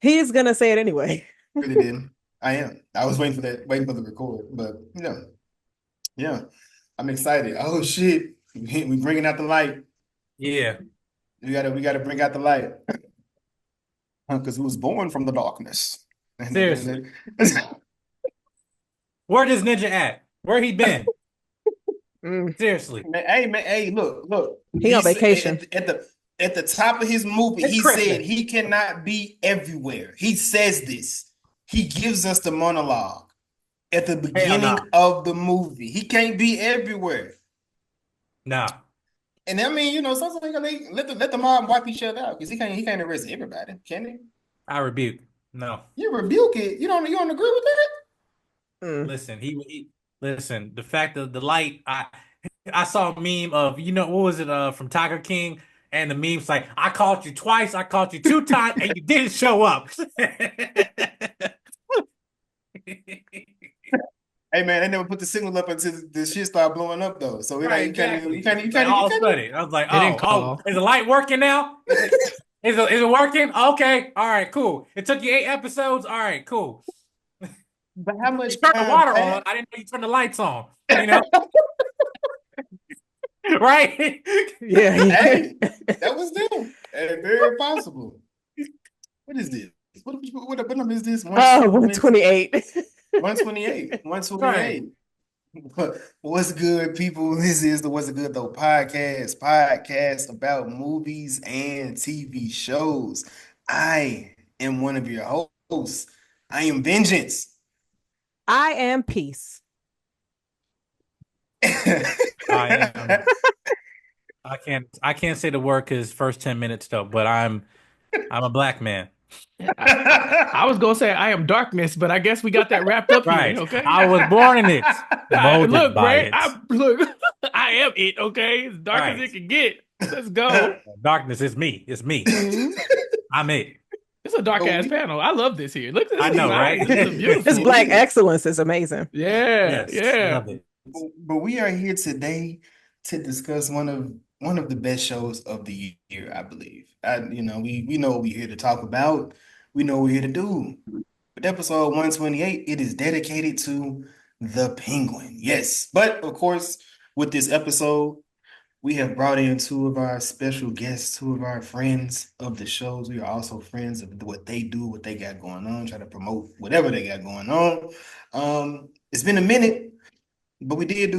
He's gonna say it anyway. Really didn't. I am. I was waiting for the record, but yeah, I'm excited. Oh shit, we bringing out the light. Yeah, We gotta bring out the light because we was born from the darkness. seriously. Where this ninja at? Where he been? Mm, Seriously. Man, hey, look. he on He's vacation. at the top of his movie. It's He said Christmas. he cannot be everywhere. He says this. He gives us the monologue at the Hell beginning no. of the movie. He can't be everywhere. No. And I mean, sometimes they let the mob wipe each other out because he can't arrest everybody, can he? I rebuke. No. You rebuke it. You don't agree with that? Mm. Listen, listen, the fact of the light, I saw a meme of, what was it, from Tiger King? And the meme's like, I called you twice, I called you two times, and you didn't show up. Hey man, they never put the signal up until the shit started blowing up though. So it Right, ain't you can't even exactly. you can't you Like can't you all of a can't. sudden, I was like, They didn't oh, call. is the light working now? Is it working? Okay, all right, cool. It took you 8 episodes. All right, cool. But how You much turned the time water on. passed? I didn't know you turned the lights on. You know, right? Yeah, yeah. Hey, that was them. Very possible. What is this? What number is this? Oh, 128. 128. Right. 128. What's good, people? This is the What's Good Though podcast about movies and TV shows. I am one of your hosts. I am Vengeance. I am peace. I am. I can't say the word because first 10 minutes though. But I'm a black man. I was gonna say I am darkness, but I guess we got that wrapped up here. Right. Okay. I was born in it, molded Look, by Ray, it. I am it. Okay, as dark as Right. it can get. Let's go. Darkness is me. It's me. Mhm. I'm it. It's a dark but ass we panel. I love this here. Look, this I is know, nice. right? This is His but beautiful. black we excellence is amazing. Yeah, Yes, yeah. love it. but we are here today to discuss one of the best shows of the year, I believe. We know what we're here to talk about. We know what we're here to do. But episode 128, it is dedicated to the Penguin. Yes. But of course, with this episode, we have brought in two of our special guests, two of our friends of the shows. We are also friends of what they do, what they got going on, try to promote whatever they got going on. It's been a minute, but we did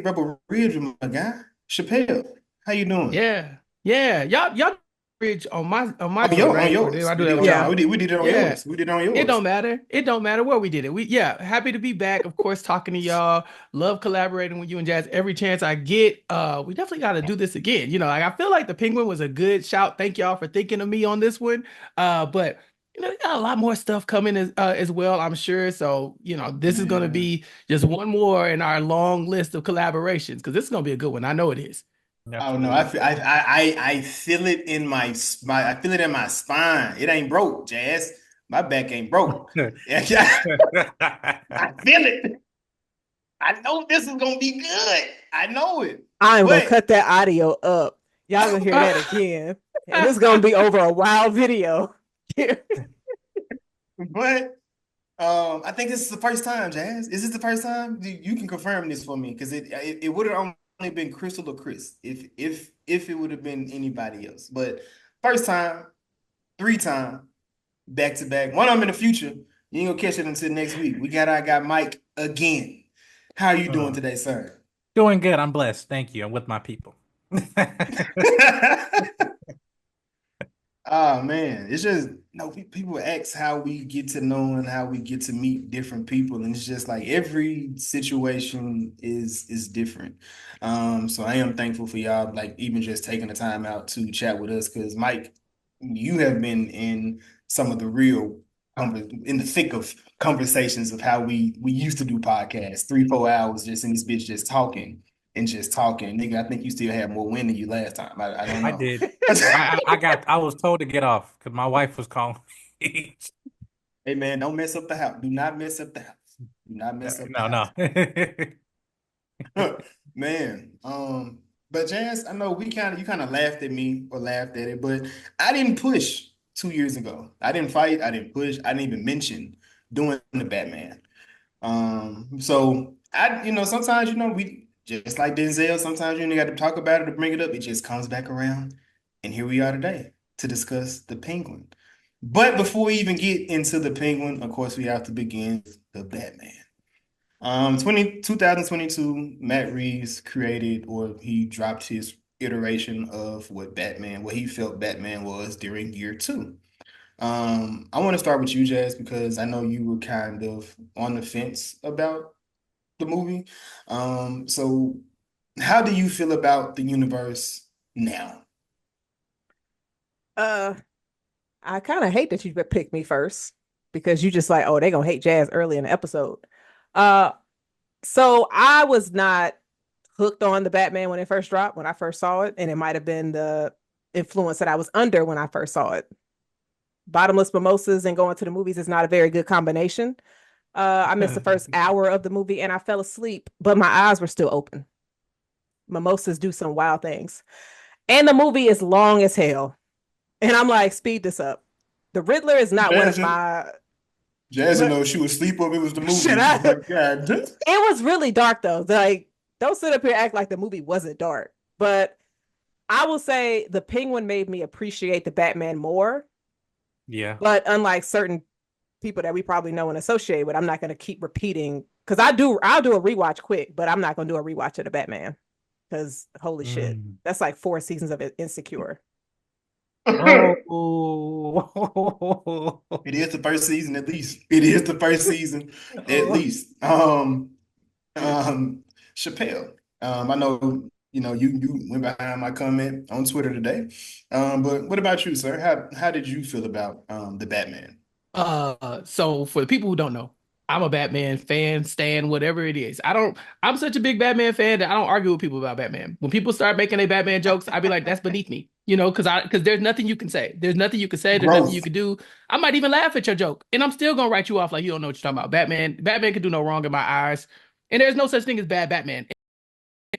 Rebel Ridge with my guy, Chappell. How you doing? Yeah, yeah. Y'all bridge on my On joint, your on right? Or did yours. I We do that did with on Yeah. y'all? we did it on Yeah. yours. We did it on It yours. don't matter. It don't matter where we did it. Happy to be back. Of course, talking to y'all. Love collaborating with you and Jazz every chance I get. We definitely got to do this again. Like I feel like the Penguin was a good shout. Thank y'all for thinking of me on this one. But we got a lot more stuff coming as well, I'm sure. So, this is gonna Man. be just one more in our long list of collaborations because this is gonna be a good one. I know it is. Oh no, I Absolutely. feel I feel it in I feel it in my spine. It ain't broke, Jazz. My back ain't broke. Yeah, I feel it. I know this is gonna be good. I know it. I am gonna But cut that audio up. Y'all gonna hear that again. And it's gonna be over a wild video. but I think this is the first time, Jazz. Is this the first time? You can confirm this for me because it would have only been Crystal or Chris if it would have been anybody else. But first time, 3 time, back to back. One of them in the future. You ain't gonna catch it until next week. We got our guy Mike again. How are you doing Uh, today, sir? Doing good. I'm blessed. Thank you. I'm with my people. Oh man, it's just people ask how we get to know and how we get to meet different people, and it's just like every situation is different. So I am thankful for y'all, like even just taking the time out to chat with us, because Mike, you have been in some of the real in the thick of conversations of how we used to do podcasts, 3 4 hours just in this bitch just talking and just talking. Nigga, I think you still had more wind than you last time. I don't I know. did. I was told to get off because my wife was calling me. Hey man, don't mess up the house. Do not mess up the house. Do not mess up the No, no. house. Man, but Jazz, I know you kind of laughed at me or laughed at it, but I didn't push. 2 years ago. I didn't fight, I didn't push, I didn't even mention doing the Batman. So sometimes, we just like Denzel, sometimes you got to talk about it to bring it up. It just comes back around. And here we are today to discuss the Penguin. But before we even get into the Penguin, of course, we have to begin with the Batman. 2022, Matt Reeves created, or he dropped his iteration of what he felt Batman was during year two. I want to start with you, Jazz, because I know you were kind of on the fence about the movie. So how do you feel about the universe now? Uh, I kind of hate that you picked me first because you just like, oh, they gonna hate Jazz early in the episode. Uh, so I was not hooked on the Batman when it first dropped, when I first saw it, and it might have been the influence that I was under when I first saw it. Bottomless mimosas and going to the movies is not a very good combination. I missed the first hour of the movie and I fell asleep, but my eyes were still open. Mimosas do some wild things. And the movie is long as hell. And I'm like, speed this up. The Riddler is not one of Jazz, my. Jazz, But she was asleep or it was the movie. should She's I? like, God. It was really dark though. Like, don't sit up here and act like the movie wasn't dark. But I will say the Penguin made me appreciate the Batman more. Yeah. But unlike certain people that we probably know and associate with, I'm not going to keep repeating because I'll do a rewatch quick, but I'm not going to do a rewatch of the Batman because holy shit, that's like 4 seasons of it Insecure. Oh. It is the first season, at least. It is the first season, at least. Chappell. I know, you went behind my comment on Twitter today. But what about you, sir? How did you feel about the Batman? So for the people who don't know, I'm a Batman fan, stan, whatever it is. I'm such a big Batman fan that I don't argue with people about Batman. When people start making a Batman jokes, I'd be like, that's beneath me. Because there's nothing you can say. There's nothing you can say, there's nothing you Growth. can do. I might even laugh at your joke, and I'm still gonna write you off like you don't know what you're talking about. Batman can do no wrong in my eyes. And there's no such thing as bad Batman.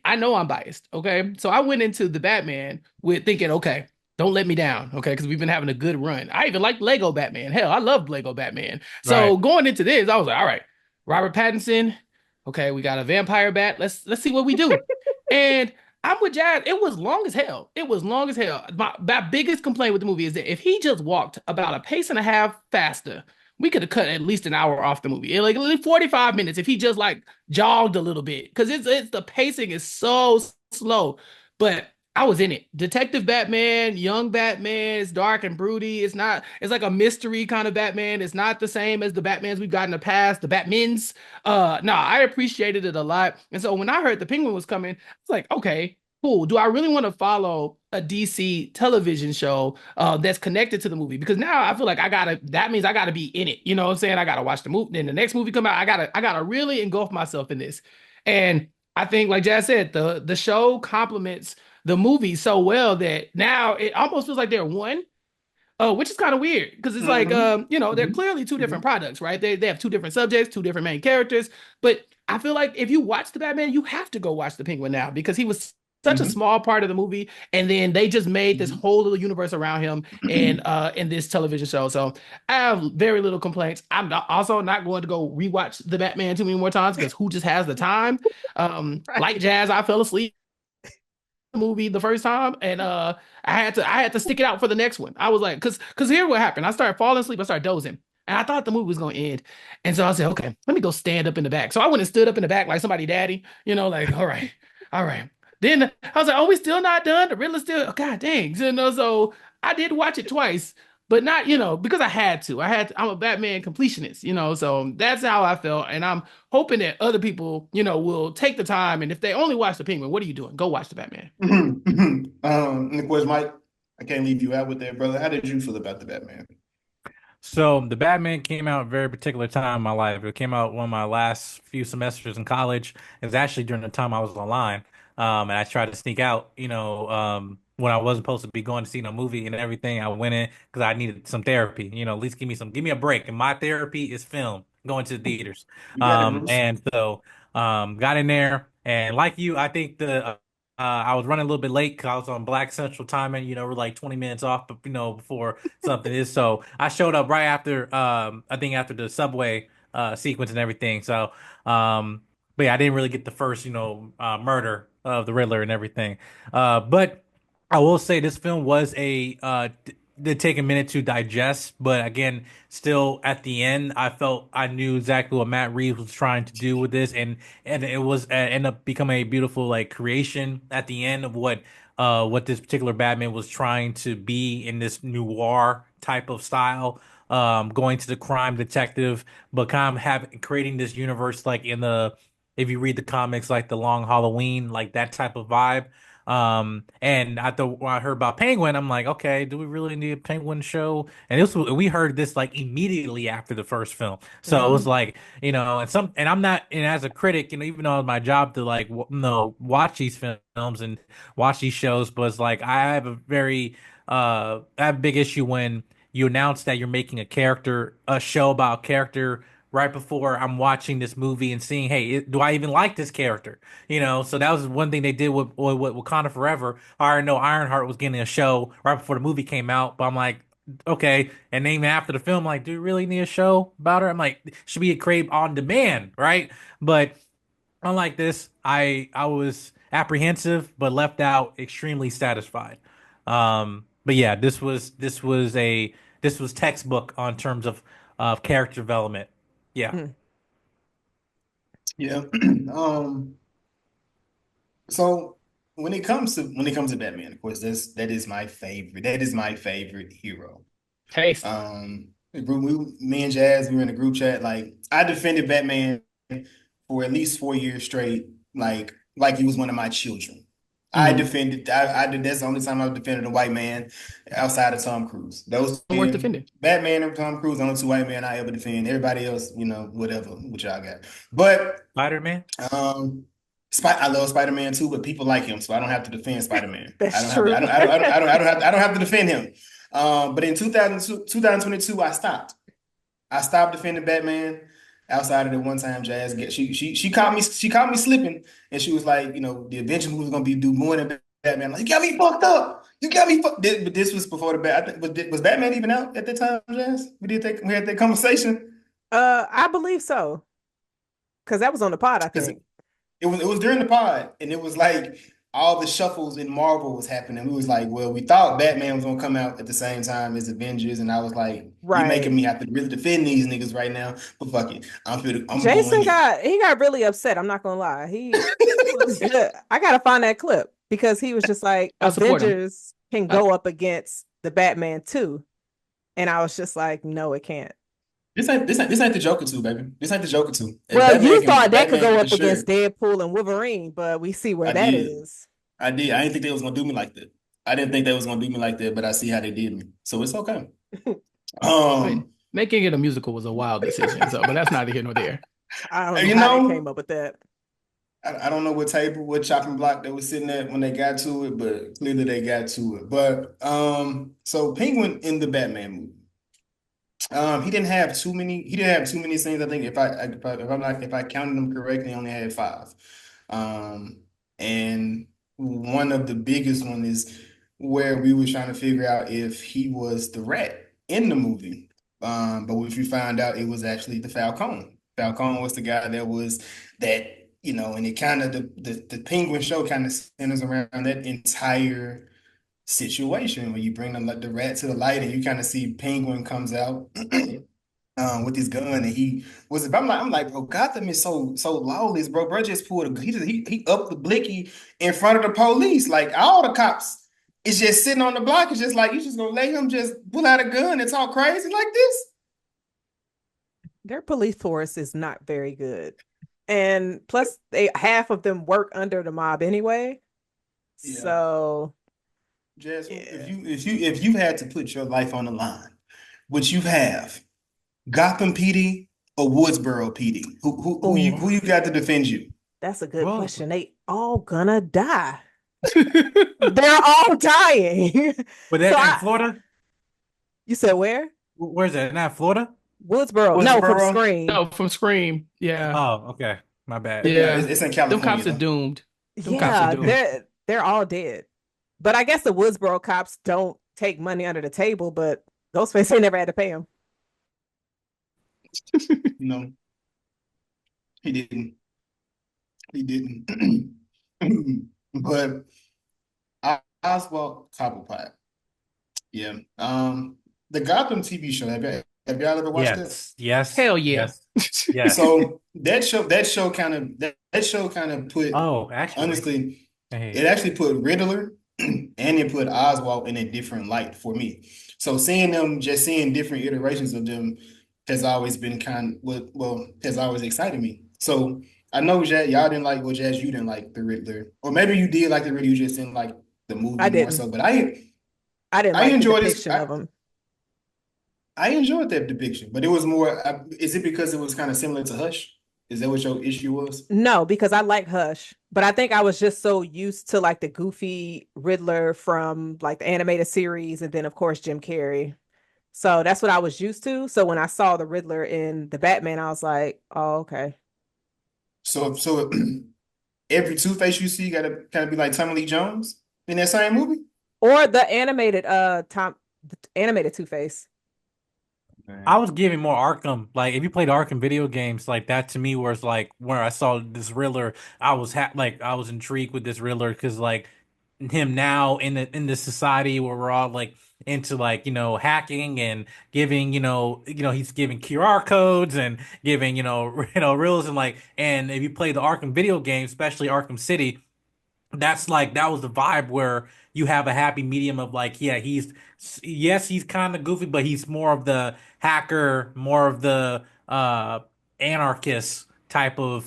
I know I'm biased, okay? So I went into the Batman with thinking, okay, don't let me down, okay? Because we've been having a good run. I even like Lego Batman. Hell, I love Lego Batman. So Right. going into this, I was like, all right, Robert Pattinson. Okay, we got a vampire bat. Let's see what we do. And I'm with Jazz. It was long as hell. It was long as hell. My biggest complaint with the movie is that if he just walked about a pace and a half faster, we could have cut at least an hour off the movie. Like 45 minutes if he just like jogged a little bit. Because it's the pacing is so slow. But I was in it. Detective Batman, young Batman, it's dark and broody. It's like a mystery kind of Batman. It's not the same as the Batmans we've got in the past, the Batmans. No, I appreciated it a lot. And so when I heard the Penguin was coming, it's like, okay, cool. Do I really want to follow a DC television show that's connected to the movie? Because now I feel like that means I gotta be in it. You know what I'm saying? I gotta watch the movie. Then the next movie come out, I gotta really engulf myself in this. And I think, like Jazz said, the show complements the movie so well that now it almost feels like they're one. Which is kind of weird because it's like Mm-hmm. they're Mm-hmm. clearly two different Mm-hmm. products, right? They have two different subjects, two different main characters. But I feel like if you watch the Batman, you have to go watch the Penguin now because he was such a small part of the movie, and then they just made this whole little universe around him and Mm-hmm. in this television show. So I have very little complaints. Also not going to go rewatch the Batman too many more times because who just has the time? Like Right. Jazz, I fell asleep movie the first time and I had to stick it out for the next one. I was like, because here what happened. I started falling asleep, I started dozing. And I thought the movie was gonna end. And so I said, okay, let me go stand up in the back. So I went and stood up in the back like somebody daddy, like, all right, all right. Then I was like, oh, we still not done. The Riddler still, oh, God dang. So I did watch it twice, but not, because I had to. I'm a Batman completionist, so that's how I felt. And I'm hoping that other people, will take the time. And if they only watch the Penguin, what are you doing? Go watch the Batman. And of course, Mike, I can't leave you out with that, brother. How did you feel about the Batman? So the Batman came out at a very particular time in my life. It came out one of my last few semesters in college. It was actually during the time I was online. And I tried to sneak out, when I wasn't supposed to be going to see no movie and everything. I went in because I needed some therapy, at least give me a break. And my therapy is film, going to the theaters. You got it, Bruce. And so got in there and like you, I think the I was running a little bit late because I was on Black Central timing. We're like 20 minutes off, but before something is. So I showed up right after, I think after the subway sequence and everything. So, but yeah, I didn't really get the first, murder of the Riddler and everything. But I will say this film was did take a minute to digest, but again, still at the end, I felt I knew exactly what Matt Reeves was trying to do with this, and it was end up becoming a beautiful like creation at the end of what this particular Batman was trying to be in this noir type of style, going to the crime detective, but kind of creating this universe like in the if you read the comics like the Long Halloween, like that type of vibe. And I thought when I heard about Penguin, I'm like, okay, do we really need a Penguin show? And we heard this like immediately after the first film, so it was Mhm. like, and I'm not, and as a critic, even though it's my job to like, watch these films and watch these shows, but it's like I have a big issue when you announce that you're making a show about a character right before I'm watching this movie and seeing, hey, do I even like this character? So that was one thing they did with Wakanda Forever. I already know Ironheart was getting a show right before the movie came out, but I'm like, okay. And then even after the film, like, do you really need a show about her? I'm like, should be a crave on demand, right? But unlike this, I was apprehensive but left out extremely satisfied. But yeah, this was textbook on terms of character development. Yeah. Mm. Yeah. Um, so when it comes to Batman, of course, that is my favorite. That is my favorite hero. Taste. Me and Jazz, we were in a group chat. Like I defended Batman for at least 4 years straight, like he was one of my children. I Mm-hmm. defended. I did. That's the only time I've defended a white man outside of Tom Cruise. Those Worth two, defending. Batman and Tom Cruise, only two white men I ever defend. Everybody else, whatever, which I got. But Spider-Man. I love Spider-Man too, but people like him, so I don't have to defend Spider-Man. I That's don't have to, true. I don't have to defend him. But in 2022, I stopped defending Batman outside of the one time Jazz get she caught me slipping and she was like, the Avengers movie was gonna do more than Batman. Like, you got me fucked up. You got me fucked. But this was before the Bat. I think was Batman even out at the time, Jazz? We had that conversation. I believe so, because that was on the pod, I Because think. it was during the pod, and it was like all the shuffles in Marvel was happening. We was like, well, we thought Batman was gonna come out at the same time as Avengers, and I was like, you making Right. me have to really defend these niggas right now. But fuck it, I'm going Jason in. got really upset. I'm not gonna lie. He was I gotta find that clip because he was just like I support him. Avengers can go up against the Batman too. And I was just like, no, it can't. This ain't the Joker 2, baby. This ain't the Joker 2. If Well, you thought that could Batman go can for up against sure. Deadpool and Wolverine, but we see where I that did. is. I did. I didn't think they was gonna do me like that. I didn't think they was gonna do me like that, but I see how they did me. So it's okay. I mean, Um, making it a musical was a wild decision, so but that's neither here nor there. I don't and know you how they know, came up with that. I don't know what chopping block they was sitting at when they got to it, but clearly they got to it. But so Penguin in the Batman movie, he didn't have too many. He didn't have too many scenes. I think if I counted them correctly, he only had five. And one of the biggest one is where we were trying to figure out if he was the rat in the movie. But which we found out it was actually the Falcone. Falcone was the guy and it kind of the Penguin show kind of centers around that entire situation where you bring the rat to the light and you kind of see Penguin comes out with his gun and he was I'm like, bro, Gotham is so lawless, bro. Bro just pulled he upped the blicky in front of the police. Like all the cops is just sitting on the block. It's just like you just gonna let him just pull out a gun and talk crazy like this? Their police force is not very good. And plus they half of them work under the mob anyway. Yeah. So Jasmine, yeah. if you had to put your life on the line, would you have Gotham PD or Woodsboro PD? Who you Oh, got to defend you? that's a good Well, question. They all gonna die. They're all dying. but So that in Florida, you said where? where's that? Not Florida? Woodsboro. No, from Woodsboro? Scream. No, from Scream. Yeah. Oh, okay. My bad. Yeah, Yeah. it's in Them California cops are though. doomed. Them cops are Yeah, doomed. They're all dead. But I guess the Woodsboro cops don't take money under the table, but Ghostface ain't never had to pay him. No, he didn't. He didn't. But Oswald Cobblepot. Yeah. The Gotham TV show. Have y'all ever watched it? Yes. Hell yeah. Yes. So that show kind of put, Oh, actually, honestly, hey. it actually put Riddler and it put Oswald in a different light for me. So seeing different iterations of them has always been has always excited me. So I know y'all didn't like, well, Jazz, you didn't like the Riddler, or maybe you did like the Riddler, you just didn't like the movie I more didn't. so. But I didn't I like the enjoyed this. depiction of him. I enjoyed that depiction, but it was more. Is it because it was kind of similar to Hush? Is that what your issue was? No, because I like Hush, but I think I was just so used to like the goofy Riddler from like the animated series, and then of course Jim Carrey. So that's what I was used to. So when I saw the Riddler in the Batman, I was like, oh, okay. So every Two-Face you see got to kind of be like Tommy Lee Jones in that same movie. Or the animated Two-Face. I was giving more Arkham. Like if you played Arkham video games, like that to me was like where I saw this Riddler. I was intrigued with this Riddler because like him now in the society where we're all like into like hacking and giving he's giving QR codes and giving reels and like and if you play the Arkham video game, especially Arkham City, that's like that was the vibe where you have a happy medium of like yeah he's kind of goofy but he's more of the hacker, more of the anarchist type of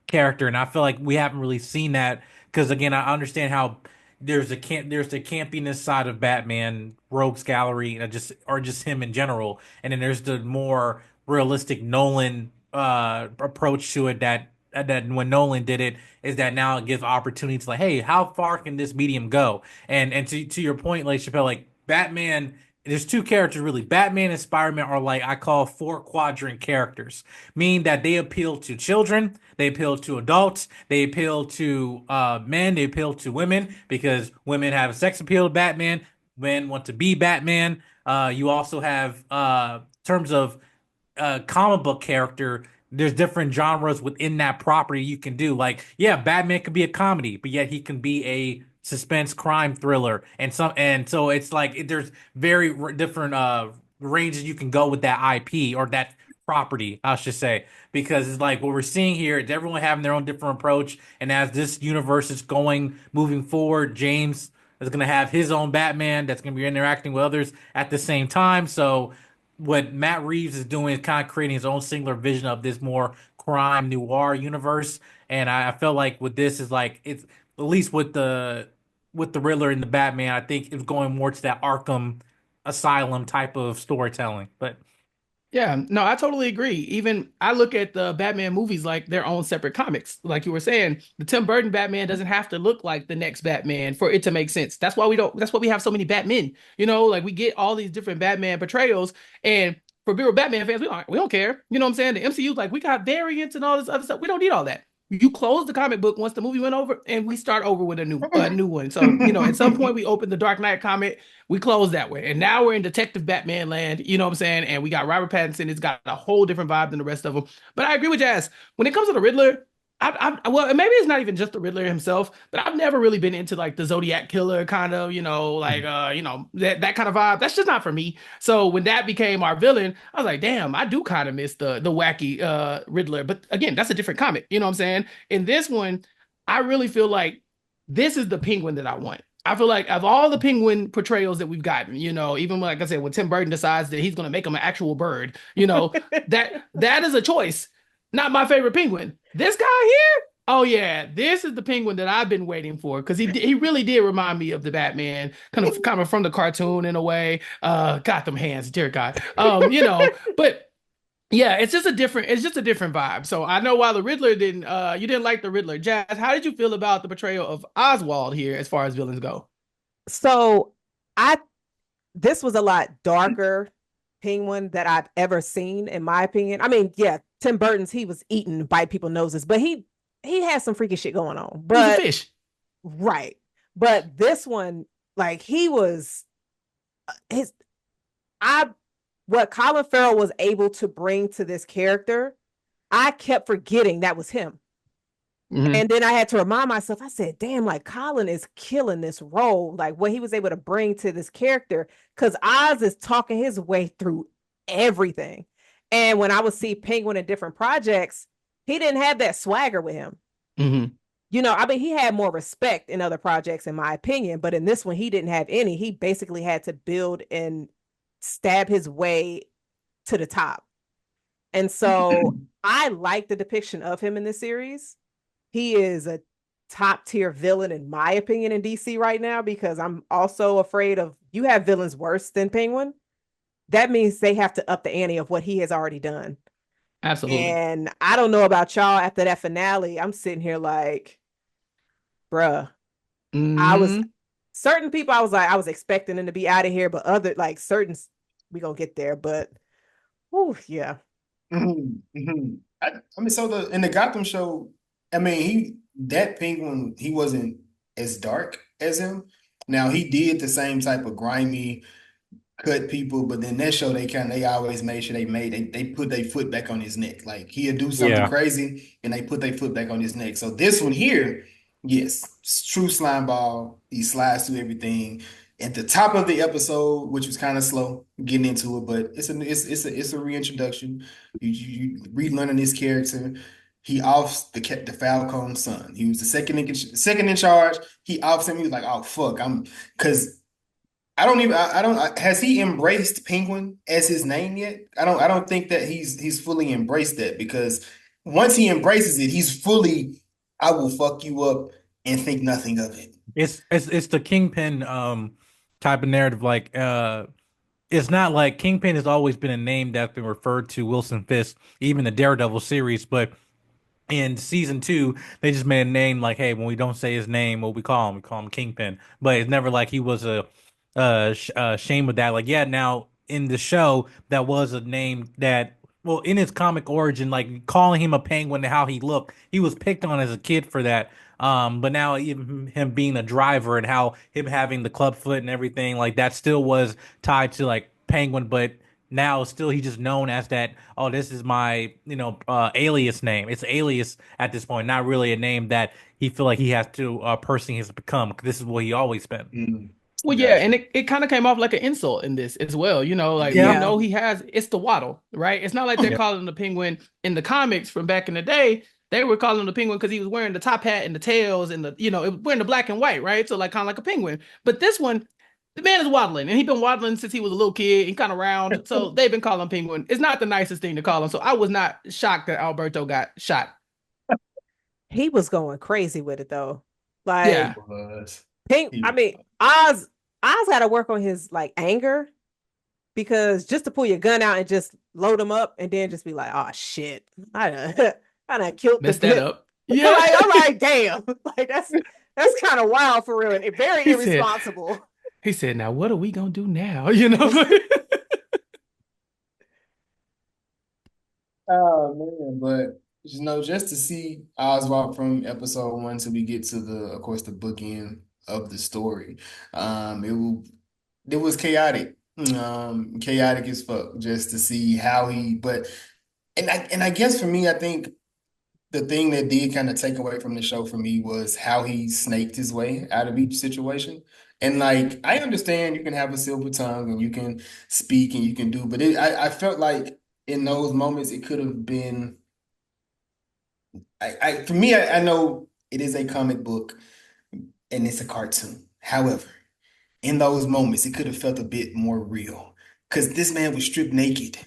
character, and I feel like we haven't really seen that because again I understand how there's the campiness side of Batman Rogues Gallery and just him in general, and then there's the more realistic Nolan approach to it that when Nolan did it is that now it gives opportunities like, hey, how far can this medium go? And to your point, like Chappelle, like Batman, there's two characters really. Batman and Spider-Man are like I call four quadrant characters, meaning that they appeal to children, they appeal to adults, they appeal to men, they appeal to women because women have a sex appeal to Batman, men want to be Batman. You also have terms of comic book character, there's different genres within that property you can do. Like, yeah, Batman could be a comedy, but yet he can be a suspense crime thriller, and so it's like there's very different ranges you can go with that IP or that property, I should say, because it's like what we're seeing here is everyone having their own different approach, and as this universe is moving forward, James is going to have his own Batman that's going to be interacting with others at the same time. So what Matt Reeves is doing is kind of creating his own singular vision of this more crime noir universe. And I felt like with this is like it's at least with the Riddler and the Batman, I think it's going more to that Arkham Asylum type of storytelling. But Yeah, no, I totally agree. Even I look at the Batman movies like their own separate comics. Like you were saying, the Tim Burton Batman doesn't have to look like the next Batman for it to make sense. That's why we have so many Batmen. Like we get all these different Batman portrayals. And for bigger Batman fans, we don't care. You know what I'm saying? The MCU's like, we got variants and all this other stuff. We don't need all that. You close the comic book once the movie went over, and we start over with a new one. So, at some point we open the Dark Knight comic, we closed that way. And now we're in Detective Batman land, you know what I'm saying? And we got Robert Pattinson. It's got a whole different vibe than the rest of them. But I agree with Jazz. When it comes to the Riddler, well, maybe it's not even just the Riddler himself, but I've never really been into like the Zodiac killer kind of, that kind of vibe. That's just not for me. So when that became our villain, I was like, damn, I do kind of miss the wacky Riddler. But again, that's a different comic. You know what I'm saying? In this one, I really feel like this is the Penguin that I want. I feel like of all the penguin portrayals that we've gotten, even like I said, when Tim Burton decides that he's going to make him an actual bird, that is a choice. Not my favorite penguin. This guy here, oh yeah, this is the penguin that I've been waiting for because he really did remind me of the Batman, kind of from the cartoon in a way. Gotham hands, dear God. But yeah, it's just a different vibe. So I know why the Riddler you didn't like the Riddler. Jazz, how did you feel about the portrayal of Oswald here as far as villains go? So I this was a lot darker penguin that I've ever seen, in my opinion. I mean, yeah, Tim Burton's he was eating bite people's noses, but he had some freaky shit going on. He's a But fish. right. But this one, like he was his I what Colin Farrell was able to bring to this character, I kept forgetting that was him. Mhm. And then I had to remind myself, I said, damn, like Colin is killing this role, like what he was able to bring to this character. Cause Oz is talking his way through everything. And when I would see Penguin in different projects, he didn't have that swagger with him. Mhm. I mean, he had more respect in other projects, in my opinion, but in this one, he didn't have any. He basically had to build and stab his way to the top. And so I like the depiction of him in this series. He is a top tier villain, in my opinion, in DC right now, because I'm also afraid of you have villains worse than Penguin. That means they have to up the ante of what he has already done. Absolutely. And I don't know about y'all after that finale. I'm sitting here like, bruh, I was Mhm. certain people, I was like, I was expecting them to be out of here, but other like certain, we gonna get there. But oh yeah. I mean, so the in the Gotham show, I mean, that Penguin, he wasn't as dark as him. Now he did the same type of grimy cut people, but then that show they always made sure they put their foot back on his neck. Like he'll do something Yeah. crazy and they put their foot back on his neck. So this one here, yes, it's true slime ball. He slides through everything. At the top of the episode, which was kind of slow getting into it, but it's a reintroduction. You relearning this character. He offs the Falcon's son. He was the second in charge. He offs him. He was like, "Oh fuck, I'm," because I don't even. I don't. Has he embraced Penguin as his name yet? I don't think that he's fully embraced that because once he embraces it, he's fully. I will fuck you up and think nothing of it. It's the Kingpin type of narrative. Like it's not like Kingpin has always been a name that's been referred to Wilson Fisk, even the Daredevil series, but in season two, they just made a name like, hey, when we don't say his name, what we call him? We call him Kingpin. But it's never like he was shame with that. Like, yeah, now in the show, that was a name that, well, in his comic origin, like calling him a penguin and how he looked, he was picked on as a kid for that. But now even him being a driver and how him having the club foot and everything, like that still was tied to like penguin, but now still he's just known as that. Oh, this is my alias name. It's alias at this point, not really a name that he feel like he has to person he has become. This is what he always been. Mm, Well, yeah, gotcha. and it kind of came off like an insult in this as well. Like we Yeah, Yeah. know he has it's the waddle, right? It's not like they're yeah, calling him the penguin in the comics from back in the day. They were calling him the penguin because he was wearing the top hat and the tails and wearing the black and white, right? So like kind of like a penguin. But this one, the man is waddling, and he's been waddling since he was a little kid and kind of round. So they've been calling him penguin. It's not the nicest thing to call him. So I was not shocked that Alberto got shot. He was going crazy with it though. He Like Yeah. was. Pink, He I was. mean, Oz had to work on his like anger because just to pull your gun out and just load them up and then just be like, oh shit, I done, I done killed the Messed that like up. Yeah. I'm like, damn, like that's kind of wild for real and very he said, irresponsible. he said, now what are we gonna do now? Oh man, but just to see Oswald from episode one till we get to of course, the bookend of the story, it was chaotic, chaotic as fuck, just to see how but I guess for me, I think the thing that did kind of take away from the show for me was how he snaked his way out of each situation. And like, I understand you can have a silver tongue and you can speak and you can do, but I felt like in those moments it could have been. For me, I know it is a comic book and it's a cartoon. However, in those moments, it could have felt a bit more real because this man was stripped naked.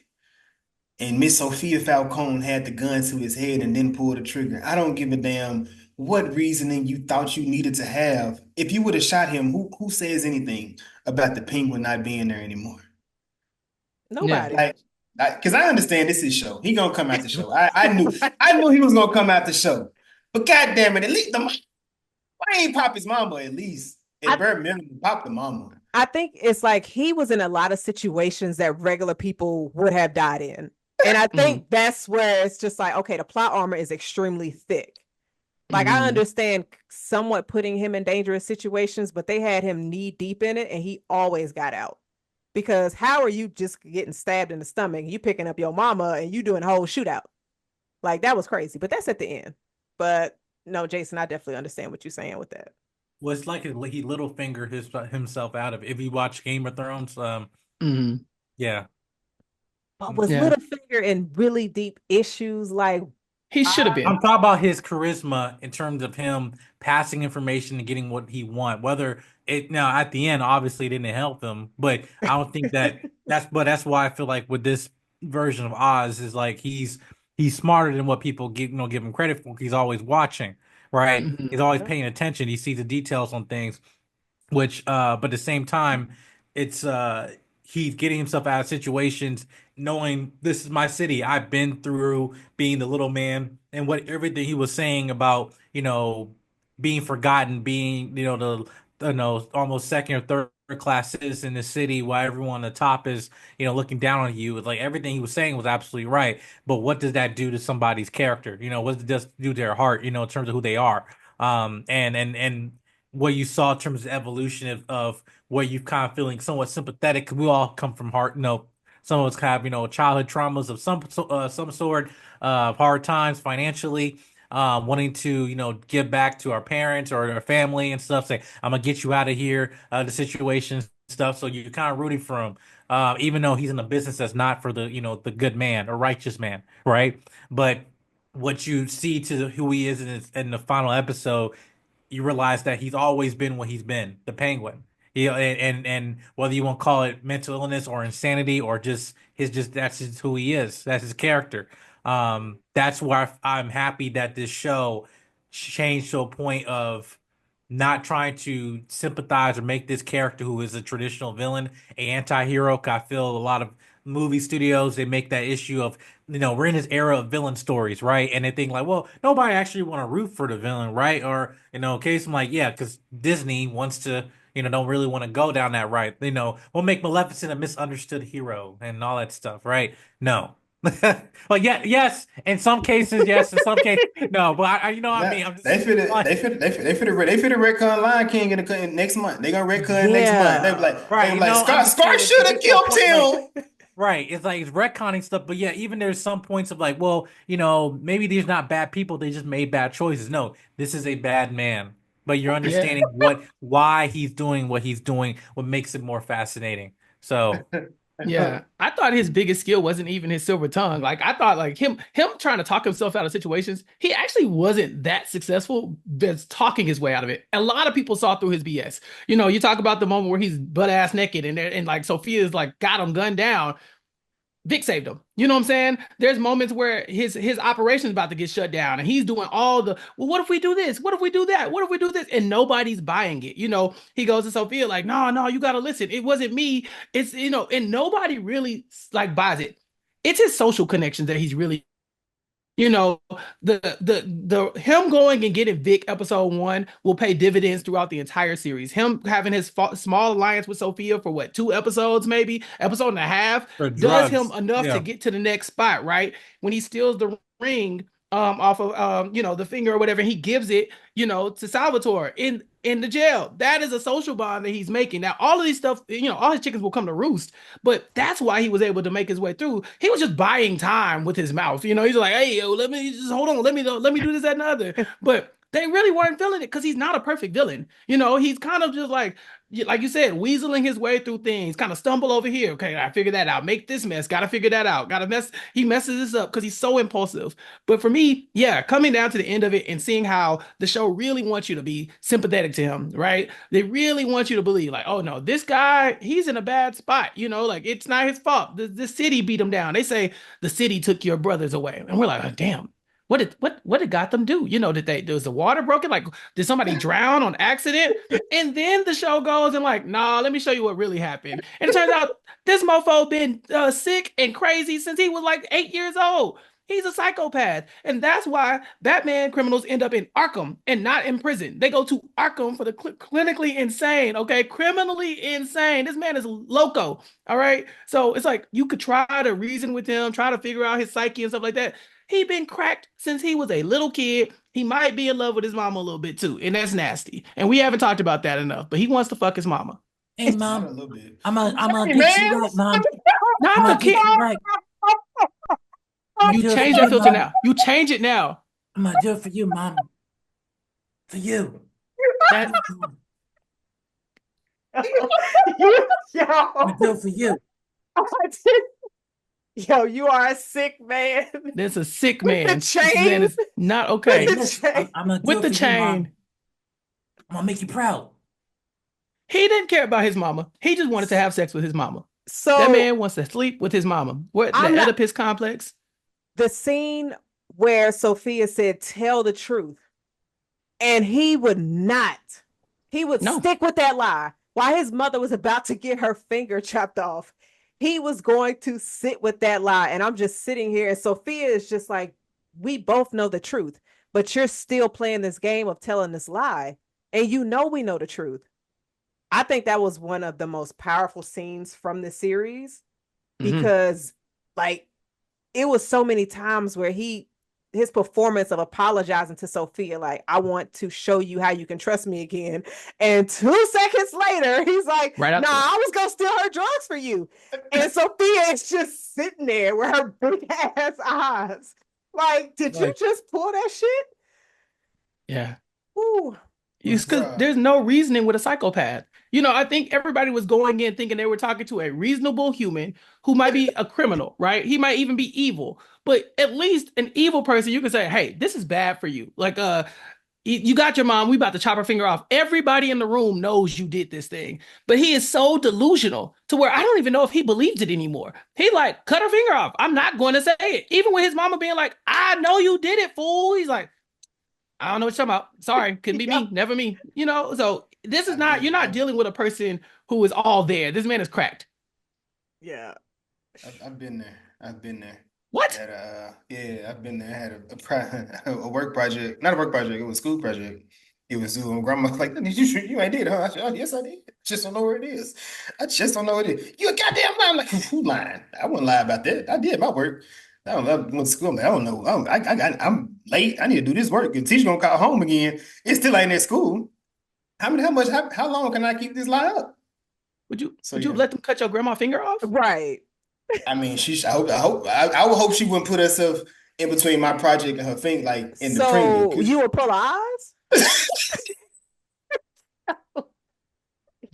And Miss Sophia Falcone had the gun to his head and then pulled the trigger. I don't give a damn what reasoning you thought you needed to have. If you would have shot him, who says anything about the penguin not being there anymore? Yeah. Nobody. Like, because I understand this is show. He gonna come out the show. I knew he was gonna come out the show. But god damn it, at least why ain't pop his mama at least? At I bare minimum, pop the mama. I think it's like he was in a lot of situations that regular people would have died in. And I Mhm. think that's where it's just like, okay, the plot armor is extremely thick. Like I Mhm. understand somewhat putting him in dangerous situations, but they had him knee deep in it and he always got out. Because how are you just getting stabbed in the stomach? You picking up your mama and you doing a whole shootout. Like that was crazy, but that's at the end. But no, Jason, I definitely understand what you're saying with that. Well, it's like he little finger himself out of it. If you watch Game of Thrones, Mhm. yeah. But was Yeah. Littlefinger in really deep issues? Like, He I, should have I'm been. talking about his charisma in terms of him passing information and getting what he want. Whether it now at the end, obviously, it didn't help him, but I don't think that's why I feel like with this version of Oz is like he's smarter than what people give him credit for. He's always watching, right? He's Mhm. always paying attention. He sees the details on things, which but at the same time it's he's getting himself out of situations knowing this is my city. I've been through being the little man, and what everything he was saying about being forgotten, being the almost second or third class citizen in the city while everyone on the top is looking down on you. It's like everything he was saying was absolutely right, but what does that do to somebody's character? What does it just do to their heart, in terms of who they are? And what you saw in terms of evolution of where you kind of feeling somewhat sympathetic. 'Cause we all come from hard, some of us have childhood traumas of some sort, hard times financially, wanting to give back to our parents or our family and stuff. Say, I'm gonna get you out of here, the situation stuff. So you're kind of rooting for him, even though he's in a business that's not for the good man or righteous man, right? But what you see to who he is in the final episode, you realize that he's always been what he's been, the Penguin. And whether you want to call it mental illness or insanity or just that's just who he is. That's his character. That's why I'm happy that this show changed to a point of not trying to sympathize or make this character who is a traditional villain a anti-hero. 'Cause I feel a lot of movie studios, they make that issue of we're in this era of villain stories, right? And they think like, well, nobody actually want to root for the villain, right? Or case I'm like, yeah, because Disney wants to, don't really want to go down that right. We'll make Maleficent a misunderstood hero and all that stuff, right? No. Well, yeah, yes. In some cases, yes. In some cases, no. But what I Nah, mean. I'm just they fit it. like, They fit a retcon Lion King in next month. They gonna retcon next month. yeah. They right. be like I'm just Scar saying to should have get to a killed point like. him. Right. It's like it's retconning stuff, but yeah, even there's some points of like, well, maybe these not bad people, they just made bad choices. No, this is a bad man. But you're Yeah. understanding why he's doing what he's doing, what makes it more fascinating. So, Yeah, I thought his biggest skill wasn't even his silver tongue. Like I thought, like him trying to talk himself out of situations, he actually wasn't that successful just talking his way out of it. A lot of people saw through his BS. You talk about the moment where he's butt ass naked and like Sophia's like got him gunned down. Vic saved him. You know what I'm saying? There's moments where his operation's about to get shut down, and he's doing all the, well, what if we do this? What if we do that? What if we do this? And nobody's buying it. He goes to Sophia like, no, no, you gotta listen. It wasn't me. It's and nobody really like buys it. It's his social connections that he's really you know, the him going and getting Vic episode one will pay dividends throughout the entire series. Him having his small alliance with Sophia for what, 2 episodes, maybe episode and a half, for does him drugs, enough to yeah. get to the next spot, right? When he steals the ring off of the finger or whatever, he gives it, to Salvatore in the jail. That is a social bond that he's making. Now, all of these stuff, all his chickens will come to roost, but that's why he was able to make his way through. He was just buying time with his mouth. He's like, hey, yo, let me just hold on. Let me do this, that, and the other. But they really weren't feeling it because he's not a perfect villain. He's kind of just like you said, weaseling his way through things, kind of stumble over here. Okay, I figure that out. Make this mess. Gotta figure that out. Gotta mess. He messes this up because he's so impulsive. But for me, yeah, coming down to the end of it and seeing how the show really wants you to be sympathetic to him, right? They really want you to believe, like, oh no, this guy, he's in a bad spot. Like it's not his fault. The city beat him down. They say the city took your brothers away, and we're like, oh, damn. What did Gotham do? Was the water broken? Like, did somebody drown on accident? And then the show goes and like, nah, let me show you what really happened. And it turns out this mofo been sick and crazy since he was like 8 years old. He's a psychopath. And that's why Batman criminals end up in Arkham and not in prison. They go to Arkham for the clinically insane, okay? Criminally insane. This man is loco, all right? So it's like you could try to reason with him, try to figure out his psyche and stuff like that. He been cracked since he was a little kid. He might be in love with his mama a little bit too, and that's nasty. And we haven't talked about that enough. But he wants to fuck his mama. Hey, Not a mom, little bit. I'm gonna Hey get you man, right, mom. I'm Not the gonna get kid. you right. I'm gonna You do it for change that you, filter mom. now. You change it now. I'm gonna do it for you, mom. For you. That I'm gonna Yo, do it for you. yo, you are a sick man that's a sick with the man. This man chain, is not with Hey, okay. the listen, chain. I'm gonna do With it the for you, chain. mom. I'm gonna make you proud. He didn't care about his mama. He just wanted to have sex with his mama. That So man wants to sleep with his mama. What the I'm not Oedipus complex? the scene where Sophia said, "Tell the truth," and he would not. He would No. stick with that lie. While his mother was about to get her finger chopped off, he was going to sit with that lie. And I'm just sitting here, and Sophia is just like, we both know the truth, but you're still playing this game of telling this lie. And you know, we know the truth. I think that was one of the most powerful scenes from the series Mhm. because, like, it was so many times where his performance of apologizing to Sophia, like, I want to show you how you can trust me again. And 2 seconds later, he's like, Right nah, out the I was gonna steal her drugs for you. And Sophia is just sitting there with her big ass eyes. Like, did you Like, just pull that shit? yeah. Ooh. It's because bruh. there's no reasoning with a psychopath. I think everybody was going in thinking they were talking to a reasonable human who might be a criminal, right? He might even be evil, but at least an evil person, you can say, "Hey, this is bad for you." Like, you got your mom. We about to chop her finger off. Everybody in the room knows you did this thing, but he is so delusional to where I don't even know if he believes it anymore. He like cut her finger off. I'm not going to say it, even with his mama being like, "I know you did it, fool." He's like, I don't know what you're talking about. Sorry, couldn't be Yeah. me, never me. So this is I've not, been you're not I've dealing with a person who is all there. This man is cracked. Yeah. I've been there. I've been there. What? Yeah, I've been there. I had a work project, not a work project, it was a school project. It was due, and grandma's like, you ain't did, huh? I said, oh, yes, I did. Just don't know where it is. I just don't know where it is. You a goddamn lie. I'm like, who lying? I wouldn't lie about that. I did my work. I went to school. I'm like, I don't know. I'm late. I need to do this work. The teacher gonna call home again. It still ain't at school. How long can I keep this lie up? Would you So would you yeah. let them cut your grandma finger off? Right. I mean, I would hope she wouldn't put herself in between my project and her thing, like in the printer. So you would pull eyes?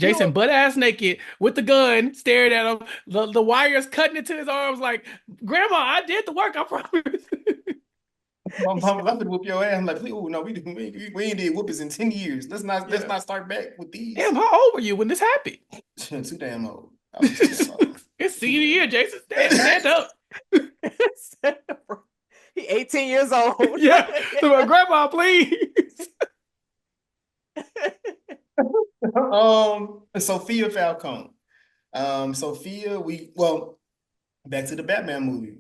You Jason butt ass naked with the gun, staring at him. The wires cutting into his arms. Like, Grandma, I did the work. I promise. my mom, I'm gonna whoop your ass. I'm like, oh no, we ain't did whoopings in 10 years. Let's Yeah. not start back with Damn, these. how old were you when this happened? Too damn old. I was too damn old. It's Too senior year, damn Jason. Stand up. he 18 years old. Yeah. So my grandma, please. old. Sophia Falcone. Sophia, back to the Batman movie.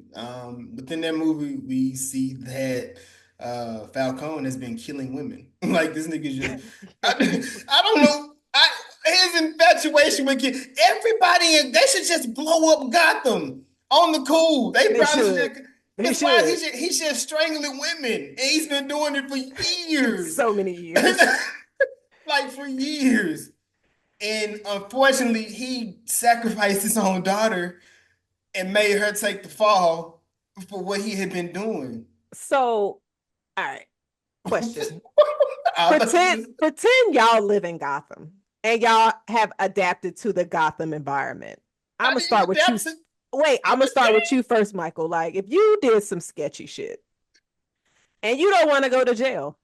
Within that movie, we see that Falcone has been killing women. Like this nigga just, I don't know. His infatuation with everybody, they should just blow up Gotham on the cool. They They probably should should. just, They because why should. he's just strangling women, and he's been doing it for years, So many years. like for years. And unfortunately, he sacrificed his own daughter and made her take the fall for what he had been doing. So, all right. Question. I thought you just, Pretend y'all live in Gotham and y'all have adapted to the Gotham environment. I'm how gonna do you start with you. adapt to Wait, I'm gonna start with you first, Michael. Like, if you did some sketchy shit and you don't want to go to jail,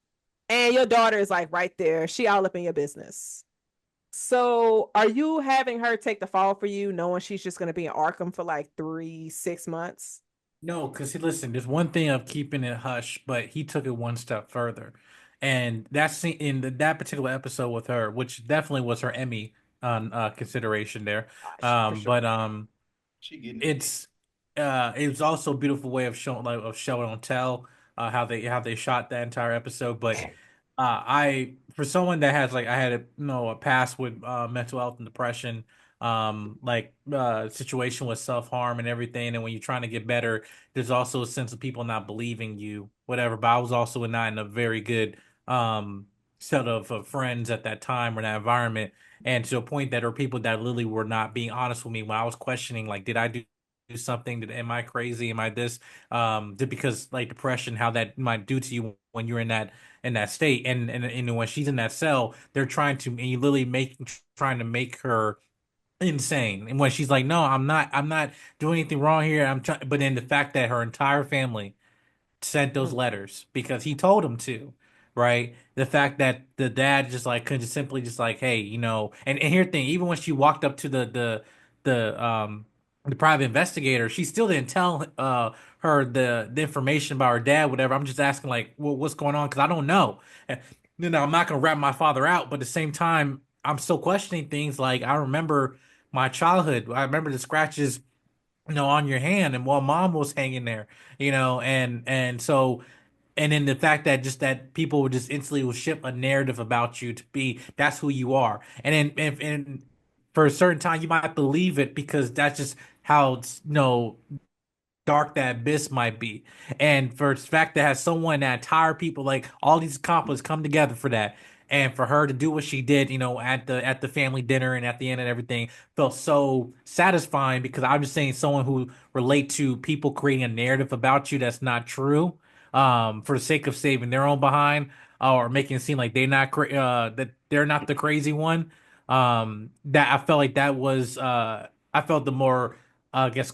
and your daughter is like right there, she all up in your business. So, are you having her take the fall for you, knowing she's just gonna be in Arkham for like 6 months? no, because listen, there's one thing of keeping it hush, but he took it one step further. And that's in that particular episode with her, which definitely was her Emmy consideration there. For But sure. she getting it? it's it was also a beautiful way of showing like of show and tell how they shot that entire episode. But I for someone that has like I had a a past with mental health and depression, situation with self-harm and everything. And when you're trying to get better, there's also a sense of people not believing you, whatever. But I was also not in a very good set of friends at that time or that environment. And to a point that there were people that literally were not being honest with me when I was questioning, like, did I do something? Am I crazy? Am I this? Because like depression, how that might do to you when you're in that state. And when she's in that cell, they're trying to, and you literally trying to make her insane. And when she's like, no, I'm not doing anything wrong here. I'm trying, but then the fact that her entire family sent those Mm. letters because he told him to, right? The fact that the dad just like could just simply just like, hey, and here the thing, even when she walked up to the private investigator, she still didn't tell her the information about her dad, whatever. I'm just asking like, what's going on? Because I don't know. And, I'm not gonna rat my father out, but at the same time, I'm still questioning things. Like I remember my childhood. I remember the scratches on your hand and while mom was hanging there, and so and then the fact that just that people would just instantly will ship a narrative about you to be that's who you are. And then and for a certain time you might believe it because that's just how it's dark that abyss might be. And for the fact that has someone that entire people like all these accomplices come together for that. And for her to do what she did, at the family dinner and at the end and everything felt so satisfying because I'm just saying someone who relate to people creating a narrative about you that's not true, for the sake of saving their own behind, or making it seem like that they're not the crazy one. That I felt like that was I felt the more I guess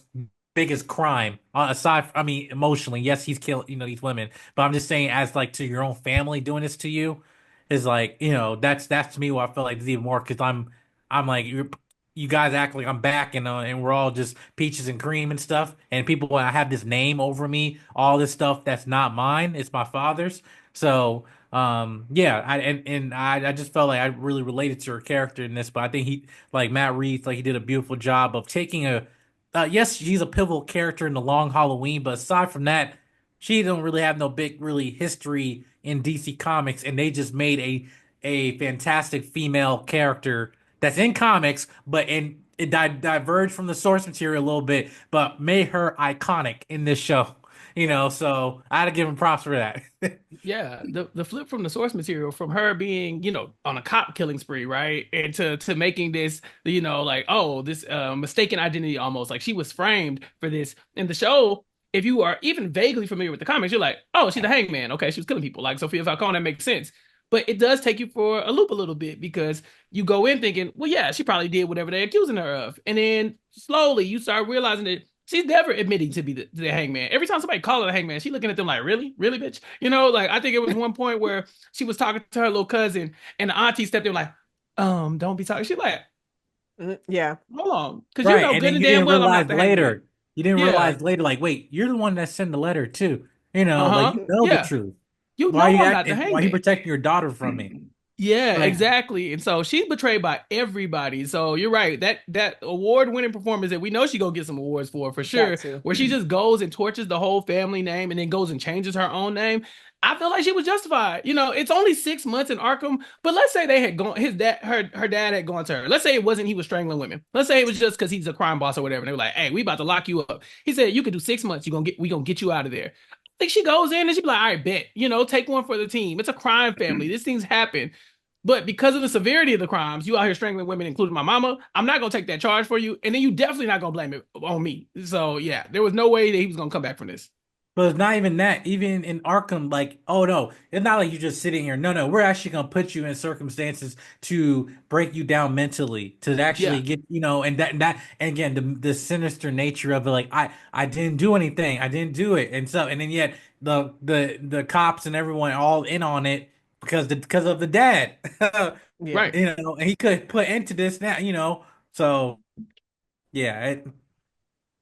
biggest crime aside I mean emotionally yes he's killed these women but I'm just saying as like to your own family doing this to you is like that's to me what I feel like is even more because I'm like you guys act like I'm back and we're all just peaches and cream and stuff and people I have this name over me all this stuff that's not mine it's my father's so yeah I just felt like I really related to her character in this but I think he like Matt Reeves like he did a beautiful job of taking a yes, she's a pivotal character in the Long Halloween, but aside from that, she don't really have no big really history in DC Comics, and they just made a fantastic female character that's in comics, but it diverged from the source material a little bit, but made her iconic in this show. So I had to give him props for that. Yeah, the flip from the source material, from her being, on a cop killing spree, right? And to making this, like, oh, this mistaken identity almost, like she was framed for this. In the show, if you are even vaguely familiar with the comics, you're like, oh, she's the hangman. Okay, she was killing people. Like Sophia Falcone, that makes sense. But it does take you for a loop a little bit because you go in thinking, well, yeah, she probably did whatever they're accusing her of. And then slowly you start realizing that she's never admitting to be the hangman. Every time somebody call her the hangman, she looking at them like, really? Really, bitch? Like I think it was one point where she was talking to her little cousin and the auntie stepped in like, don't be talking. She's like, Yeah. hold on. Because Right, and good then and damn well I'm not the hangman. you didn't Yeah. realize later, like, wait, you're the one that sent the letter too. Like Uh-huh. you know the Yeah. truth. You Why are know you I'm not the acting? Why are you hangman. protecting your daughter from me? Yeah, Like, exactly. And so she's betrayed by everybody. So you're right. That award-winning performance that we know she gonna get some awards for Got sure, to. where she just goes and torches the whole family name and then goes and changes her own name. I feel like she was justified. It's only 6 months in Arkham, but let's say they had gone his dad her dad had gone to her. Let's say it wasn't he was strangling women. Let's say it was just because he's a crime boss or whatever. And they were like, hey, we about to lock you up. He said, you could do 6 months, we gonna get you out of there. I think she goes in and she be like, all right, bet, take one for the team. It's a crime family. These things happen. But because of the severity of the crimes, you out here strangling women, including my mama. I'm not gonna take that charge for you, and then you definitely not gonna blame it on me. So yeah, there was no way that he was gonna come back from this. but it's not even that. Even in Arkham, like, oh no, it's not like you just sitting here. No, no, we're actually gonna put you in circumstances to break you down mentally, to actually Yeah, get, and again, the sinister nature of it. Like, I didn't do anything, I didn't do it, and then yet the cops and everyone all in on it because of the dad. Yeah. right. And he could put into this now, So yeah,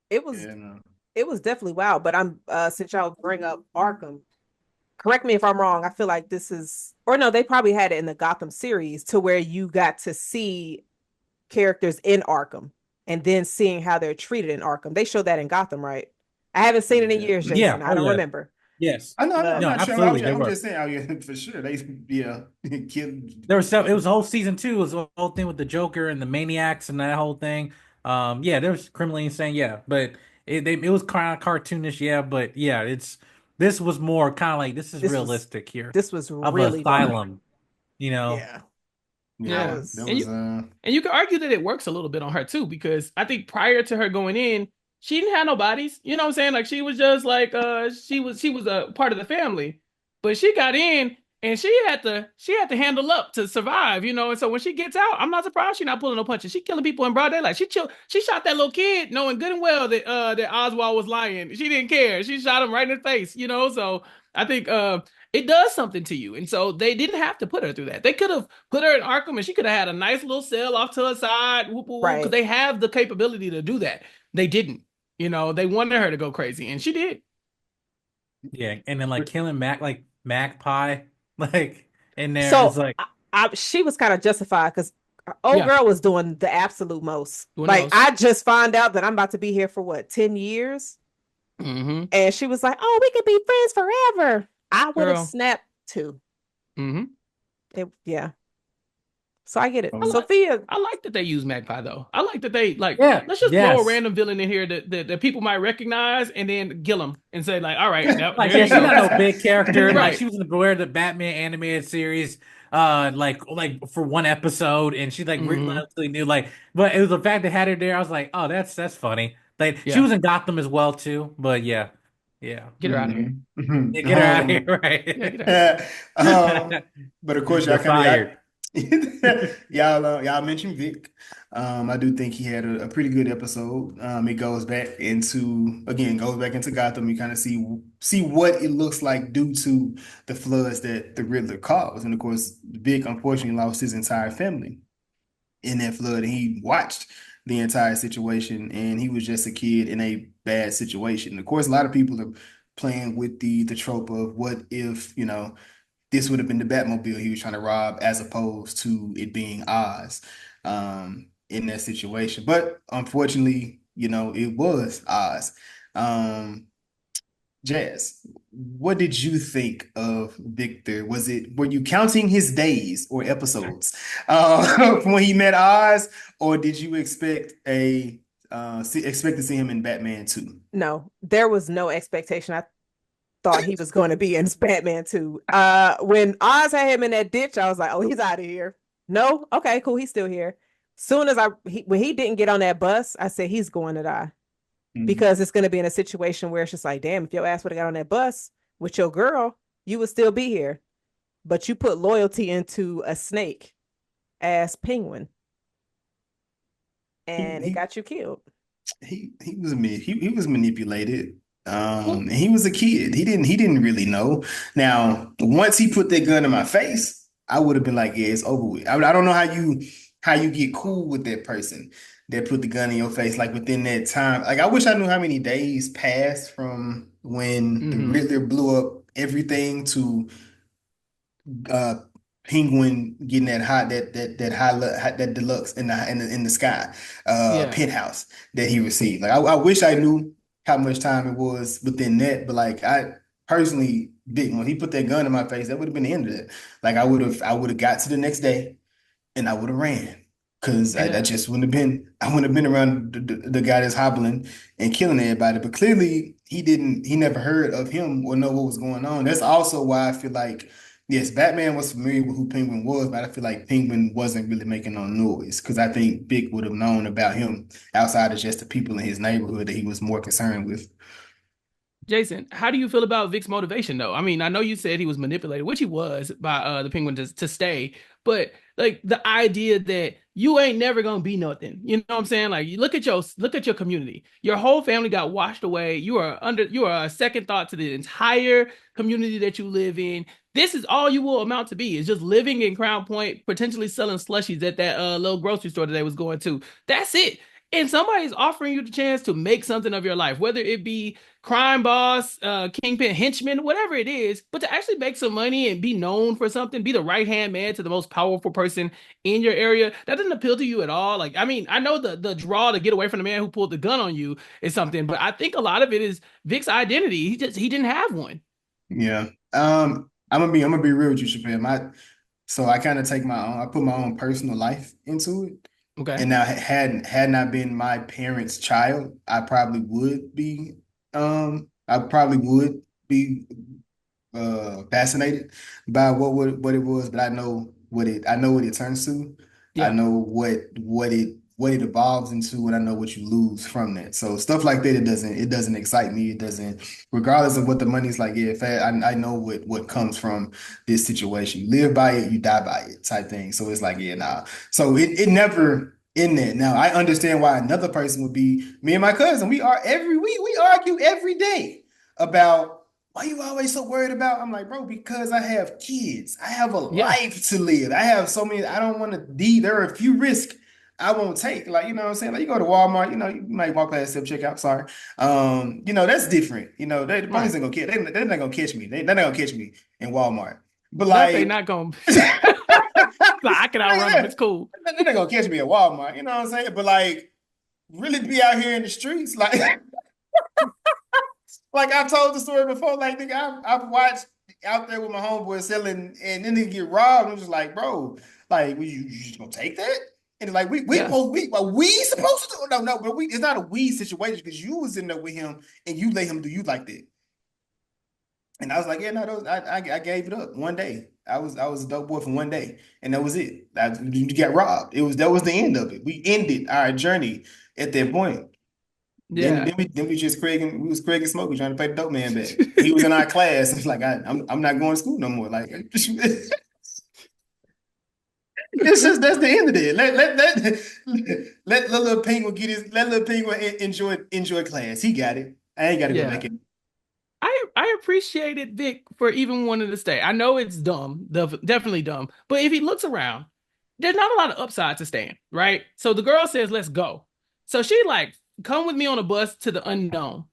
It was Yeah, no. it was definitely wild. But I'm since y'all bring up Arkham, correct me if I'm wrong. I feel like this is or no, they probably had it in the Gotham series to where you got to see characters in Arkham and then seeing how they're treated in Arkham. They showed that in Gotham, right? I haven't seen it in Yeah. years, yeah, Jason. I oh don't yeah. remember. Yes. I'm But No, not sure. absolutely, they I'm were. just saying, oh yeah, for sure. They yeah, killed. There was it was a whole season two. It was the whole thing with the Joker and the Maniacs and that whole thing. Yeah, there was criminally insane. Yeah, but it was kind of cartoonish. Yeah, but yeah, this was more kind of like this is this was realistic here this was of really dark. asylum. You know. Yeah. I Yeah, Yeah. that was And was you could argue that it works a little bit on her too, because I think prior to her going in, she didn't have no bodies. You know what I'm saying? Like she was just like she was a part of the family. But she got in and she had to handle up to survive, you know. And so when she gets out, I'm not surprised she's not pulling no punches. She killing people in broad daylight. She shot that little kid knowing good and well that Oswald was lying. She didn't care. She shot him right in the face, you know. So I think it does something to you. And so they didn't have to put her through that. They could have put her in Arkham and she could have had a nice little cell off to her side, because right. they have the capability to do that. They didn't. You know, they wanted her to go crazy, and she did. Yeah, and then like killing like Magpie, like in there is So like she was kind of justified because old Yeah, girl was doing the absolute most. doing the Like most. I just found out that I'm about to be here for what, 10 years? Mm-hmm. And she was like, "Oh, we could be friends forever." I would have Girl. snapped too. Mm-hmm. Yeah. So I get it. oh, Sophia, I like that they use Magpie though. I like that they like. yeah, Let's just throw a yes. random villain in here that people might recognize, and then kill him and say like, "All right, Like there yeah, you she's not no go." big character. Like Right. she was in the Beware the Batman animated series, like for one episode, and she like Mm-hmm. relatively new. Like, but it was the fact that had her there. I was like, oh, that's funny. Like she Yeah. was in Gotham as well too. But yeah, yeah, Get her out of here. yeah, mhm. get her out of here, Yeah, get right? her out of here. But of course, y'all You're kind of fired. y'all mentioned Vic. I do think he had a pretty good episode. It goes back into Gotham. You kind of see what it looks like due to the floods that the Riddler caused, and of course, Vic unfortunately lost his entire family in that flood. And he watched the entire situation, and he was just a kid in a bad situation. Of course, a lot of people are playing with the trope of what if, this would have been the Batmobile he was trying to rob, as opposed to it being Oz in that situation. But unfortunately, it was Oz. Um, Jazz, what did you think of Victor? Were you counting his days or episodes from when he met Oz, or did you expect to see him in Batman 2? no, there was no expectation. I thought he was going to be in Batman too. When Oz had him in that ditch, I was like, "Oh, he's out of here." No, okay, cool, he's still here. Soon as when he didn't get on that bus, I said he's going to die because it's going to be in a situation where it's just like, damn, if your ass would have got on that bus with your girl, you would still be here. But you put loyalty into a snake ass penguin, and it He got you killed. he was manipulated. Well, And he was a kid. He didn't really know. Now, once he put that gun in my face, I would have been like, yeah, it's over with. I don't know how you get cool with that person that put the gun in your face like within that time. Like I wish I knew how many days passed from when the mm-hmm. Riddler blew up everything to uh Penguin getting that that deluxe in the sky Yeah. penthouse that he received. Like I wish I knew how much time it was within that, but like I personally didn't. When he put that gun in my face, that would have been the end of it. Like I would have got to the next day and I would have ran. Cause I Yeah. just I wouldn't have been around the guy that's hobbling and killing everybody. But clearly he never heard of him or know what was going on. That's also why I feel like, yes, Batman was familiar with who Penguin was, but I feel like Penguin wasn't really making no noise. Cause I think Vic would have known about him outside of just the people in his neighborhood that he was more concerned with. Jason, how do you feel about Vic's motivation though? I mean, I know you said he was manipulated, which he was by the Penguin to stay, but like the idea that you ain't never gonna be nothing. You know what I'm saying? Like you look at your community. Your whole family got washed away. You are a second thought to the entire community that you live in. This is all you will amount to be, is just living in Crown Point, potentially selling slushies at that little grocery store that they was going to. That's it. And somebody's offering you the chance to make something of your life, whether it be crime boss, kingpin, henchman, whatever it is, but to actually make some money and be known for something, be the right hand man to the most powerful person in your area, that doesn't appeal to you at all. Like, I mean, I know the draw to get away from the man who pulled the gun on you is something, but I think a lot of it is Vic's identity. He didn't have one. Yeah. I'm gonna be real with you, Chappelle. So I kind of take my own, I put my own personal life into it. Okay. And now had not been my parents' child, I probably would be fascinated by what it was, but I know what it turns to. I Yeah. know what it evolves into, and I know what you lose from that. So stuff like that, it doesn't excite me. It doesn't, regardless of what the money's like. Yeah, I know what comes from this situation. You live by it, you die by it, type thing. So it's like, yeah, nah. So it never in that. Now I understand why another person would be me and my cousin. We argue every day about why you always so worried about? I'm like, bro, because I have kids. I have a Yeah. life to live. I have so many, I don't want to be, there are a few risks I won't take. Like, you know what I'm saying? Like you go to Walmart, you might walk past self checkout, sorry. That's different. The police Right. ain't gonna catch, they're not gonna catch me. They're not gonna catch me in Walmart. But Not they like, not gonna they're like I can outrun them. It's cool. not gonna catch me at Walmart, you know what I'm saying? But like, really be out here in the streets, like like I've told the story before, like nigga, I've watched out there with my homeboy selling, and then they get robbed. I'm just like, bro, like, you just gonna take that? And like, Yeah. we supposed to do? No, but it's not a we situation because you was in there with him and you let him do you like that. And I was like, yeah, no, I gave it up one day. I was a dope boy for one day, and that was it. You got robbed. That was the end of it. We ended our journey at that point. Yeah. Then we just we was Craig and Smokey trying to pay the dope man back. He was in our class. It's like I'm not going to school no more. Like it's just that's the end of it. Let little penguin let little penguin enjoy class. He got it. I ain't got to go back Yeah. in. I appreciated Vic for even wanting to stay. I know it's dumb, definitely dumb, but if he looks around, there's not a lot of upside to staying, right? So the girl says, "Let's go." So she like, "Come with me on a bus to the unknown,"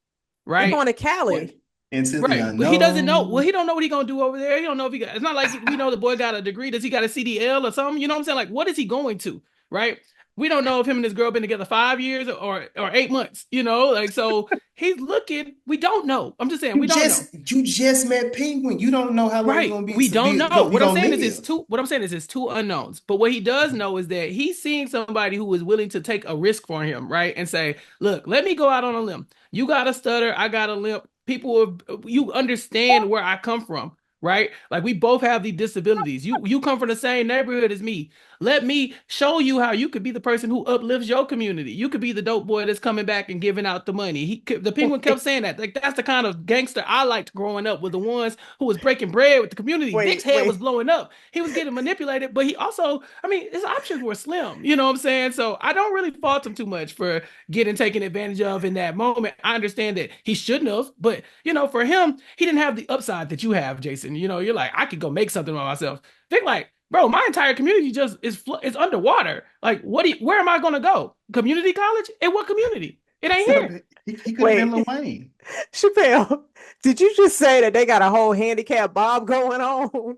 They're right? going to What? Cali. Into the Right, but he doesn't know. Well, unknown. he don't know what he gonna do over there. He don't know if he got. It's not like we know the boy got a degree. Does he got a CDL or something? You know what I'm saying? Like, what is he going to? Right? We don't know if him and his girl been together 5 years or 8 months. Like so he's looking. We don't know. I'm just saying we don't know. You just met Penguin. You don't know how long you're Right. gonna be We don't know. you What I'm gonna saying is it's live. two what I'm saying is it's two unknowns. But what he does know is that he's seeing somebody who is willing to take a risk for him, right? And say, "Look, let me go out on a limb. You got a stutter, I got a limp. You understand where I come from, right? Like we both have these disabilities. You come from the same neighborhood as me. Let me show you how you could be the person who uplifts your community. You could be the dope boy that's coming back and giving out the money." The penguin kept saying that. Like that's the kind of gangster I liked growing up, with the ones who was breaking bread with the community. Vic's head was Wait. blowing up. He was getting manipulated, but he also, I mean, his options were slim. You know what I'm saying? So I don't really fault him too much for getting taken advantage of in that moment. I understand that he shouldn't have, but for him, he didn't have the upside that you have, Jason. You're like, I could go make something of myself. Vic, like, bro, my entire community just is underwater. Like, where am I gonna go? Community college? In what community? It ain't Could here. have he could have been Wait, Lil Wayne. Chappelle, did you just say that they got a whole handicap bob going on?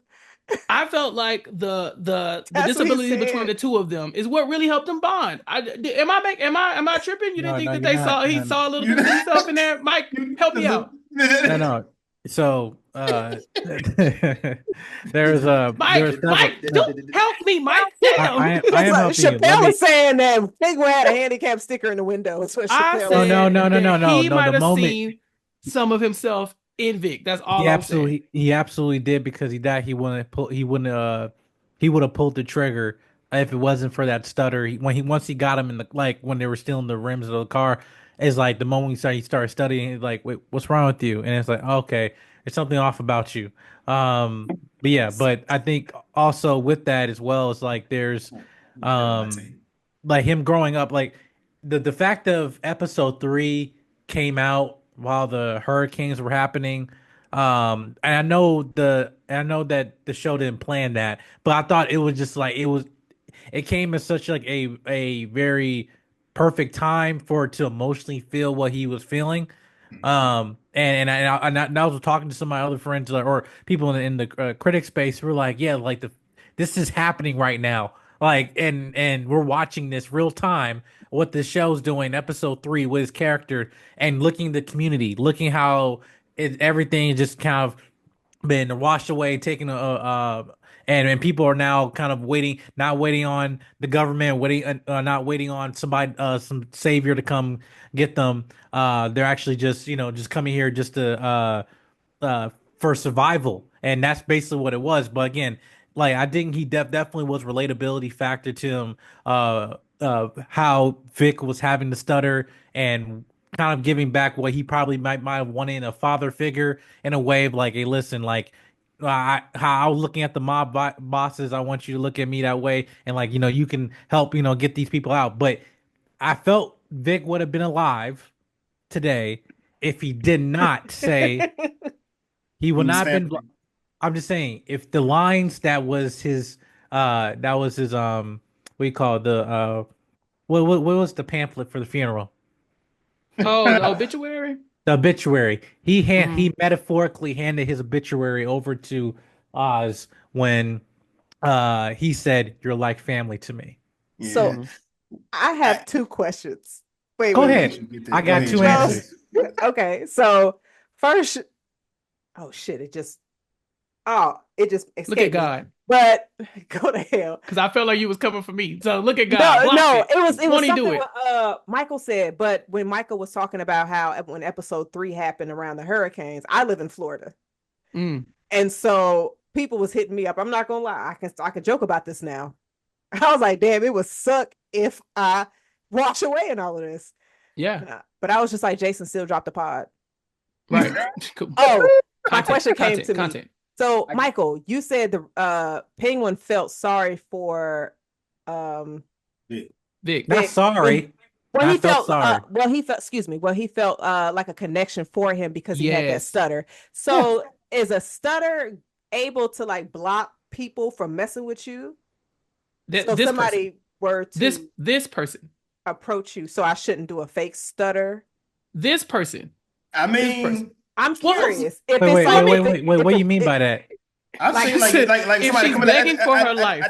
I felt like the That's what he disability between said. the two of them is what really helped them bond. Am I tripping? You didn't No, think no, that you're not. he No, saw a little You, bit of himself in there? Mike, help me out. no, no. So, there's several. Mike, No, don't help me, Mike. Damn. I It's am like helping you. Let Chappelle me. was saying that Penguin had a handicap sticker in the window. That's what I Chappelle No, was no, said saying. no, no, that no, no, he no. might The have moment seen some of himself in Vic. That's he all I'm saying. absolutely he absolutely did, because he died. He would have pulled the trigger if it wasn't for that stutter. Once he got him in the, like, when they were still in the rims of the car, it's like the moment he started studying. He's like, wait, what's wrong with you? And it's like, okay, there's something off about you. But yeah, but I think also with that as well, it's like there's Get on my um team. like him growing up, like the fact of episode 3 came out while the hurricanes were happening. And I know that the show didn't plan that, but I thought it was just like it came as such like a very perfect time for it to emotionally feel what he was feeling. And I was talking to some of my other friends, or people in the critic space, who were like, yeah, like this is happening right now, like, and we're watching this real time, what the show's doing, episode 3, with his character, and looking the community, looking how everything just kind of been washed away, taken and people are now kind of not waiting on the government, not waiting on somebody, some savior to come get them. They're actually just, just coming here just to uh for survival, and that's basically what it was. But again, like I think he definitely was relatability factor to him. How Vic was having to stutter and kind of giving back what he probably might have wanted in a father figure, in a way of like, hey, listen, like how I was looking at the bosses, I want you to look at me that way, and like, you can help, get these people out. But I felt Vic would have been alive today if he did not say he would From his not have been. family. I'm just saying, if the lines that was his what do you call it? The what was the pamphlet for the funeral? Oh, the obituary. The obituary. Mhm. He metaphorically handed his obituary over to Oz when he said, "You're like family to me." Yeah. So Mhm. I I, have two questions. Wait, Go go wait, ahead, wait. ahead. you get I that. Go got ahead, two No. Jazz. answers. Okay. So first, oh shit, it just Look at escaped me. God, But go to hell. because I felt like you was coming for me. So look at God, No, blocked no, it. it was Won't he do something it? what Michael said, but when Michael was talking about how when episode 3 happened around the hurricanes, I live in Florida. Mm. And so people was hitting me up. I'm not gonna lie, I can joke about this now. I was like, damn, it would suck if I wash away in all of this. Yeah. But I was just like, Jason still dropped the pod. Right. Cool. Oh, my Content. question came Content. to me. Content. So, I, Michael, you said the Penguin felt sorry for um yeah. Vic. Not Vic when sorry. well I he felt felt sorry. excuse me, well he felt like a connection for him because he had that Yes. stutter. Yeah. So, is a stutter able to like block people from messing with you? So That if this person. somebody were This to this person. approach you, so I shouldn't do a fake stutter. This person. I This person. mean, I'm Well, curious if Wait, it's wait, like wait, well, wait, if it wait, wait. if What do you it, mean it by that? I've like seen like if somebody she's come in like begging for her life,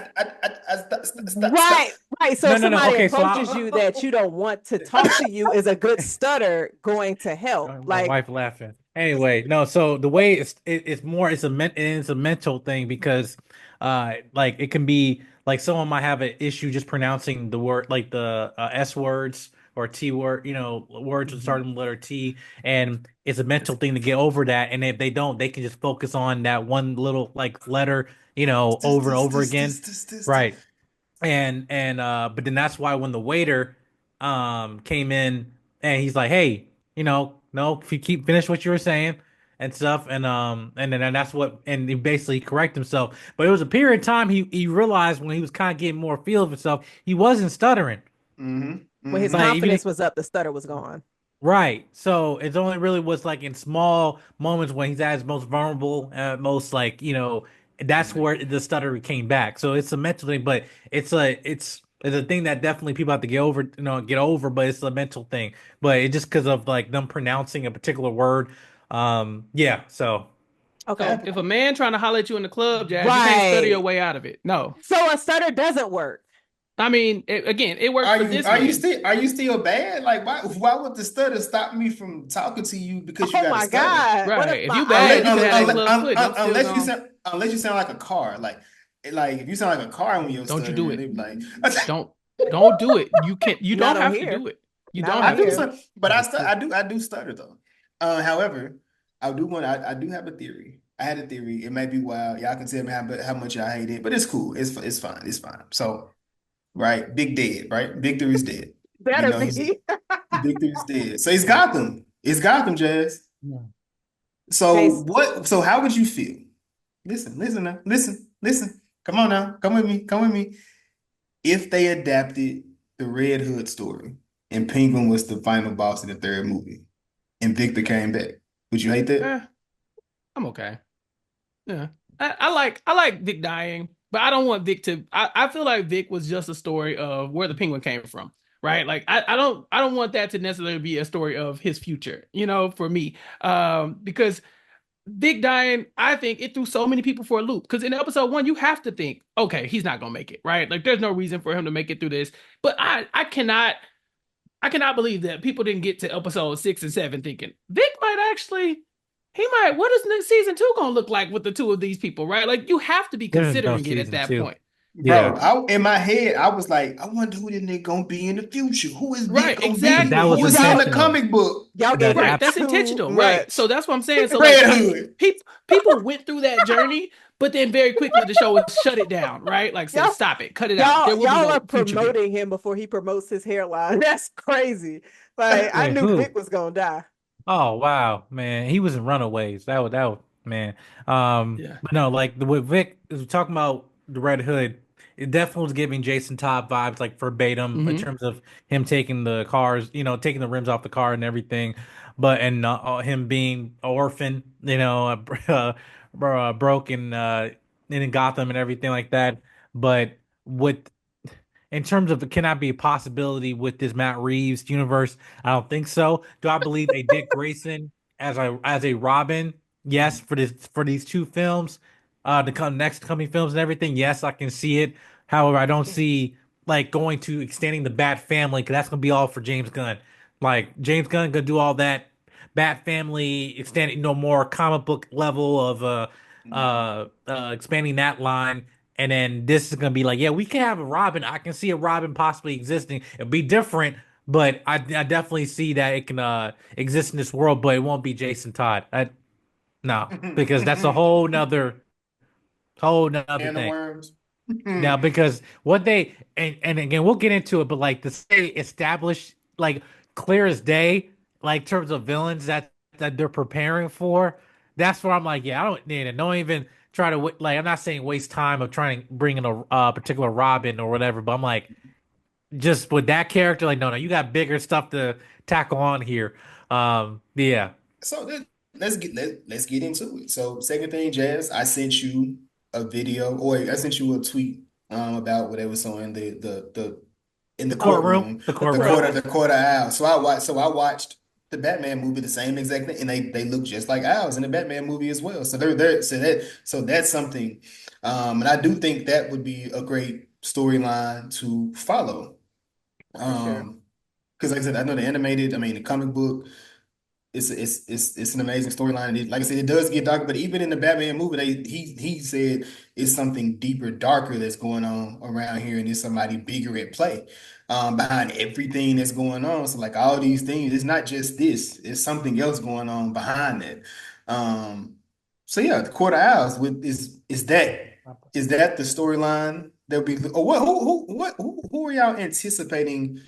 stop. right, right. So No, if no, no. somebody Okay, so approaches you that you don't want to talk to you, is a good stutter going to help? my Like, wife laughing. Anyway, no. So the way it's more it's a mental thing, because like it can be like someone might have an issue just pronouncing the word, like the S words or T word, words with Mhm. starting with the letter T, and it's a mental thing to get over that. And if they don't, they can just focus on that one little like letter, This, over and this, over this, this, again. this, this, this. Right. And but then that's why when the waiter came in and he's like, "Hey, no, if you keep finish what you were saying and stuff," and then that's what, and he basically correct himself. But it was a period of time he realized when he was kind of getting more feel of himself, he wasn't stuttering. Mm-hmm. when his Mm-hmm. Like even confidence was up, the stutter was gone. right. So it's only really was like in small moments when he's at his most vulnerable, most like, that's Right. where the stutter came back. So it's a mental thing, but it's a thing that definitely people have to get over, but it's a mental thing. But it just because of like them pronouncing a particular word. Yeah. So Okay, so if a man trying to holler at you in the club, Jazz, you can't stutter your right. way out of it. No. So a stutter doesn't work. I mean, again, it worked Are for you this are you man. still are you still bad? Like why would the stutter stop me from talking to you because you Oh got to my stutter? God! What if Right. If my you bad, Unless you can have that eyes? club foot and I'm still unless you going, sound like a car. Like if you sound like a car when you're don't you do stuttering, it. they be like Don't don't do it. You Not don't on have to here. do it. You Not don't on I have to do do here. it. stutter, but I do stutter though. However, I do have a theory. I had a theory. It may be wild. Y'all can tell me how much I hate it, but it's cool. It's fine. It's fine. So right, Big dead. Right, Victor is dead. We Better know he's be. Victor is dead. So it's Gotham. It's Gotham, Jazz. yeah. So Okay. what? So how would you feel? Listen now. Listen. Come on now. Come with me. Come with me. If they adapted the Red Hood story and Penguin was the final boss in the third movie and Victor came back, would you hate that? Eh, I'm okay. Yeah. I like Vic dying, but I don't want Vic to I feel like Vic was just a story of where the penguin came from. Right. Like I don't want that to necessarily be a story of his future, for me. Because Vic dying, I think it threw so many people for a loop. Because in episode 1, you have to think, okay, he's not gonna make it, right? Like there's no reason for him to make it through this. But I cannot believe that people didn't get to episode 6 and 7 thinking Vic might actually he might. What is next season two gonna look like with the two of these people, right? Like you have to be There's no considering it at season that two. point, Yeah, Bro, in my head, I was like, I wonder who this nigga gonna be in the future. Who is Vic right? gonna but be? that Exactly. was Who is he in the intentional. comic book? Y'all gave That him Right, that's too intentional, right? So much. that's what I'm saying. So like Red Hood. people went through that journey, but then very quickly the show was shut it down, right? Like said, Y'all, stop it, cut it out. y'all, There will be y'all are no future Vic. promoting him before he promotes his hairline. That's crazy. Like I Wait, knew who? Vic was gonna die. Oh wow, man, he was in Runaways. That was man. Yeah. But no, like the what Vic is talking about the Red Hood. It definitely was giving Jason Todd vibes, like verbatim, in Hmm. terms of him taking the cars, taking the rims off the car and everything. But and him being an orphan, broken in Gotham and everything like that. But with in terms of it cannot be a possibility with this Matt Reeves universe, I don't think so. Do I believe a Dick Grayson as a Robin? Yes, for these two films, the next coming films and everything. Yes, I can see it. However, I don't see like going to extending the Bat family because that's gonna be all for James Gunn. Like James Gunn gonna do all that Bat family extending no more comic book level of expanding that line. And then this is gonna be like, yeah, we can have a Robin. I can see a Robin possibly existing. It'll be different, but I definitely see that it can exist in this world, but it won't be Jason Todd. No, because that's a whole nother Can of thing. worms. Now, because what they and again we'll get into it, but like to say established like clear as day, like terms of villains that they're preparing for, that's where I'm like, yeah, I don't need it. Don't even try to like. I'm not saying waste time of trying to bring in a particular Robin or whatever, but I'm like, just with that character, like, no, you got bigger stuff to tackle on here. Yeah. So let's get into it. So second thing, Jazz, I sent you a video, or I sent you a tweet about what they were saying the in the The courtroom, courtroom, the the courtroom. Right. quarter owl. So I watched the Batman movie, the same exact thing, and they look just like owls in the Batman movie as well. So they're there. So that's something, and I do think that would be a great storyline to follow. For sure. Because like I said, I know the animated, I mean the comic book. It's an amazing storyline. Like I said, it does get darker, but even in the Batman movie, he said it's something deeper, darker that's going on around here, and there's somebody bigger at play behind everything that's going on. So like all these things, it's not just this; it's something else going on behind that. Um, so yeah, the Court of Owls with is that the storyline that'll be? Or who are y'all anticipating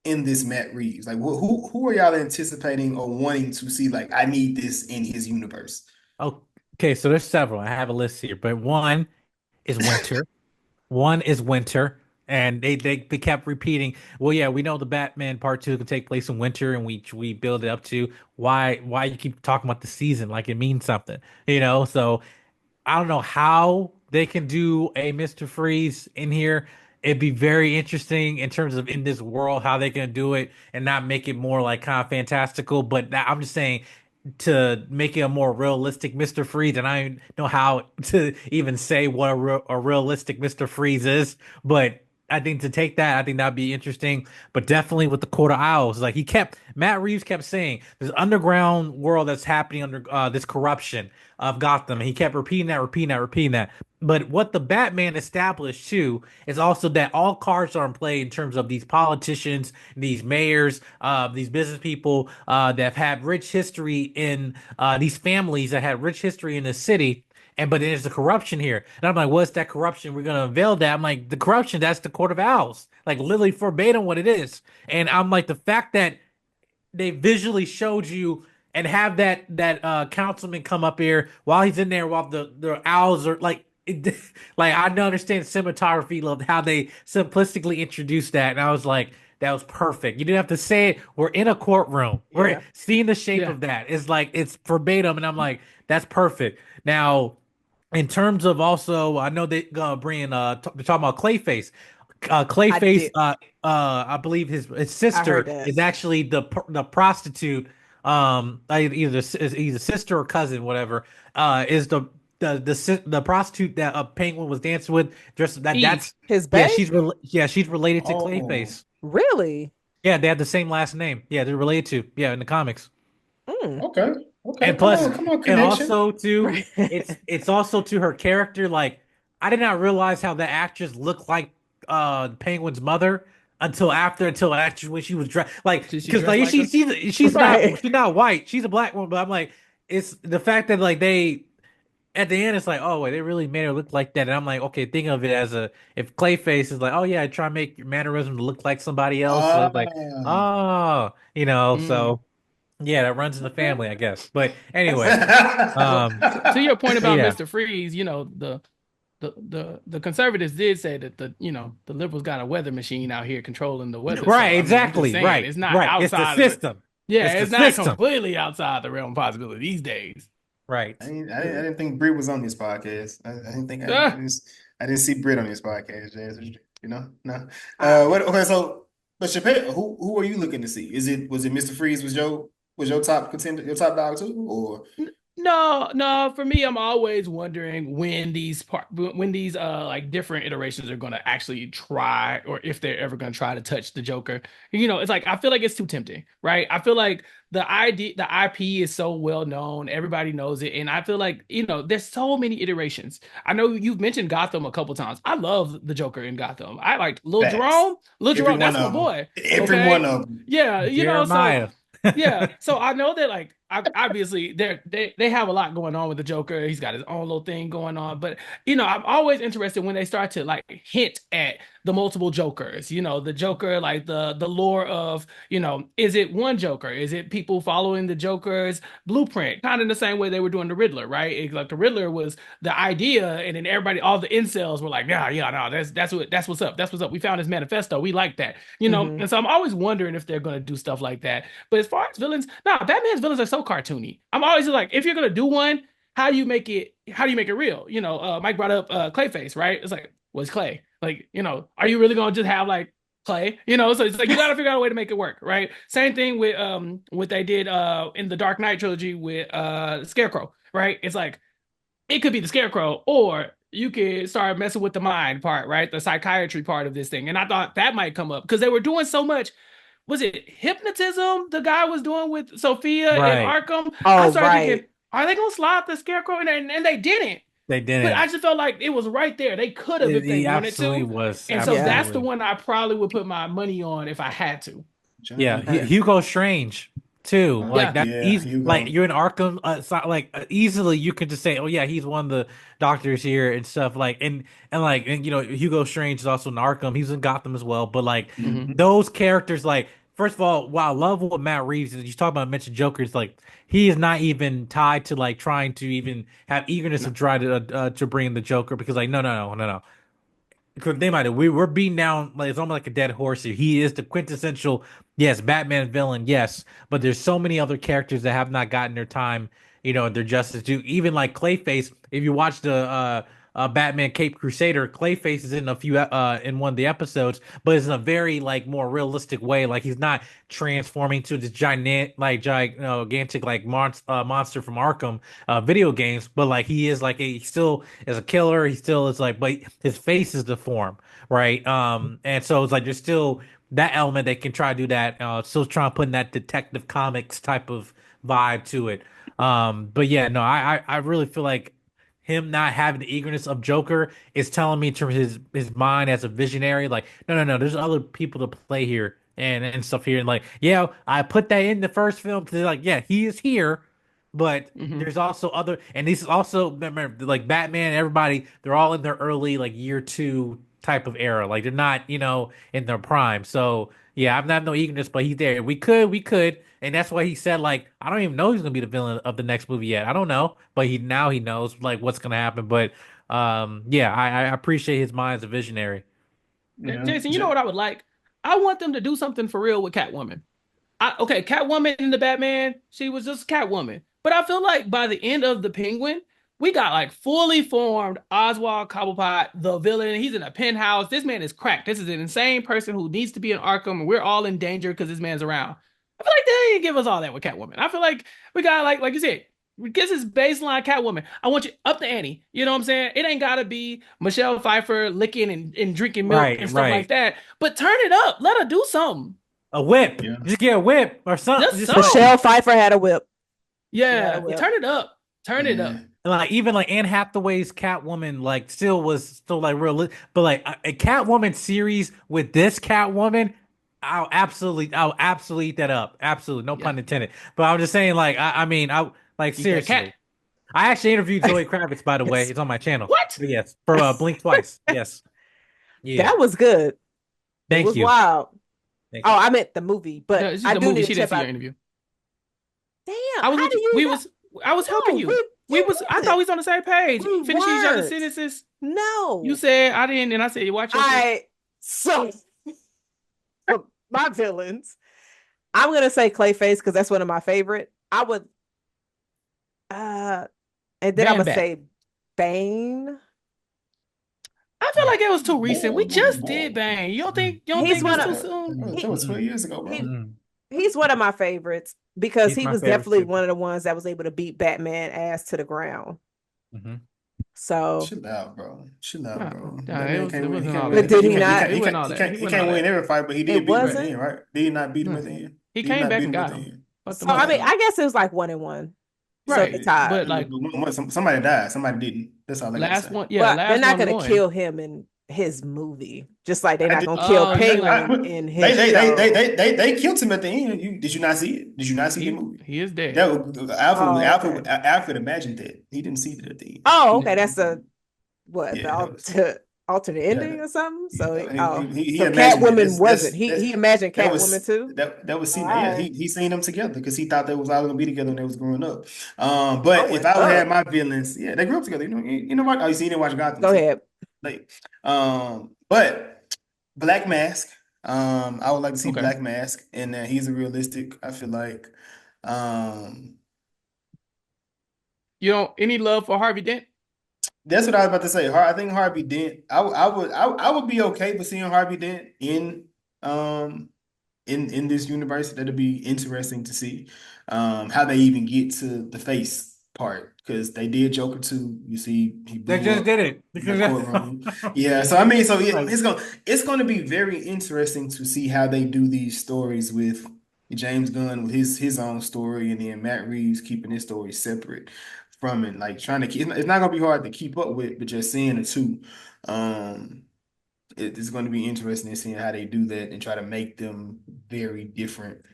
in this Matt Reeves? Like, who are y'all anticipating or wanting to see? Like, I need this in his universe. Okay, so there's several. I have a list here, but one is Winter. One is Winter, and they kept repeating. Well, yeah, we know the Batman Part Two can take place in winter, and we build it up to why you keep talking about the season like it means something, So I don't know how they can do a Mr. Freeze in here. It'd be very interesting in terms of in this world how they can do it and not make it more like kind of fantastical. But I'm just saying to make it a more realistic Mr. Freeze, and I don't know how to even say what a realistic Mr. Freeze is, but I think to take that, I think that'd be interesting. But definitely with the Court of Owls, like Matt Reeves kept saying, there's underground world that's happening under this corruption of Gotham. And he kept repeating that, repeating that, repeating that. But what the Batman established too is also that all cards are in play in terms of these politicians, these mayors, these business people that have had rich history in these families that had rich history in the city. And but there's the corruption here. And I'm like, what's that corruption? We're gonna unveil that. I'm like, the corruption, that's the Court of Owls. Like literally verbatim what it is. And I'm like, the fact that they visually showed you and have that councilman come up here while he's in there while the owls are like like I don't understand cinematography of how they simplistically introduced that, and I was like, that was perfect. You didn't have to say it. We're in a courtroom. We're Yeah. seeing the shape Yeah. of that. It's like it's verbatim, and I'm like, that's perfect. Now, in terms of also, I know they bring they're talking about Clayface. I Clayface, did. I believe his I heard sister that. is actually the prostitute. Either sister or cousin, whatever. Is the prostitute that Penguin was dancing with. Just Eve. that's His yeah, bae? she's related to Oh, Clayface. Really? Yeah, they have the same last name. Yeah, they're related to. Yeah, in the comics. Mm. okay. Okay, And plus, come on, and connection. also too, Right. it's also to her character. Like, I did not realize how the actress looked like Penguin's mother until actually when she was dressed like She because dressed like like her. Right. she's not white, she's a black woman, but I'm like it's the fact that like they at the end it's like oh wait, they really made her look like that, and I'm like okay, think of it as a if Clayface is like oh yeah, try to make your mannerism look like somebody else, so Ah, it's like oh Mm. so yeah, that runs in the okay. family, I guess. But anyway, Well, um, to your point about yeah, Mr. Freeze, the conservatives did say that the liberals got a weather machine out here controlling the weather. So right, I mean, I'm just exactly, saying right, it's not right. It's the outside of the system. It's yeah, the it's not system, completely outside the realm of possibility these days. right? Yeah. I didn't think Brit was on this podcast. I didn't think Ah, I didn't see Brit on this podcast, Jazz. You know, no. I, What? Okay, so but Chappelle, who are you looking to see? Was it Mr. Freeze was your top contender, your top dog too, or No, no, for me, I'm always wondering when these like different iterations are gonna actually try or if they're ever gonna try to touch the Joker. It's like I feel like it's too tempting, right? I feel like the IP is so well known, everybody knows it, and I feel like, there's so many iterations. I know you've mentioned Gotham a couple times. I love the Joker in Gotham. I liked Lil facts? Jerome. Lil Every Jerome, one that's my of them. boy. Every one Okay. of them. Yeah, so Jeremiah. yeah, so I know that like obviously they have a lot going on with the Joker. He's got his own little thing going on, but I'm always interested when they start to like hint at the multiple Jokers. The Joker, like the lore of is it one Joker? Is it people following the Joker's blueprint? Kind of the same way they were doing the Riddler, right? Like the Riddler was the idea, and then everybody, all the incels were like, yeah, yeah, no, that's what's up. That's what's up. We found his manifesto. We like that, Hmm. And so I'm always wondering if they're gonna do stuff like that. But as far as villains, nah, Batman's villains are so cartoony. I'm always like, if you're gonna do one, how do you make it? How do you make it real? Mike brought up Clayface, right? It's like, what's Clay? Like, are you really gonna just have like Clay? So it's like you gotta figure out a way to make it work, right? Same thing with what they did in the Dark Knight trilogy with Scarecrow, right? It's like it could be the Scarecrow, or you could start messing with the mind part, right? The psychiatry part of this thing. And I thought that might come up because they were doing so much. Was it hypnotism the guy was doing with Sophia in Right. Arkham? I Oh, started thinking, right. are they gonna slide the Scarecrow in there? And they didn't. They But I didn't. just felt like it was right there. They could have It, if they he wanted absolutely to. was. And so Yeah. that's the Absolutely. one I probably would put my money on if I had to. Yeah, John? Uh, Hugo Strange too. Like Yeah. that Yeah, easy. you Like go. you're in Arkham. Like easily you can just say, oh yeah, he's one of the doctors here and stuff. Like and Hugo Strange is also in Arkham. He's in Gotham as well. But like Hmm. Mhm. those characters, like first of all, while I love what Matt Reeves is, you talk about mentioned Joker's like he is not even tied to like trying to even have eagerness to No. try to bring in the Joker because like no. Because they might we're beating down like it's almost like a dead horse here. He is the quintessential, yes, Batman villain, yes, but there's so many other characters that have not gotten their time, their justice due. Even like Clayface, if you watch the Batman Cape Crusader, Clayface is in a few in one of the episodes, but it's in a very like more realistic way. Like he's not transforming to this gigantic like monster from Arkham video games, but like he is like he still is a killer. He still is like, but his face is deformed, right? And so it's like there's still that element they can try to do that. Still trying to put in that detective comics type of vibe to it. But yeah, no, I really feel like him not having the eagerness of Joker is telling me to his mind as a visionary, like, no, there's other people to play here and stuff here. And like, yeah, I put that in the first film because like, yeah, he is here, but Hmm. there's also other, and this is also remember like Batman, everybody, they're all in their early like year two type of era. Like they're not, in their prime. So yeah, I'm not no eagerness, but he's there. We could, and that's why he said like I don't even know who's gonna be the villain of the next movie yet. I don't know, but he knows like what's gonna happen. But yeah, I appreciate his mind as a visionary. Yeah. Jason, you know what I would like? I want them to do something for real with Catwoman. Okay, Catwoman in the Batman, she was just Catwoman. But I feel like by the end of the Penguin, we got like fully formed Oswald Cobblepot, the villain. He's in a penthouse. This man is cracked. This is an insane person who needs to be in Arkham, and we're all in danger because this man's around. I feel like they didn't give us all that with Catwoman. I feel like we got like you said, this is baseline Catwoman. I want you up the ante. You know what I'm saying? It ain't gotta be Michelle Pfeiffer licking and drinking milk Right, and stuff like right. that. But turn it up. Let her do something. A whip, Yeah. just get a whip or something. Just Just some. Michelle Pfeiffer had a whip. Yeah, it Yeah, will. turn it up. Turn it Yeah. up. And like even like Anne Hathaway's Catwoman like still like real, but like a Catwoman series with this Catwoman, I'll absolutely eat that up. Absolutely, no Yeah. pun intended. But I'm just saying like I mean I like Eat that cat. seriously. I actually interviewed Zoe Kravitz, by the way. Yes. It's on my channel. What? But yes, for Blink Twice. Yes. Yeah. That was good. It Thank was you. wild. Thank Oh, you. I meant the movie, No, but it's just I the do movie. need to She didn't check see your out. interview. Damn, I was how with do you. you know? I was helping No, you. you I thought wasn't. we was on the same page. We Finishing each other's weren't. sentences. You No. said I didn't, and I said, watch your shit. I so for my villains, I'm gonna say Clayface because that's one of my favorite. I would uh and then I'm Bam gonna Bat. say Bane. I feel like it was too recent. We just did Whoa. Bang. You don't He's think one it's of too That, soon? that he was Mm-mm. 12 years ago, bro. he Mm-mm. he's one of my favorites because He's he my was favorite definitely too. one of the ones that was able to beat Batman ass to the ground. Hmm. So, Chill out, bro. Chill out, No, bro. no, That man can't it win. He wasn't can't all win. but that. did he not? It wasn't all that. He He wasn't all can't win that. every fight, but he It did beat him at the wasn't. end, right? Did he not beat him Hmm. at the end? He Did he came not back beat and him at got the him. end? Fucked him So I up. mean, Somebody. I guess it was like 1-1. So they Right. tied. But like Somebody died. Somebody didn't. That's all I gotta last say. one, yeah, Well, they're last not one gonna won. kill him in his movie, just like they're I not did. gonna kill Oh, you know, Penguin in his show. They killed him at the end. Did you not see it? Did you not see the movie? he is dead. That was, Oh, okay. Alfred imagined that. He didn't see it at the end. Oh, He okay. didn't. That's a what Yeah, that was. the alternate Yeah, ending or something. So, he so imagined it. Catwoman wasn't. That's He imagined that Catwoman was too. that was All seen. Yeah, right. he seen them together because he thought they was all gonna be together when they was growing up. Oh, But if what's I would have up? my villains, yeah, they grew up together. You know what? Oh, you see, you didn't watch Gotham, Go so ahead. like, but Black Mask. I would like to see Okay. Black Mask, and he's a realistic. I feel like, um, You know, any love for Harvey Dent? that's what I was about to say. I think Harvey Dent. I would be okay with seeing Harvey Dent um in this universe. That'd be interesting to see how they even get to the face part because they did Joker 2. You see, he They blew just up did it. the courtroom. Yeah, so I mean, Like, it's gonna be very interesting to see how they do these stories with James Gunn with his own story, and then Matt Reeves keeping his story separate from it. Like trying to keep, it's not gonna be hard to keep up with, but just seeing the two, um, it's going to be interesting seeing how they do that and try to make them very different,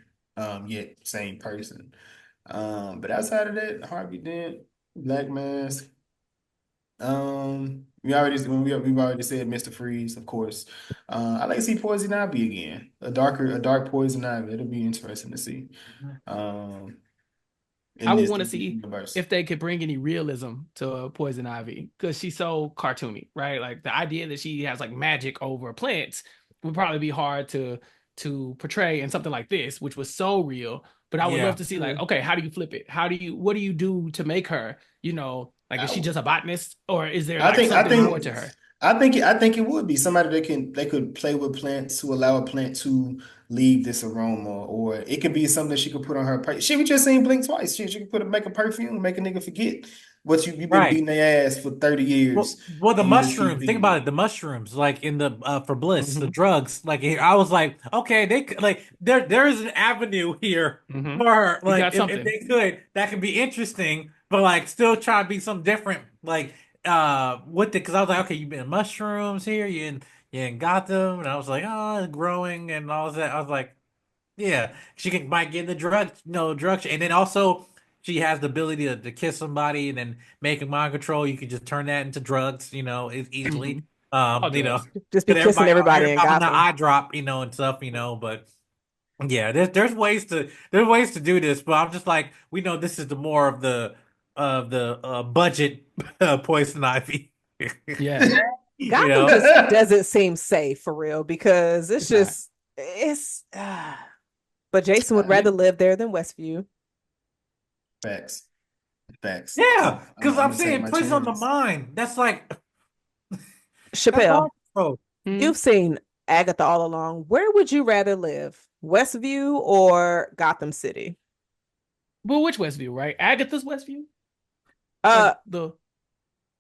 yet same person. But outside of that, Harvey Dent, Black Mask. We've already said Mr. Freeze, of course. I like to see Poison Ivy again. A dark Poison Ivy. It'll be interesting to see. Um, I in would this want to see universe. if they could bring any realism to Poison Ivy because she's so cartoony, right? Like the idea that she has like magic over plants would probably be hard to portray in something like this, which was so real. But I would love yeah. to see like, okay, how do you flip it? What do you do to make her, like is she I, just a botanist or is there I like think I something more think to her? I think it would be somebody that they could play with plants to allow a plant to leave this aroma, or it could be something she could put on her. She was just seen Blink Twice. She could make a perfume, make a nigga forget what you've been Right. beating their ass for 30 years, Well, the and you just keep mushrooms. Think beating about it. it. The mushrooms, like in the for bliss, the Mm-hmm. drugs. Like I was like, okay, like there is an avenue here Mm-hmm. for her. We Like got if something. they could, that could be interesting. But like still try to be something different. Like with it, because I was like, okay, you've been in mushrooms here. You're in Gotham, and I was like, oh, it's growing and all that. I was like, yeah, she might get in the drug, drugs, and then also she has the ability to kiss somebody and then make a mind control. You can just turn that into drugs, Mm-hmm. easily. All drugs. Just be Because kissing everybody in everybody on the Gotham. eye drop, and stuff, But yeah, there's ways to do this, but I'm just like, we know this is the more of the budget poison ivy, Yeah, you Gotham know. just doesn't seem safe for real because it's not. it's. But Jason would rather live there than Westview. Facts, facts. Yeah, because I'm I'm gonna take saying my place on the chances. mind. That's Chappelle, awful. Mhm. you've seen Agatha all along. Where would you rather live, Westview or Gotham City? But which Westview, right? Agatha's Westview? Uh, Like the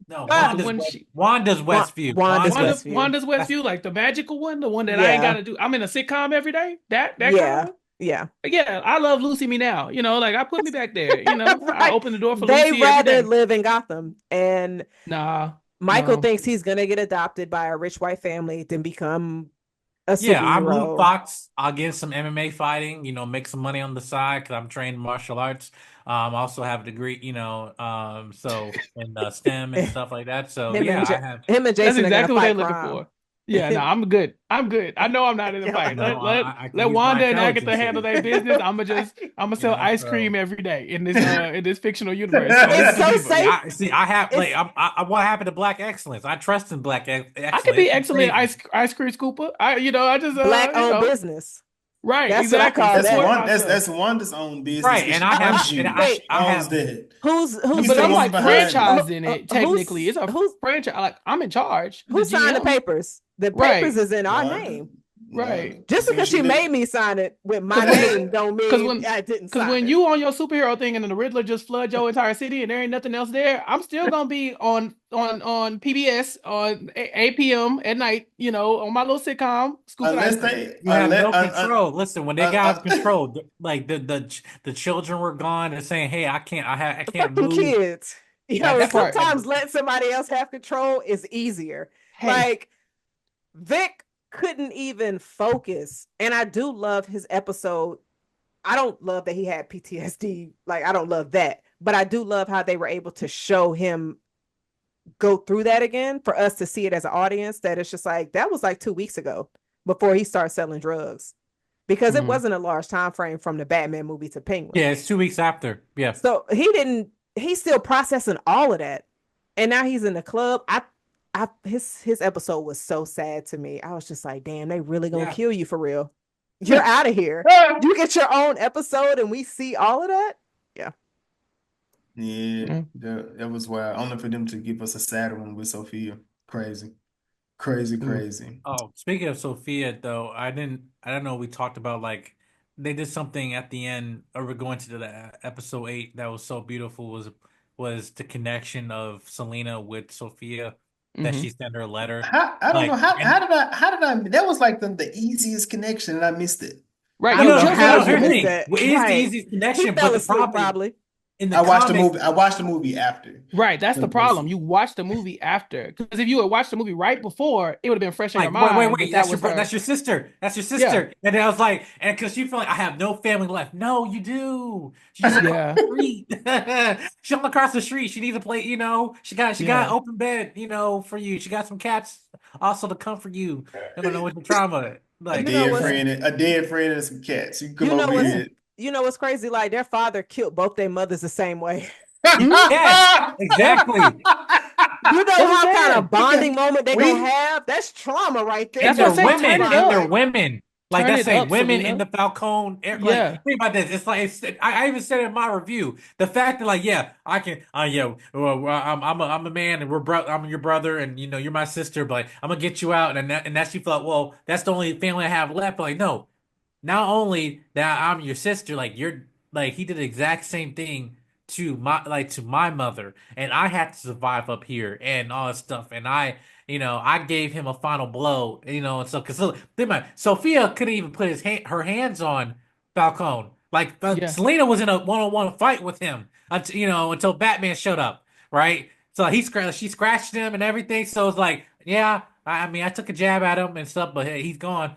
No, uh the one she Wanda's Westview. Wanda's Westview. Wanda's Westview, like the magical one, the one that I ain't Yeah, gotta do. I'm in a sitcom every day. That kind of yeah. one. Yeah. Yeah, I love Lucy Me Now. Like I put me back there. I Right. open the door for They Lucy every rather day. live in Gotham. And Nah, Michael no. thinks he's gonna get adopted by a rich white family than become a Yeah, I'm Luke superhero. Fox. I'll get some MMA fighting, make some money on the side because I'm trained in martial arts. I also have a degree, so in STEM and stuff like that. So Him yeah, and I have, him and That's Jason are gonna exactly what they're fight looking crime. for. Yeah, no, I'm good. I'm good. I know I'm not in a fight. I can Let use my Wanda and Agatha intelligence handle here, their business. I'm gonna sell ice so. cream every day in this fictional universe. So leave It's it to so Diva. See, safe. I have like It's what happened to Black excellence? I trust in Black I could be excellence. It's excellent crazy. ice cream scooper. I just black owned business. right, That's what I exactly. call That's that. Support one. myself. That's Wanda's own business Right, because and she I have, funds and you. I, Wait, She I owns have, that. who's He's But the I'm one Vic? like behind it. franchising it technically. It's a Who's franchise. Like I'm in charge, the who signed the GM. papers? The papers Right, is in our Wanda, name. right. Wanda. Just That's what because she she made did. me sign it with my Cause when name don't Cause mean when, I didn't cause sign when it. you on your superhero thing and then the Riddler just flood your entire city and there ain't nothing else there, I'm still gonna be on PBS on 8 p.m. at night, on my little sitcom, scooping ice Unless cream. they, you have unless, no control. Listen, when they got un, control, like the children were gone and saying, "Hey, I can't Fucking move." kids. That That part. Sometimes letting somebody else have control is easier. Hey, Like Vic couldn't even focus. And I do love his episode. I don't love that he had PTSD. Like, I don't love that. But I do love how they were able to show him go through that again for us to see it as an audience. That it's just like, that was like 2 weeks ago before he started selling drugs because it mhm. wasn't a large time frame from the Batman movie to Penguin. Yeah, it's 2 weeks after. Yeah, So he's still processing all of that. And now he's in the club. His episode was so sad to me. I was just like, damn, they really gonna yeah. kill you for real. You're out of here. You get your own episode and we see all of that. Yeah. yeah, Mm. that was wild. Only for them to give us a sadder one with Sophia. Crazy, crazy, Mm. crazy. Oh, speaking of Sophia, though, I don't know. We talked about like they did something at the end, or we're going to the episode 8 that was so beautiful was the connection of Selena with Sophia that Mhm. she sent her a letter, I don't know like how and did I that was like the easiest connection and I missed it. Right, I well, you don't know no, just no, how no. watched the you Here's the missed movie. thing: that. it is the Right. easiest He connection, but fell the asleep problem is probably. in the I watched the comics. movie. I watched the movie after. Right, that's the Because problem. You watched the movie after, because if you had watched the movie right before, it would have been fresh in your Like, wait, mind that that that's your was her. that's your sister. That's your Yeah, sister. And then I was like, and because she felt like I have no family left. No, you do. She's across yeah, the street. She's across the street. She needs a plate, she got an yeah. open bed, for you. She got some cats also to comfort you, with the trauma. a Like, You know dead what's yeah. friend, a dead friend and some cats. You can come you know over what's here. you know what's crazy? Like their father killed both their mothers the same way. Mhm. Yes, exactly. You know That's what I'm how kind saying. of bonding moment they're gonna We have? That's trauma right there. And That's what they're I say. Turn women, it and up. they're Like, women. Like Turn that's it saying up, women in Selena. the Falcone. Like Yeah. think about this. It's like I even said it in my review. The fact that like yeah, I can. Yeah, well, I'm a man, and I'm your brother, and you're my sister. But I'm gonna get you out, and that she felt well. That's the only family I have left. But like no, not only that I'm your sister, like you're like he did the exact same thing to my mother, and I had to survive up here and all that stuff, and I gave him a final blow, and so because think about it, Sophia couldn't even put her hands on Falcone. Like Yeah. Selena was in a one-on-one fight with him until Batman showed up, right? So she scratched him and everything. So it's like, yeah, I mean, I took a jab at him and stuff, but hey, he's gone.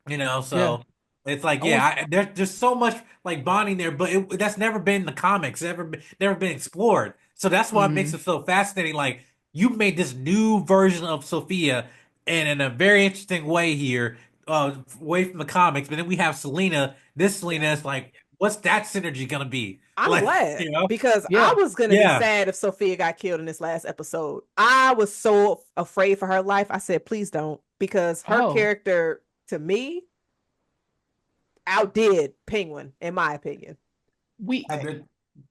Yeah. So it's like, I want yeah, there's so much like bonding there, but that's never been in the comics, never been explored. So that's what makes mhm. it so fascinating. Like you made this new version of Sophia, and in a very interesting way here, away from the comics. But then we have Selena. This Selena is like, what's that synergy gonna be? I'm Like, glad because I Yeah. was gonna be yeah, sad if Sophia got killed in this last episode. I was so afraid for her life. I said, please don't, because her Oh, character to me outdid Penguin, in my opinion. we I did.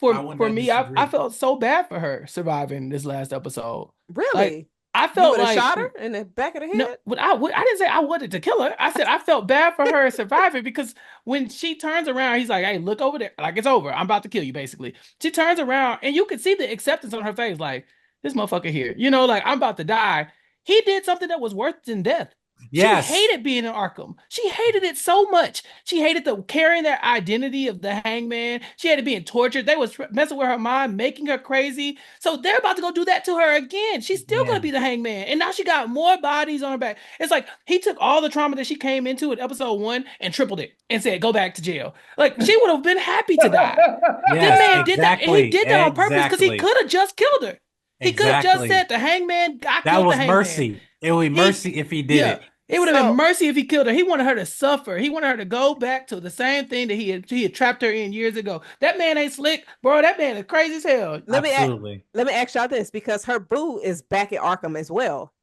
I for wouldn't me, I disagree. felt so bad for her surviving this last episode. Like Really? I You felt would have like shot her in the back of the no, head? I didn't say I wanted to kill her. I said I felt bad for her surviving because when she turns around, he's like, "Hey, look over there. Like it's over. I'm about to kill you." Basically, she turns around and you can see the acceptance on her face. Like this motherfucker here, like I'm about to die. He did something that was worse than death. She Yes. hated being in Arkham. She hated it so much. She hated the carrying that identity of the hangman. She hated being tortured. They was messing with her mind, making her crazy. So they're about to go do that to her again. She's still gonna Yeah. be the hangman. And now she got more bodies on her back. It's like he took all the trauma that she came into in episode 1 and tripled it and said, go back to jail. Like she would have been happy to die. That Yes, man did that, and he exactly. did that on purpose because he Exactly. could have just killed her. He could have just Exactly. said the hangman, I That killed the was hangman. mercy. It would be He mercy if he did yeah, it. it would have been So mercy if he killed her. He wanted her to suffer. He wanted her to go back to the same thing that he had trapped her in years ago. That man ain't slick, bro. That man is crazy as hell. let me ask, Absolutely. let me ask y'all this because her boo is back at Arkham as well.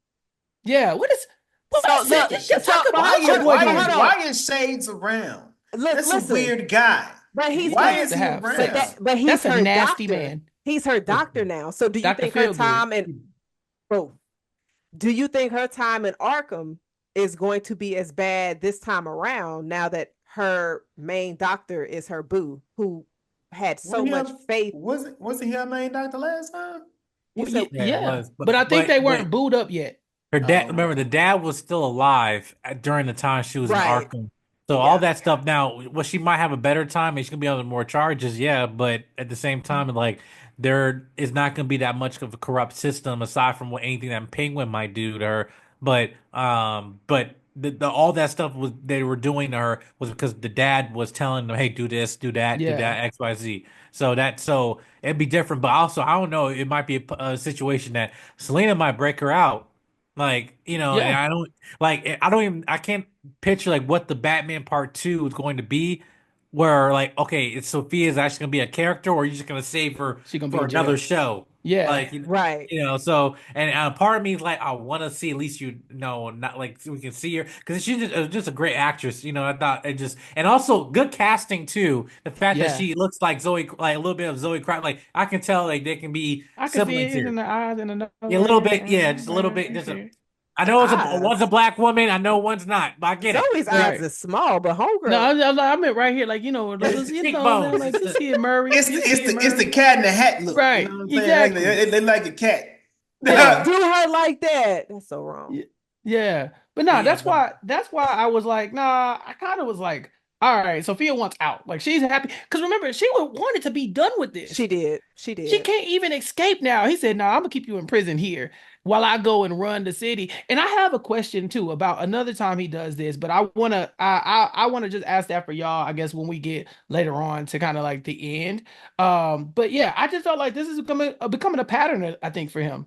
Yeah, what So is it? look, Just so talk but about hold, your hold, boy but then. hold on. Why is Shades around? Look, That's a listen, weird guy. but he's He Why has is to he have but around? sex. but he's That's a her nasty doctor. man. He's her doctor now. So do you Dr. think her Feelgood. time in both? Do you think her time in Arkham is going to be as bad this time around now that her main doctor is her boo, who had What so he much have, faith? was he her main doctor last time? You Well, said Yeah, it yeah, was. but I think they weren't booed up yet. Her dad, Oh, remember, the dad was still alive during the time she was in right. Arkham. So all Yeah. that stuff now, well, she might have a better time and she can be under more charges, yeah, but at the same time, like there is not going to be that much of a corrupt system aside from what anything that Penguin might do to her. But the all that stuff was they were doing to her was because the dad was telling them, hey, do this, do Yeah, that, X, Y, Z. So it'd be different. But also, I don't know, it might be a situation that Selena might break her out. Like, and yeah. I don't even, I can't picture like what the Batman Part 2 is going to be, where like, okay, it's Sophia's actually gonna be a character, or you're just gonna save her She gonna be for in another jail. show. Yeah, Like, Right. so, and part of me is like, I want to see at least not like so we can see her because she's just a great actress. I thought it just, and also good casting too. The fact that yeah. she looks like Zoe, like a little bit of Zoe Kravitz, like I can tell like they can be I can see siblings it in here. the eyes and the nose Yeah, a right little here. bit. Yeah, just a little bit. Just a. I The know one's a eyes. black woman. I know one's not, but I get it. Zoe's eyes Right. is small, but No, homegirl. I meant right here, like Cheekbones. like you see it, Murray. You see it, it's the Murray. cat in the hat look. You know Right. what I'm saying? Like Exactly. they like a cat. Don't Yeah. do her like that. That's so wrong. Yeah. But nah, Yeah, that's why I was like, nah, I kind of was like, all right, Sophia wants out. Like she's happy. Because remember, she wanted to be done with this. She did. She She did. can't even escape now. He said, "No, I'm gonna keep you in prison here while I go and run the city." And I have a question too about another time he does this, but I wanna just ask that for y'all. I guess when we get later on to kind of like the end. But yeah, I just felt like this is becoming a pattern. I think for him.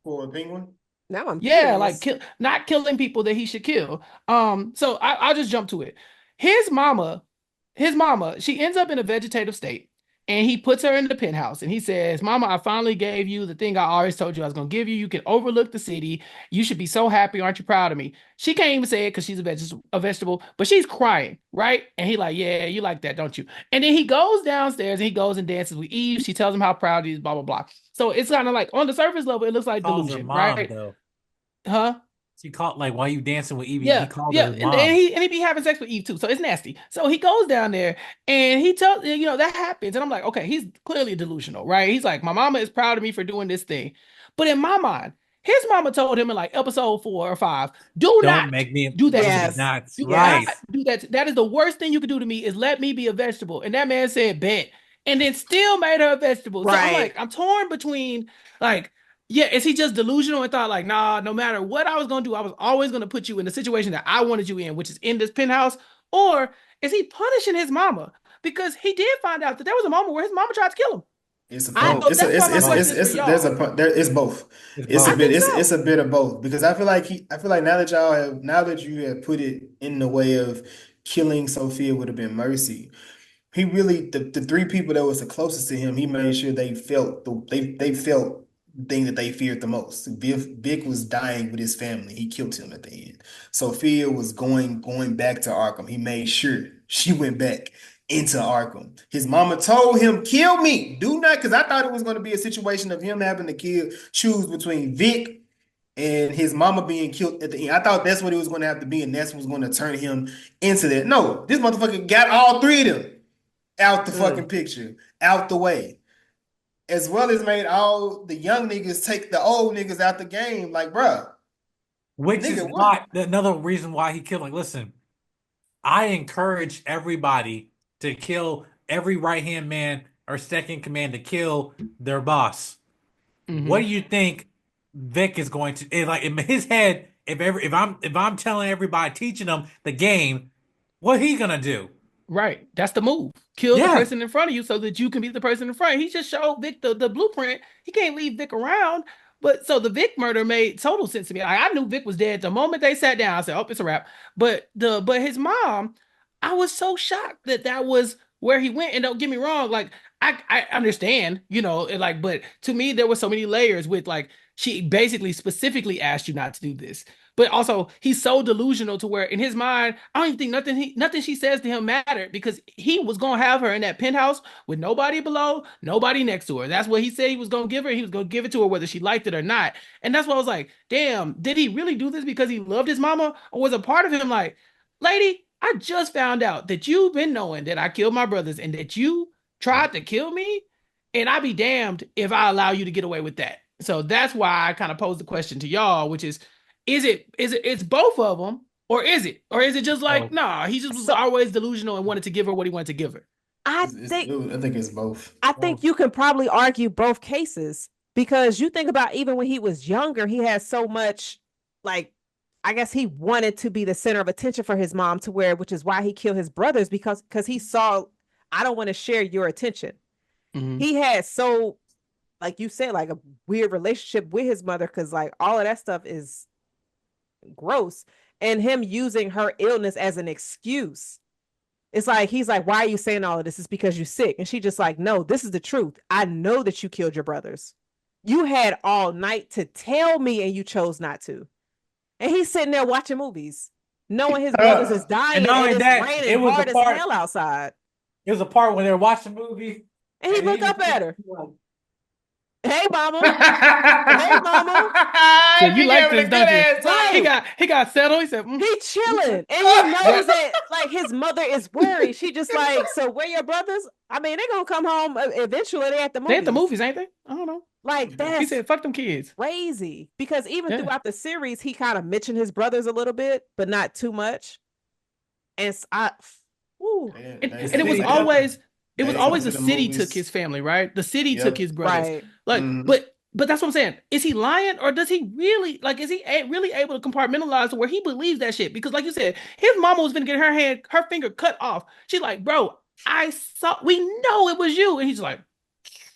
For a penguin. Now I'm Yeah, like curious. not killing people that he should kill. So I'll just jump to it. His mama, his mama, she ends up in a vegetative state, and he puts her in the penthouse, and he says, "Mama, I finally gave you the thing I always told you I was gonna give you. You can overlook the city. You should be so happy. Aren't you proud of me?" She can't even say it because she's a vegetable, but she's crying, right? And he like, "Yeah, you like that, don't you?" And then he goes downstairs and he goes and dances with Eve. She tells him how proud he is, blah blah blah. So it's kind of like on the surface level, it looks like calls her delusion, mom right? though. Huh? She called like while you dancing with Evie, he Yeah, called her yeah, his and mom. he be having sex with Eve too, so it's nasty. So he goes down there and he tells that happens, and I'm like, okay, he's clearly delusional, right? He's like, my mama is proud of me for doing this thing, but in my mind, his mama told him in like episode 4 or 5, do Don't not make me do that to do me. Yes. not Do not right. Yes. do that. That is the worst thing you could do to me is let me be a vegetable. And that man said bet, and then still made her a vegetable. So I'm like, Right. I'm torn between like yeah, is he just delusional and thought like, nah, no matter what I was gonna do, I was always gonna put you in the situation that I wanted you in, which is in this penthouse? Or is he punishing his mama? Because he did find out that there was a moment where his mama tried to kill him. It's a I Both. both. So that's why my Both. question is for There's y'all. there. It's both. It's It's a I both. bit. think It's so. a bit of both because I feel like now that y'all have now that you have put it in the way of killing Sophia would have been mercy. He really the three people that was the closest to him, he made sure they felt the thing that they feared the most. Vic was dying with his family. He killed him at the end. Sophia was going back to Arkham. He made sure she went back into Arkham. His mama told him, kill me. Do not, because I thought it was going to be a situation of him having to choose between Vic and his mama being killed at the end. I thought that's what it was going to have to be, and that's what was going to turn him into that. No, this motherfucker got all three of them out the Mm. fucking picture, out the way, as well as made all the young niggas take the old niggas out the game. Like, bruh, which is Nigga, what? why another reason why he killed. Like, listen, I encourage everybody to kill every right hand man or second command to kill their boss. What Mm-hmm. do you think Vic is going to like in his head? If I'm telling everybody teaching them the game, what he gonna do? Right. That's the move. Kill the Yeah, person in front of you so that you can be the person in front. He just showed Vic the blueprint. He can't leave Vic around. But so the Vic murder made total sense to me. Like, I knew Vic was dead the moment they sat down. I said, "Oh, it's a wrap." But his mom, I was so shocked that that was where he went. And don't get me wrong, like I understand, like, but to me there were so many layers with like she basically specifically asked you not to do this. But also, he's so delusional to where in his mind, I don't even think nothing she says to him mattered because he was gonna have her in that penthouse with nobody below, nobody next to her. That's what he said he was gonna give her. He was gonna give it to her whether she liked it or not. And that's why I was like, damn, did he really do this because he loved his mama, or was a part of him like, lady, I just found out that you've been knowing that I killed my brothers and that you tried to kill me, and I'd be damned if I allow you to get away with that. So that's why I kind of posed the question to y'all, which it's both of them, or is it just like, so nah, he just was So always delusional and wanted to give her what he wanted to give her. I It's, think I think it's both. I well, think you can probably argue both cases because you think about even when he was younger, he had so much like I guess he wanted to be the center of attention for his mom to where which is why he killed his brothers because he saw I don't want to share your attention. Mm-hmm. He had so like you said like a weird relationship with his mother cuz like all of that stuff is gross and him using her illness as an excuse. It's like he's like, why are you saying all of this? It's because you're sick. And she just like, no, this is the truth. I know that you killed your brothers. You had all night to tell me and you chose not to. And he's sitting there watching movies, knowing his brothers is and dying not and only it's that, raining hard as hell outside. it was a part when they were watching the movie, And he and looked he up was at her. like, Hey, mama. Hey, mama. So you She like gave it this, a good don't you? ass He Right. time. got he got settled. He said, He okay. chilling. And he knows but that like his mother is worried. She just like, so where your brothers? I mean, they're gonna come home eventually. They at the They at the movies. movies, ain't they? I don't know. Like He that's said, fuck them kids. crazy. Because even Yeah. throughout the series, he kind of mentioned his brothers a little bit, but not too much. And ooh, And, They the and it they was city they took him. always it was they come always to the the city took movies. his family, right? The city took Yep. his brothers. right. Like, Hmm. but that's what I'm saying. Is he lying, or does he really like? Is he really able to compartmentalize to where he believes that shit? Because, like you said, his mama was gonna get her finger cut off. She's like, bro, we know it was you, and he's like,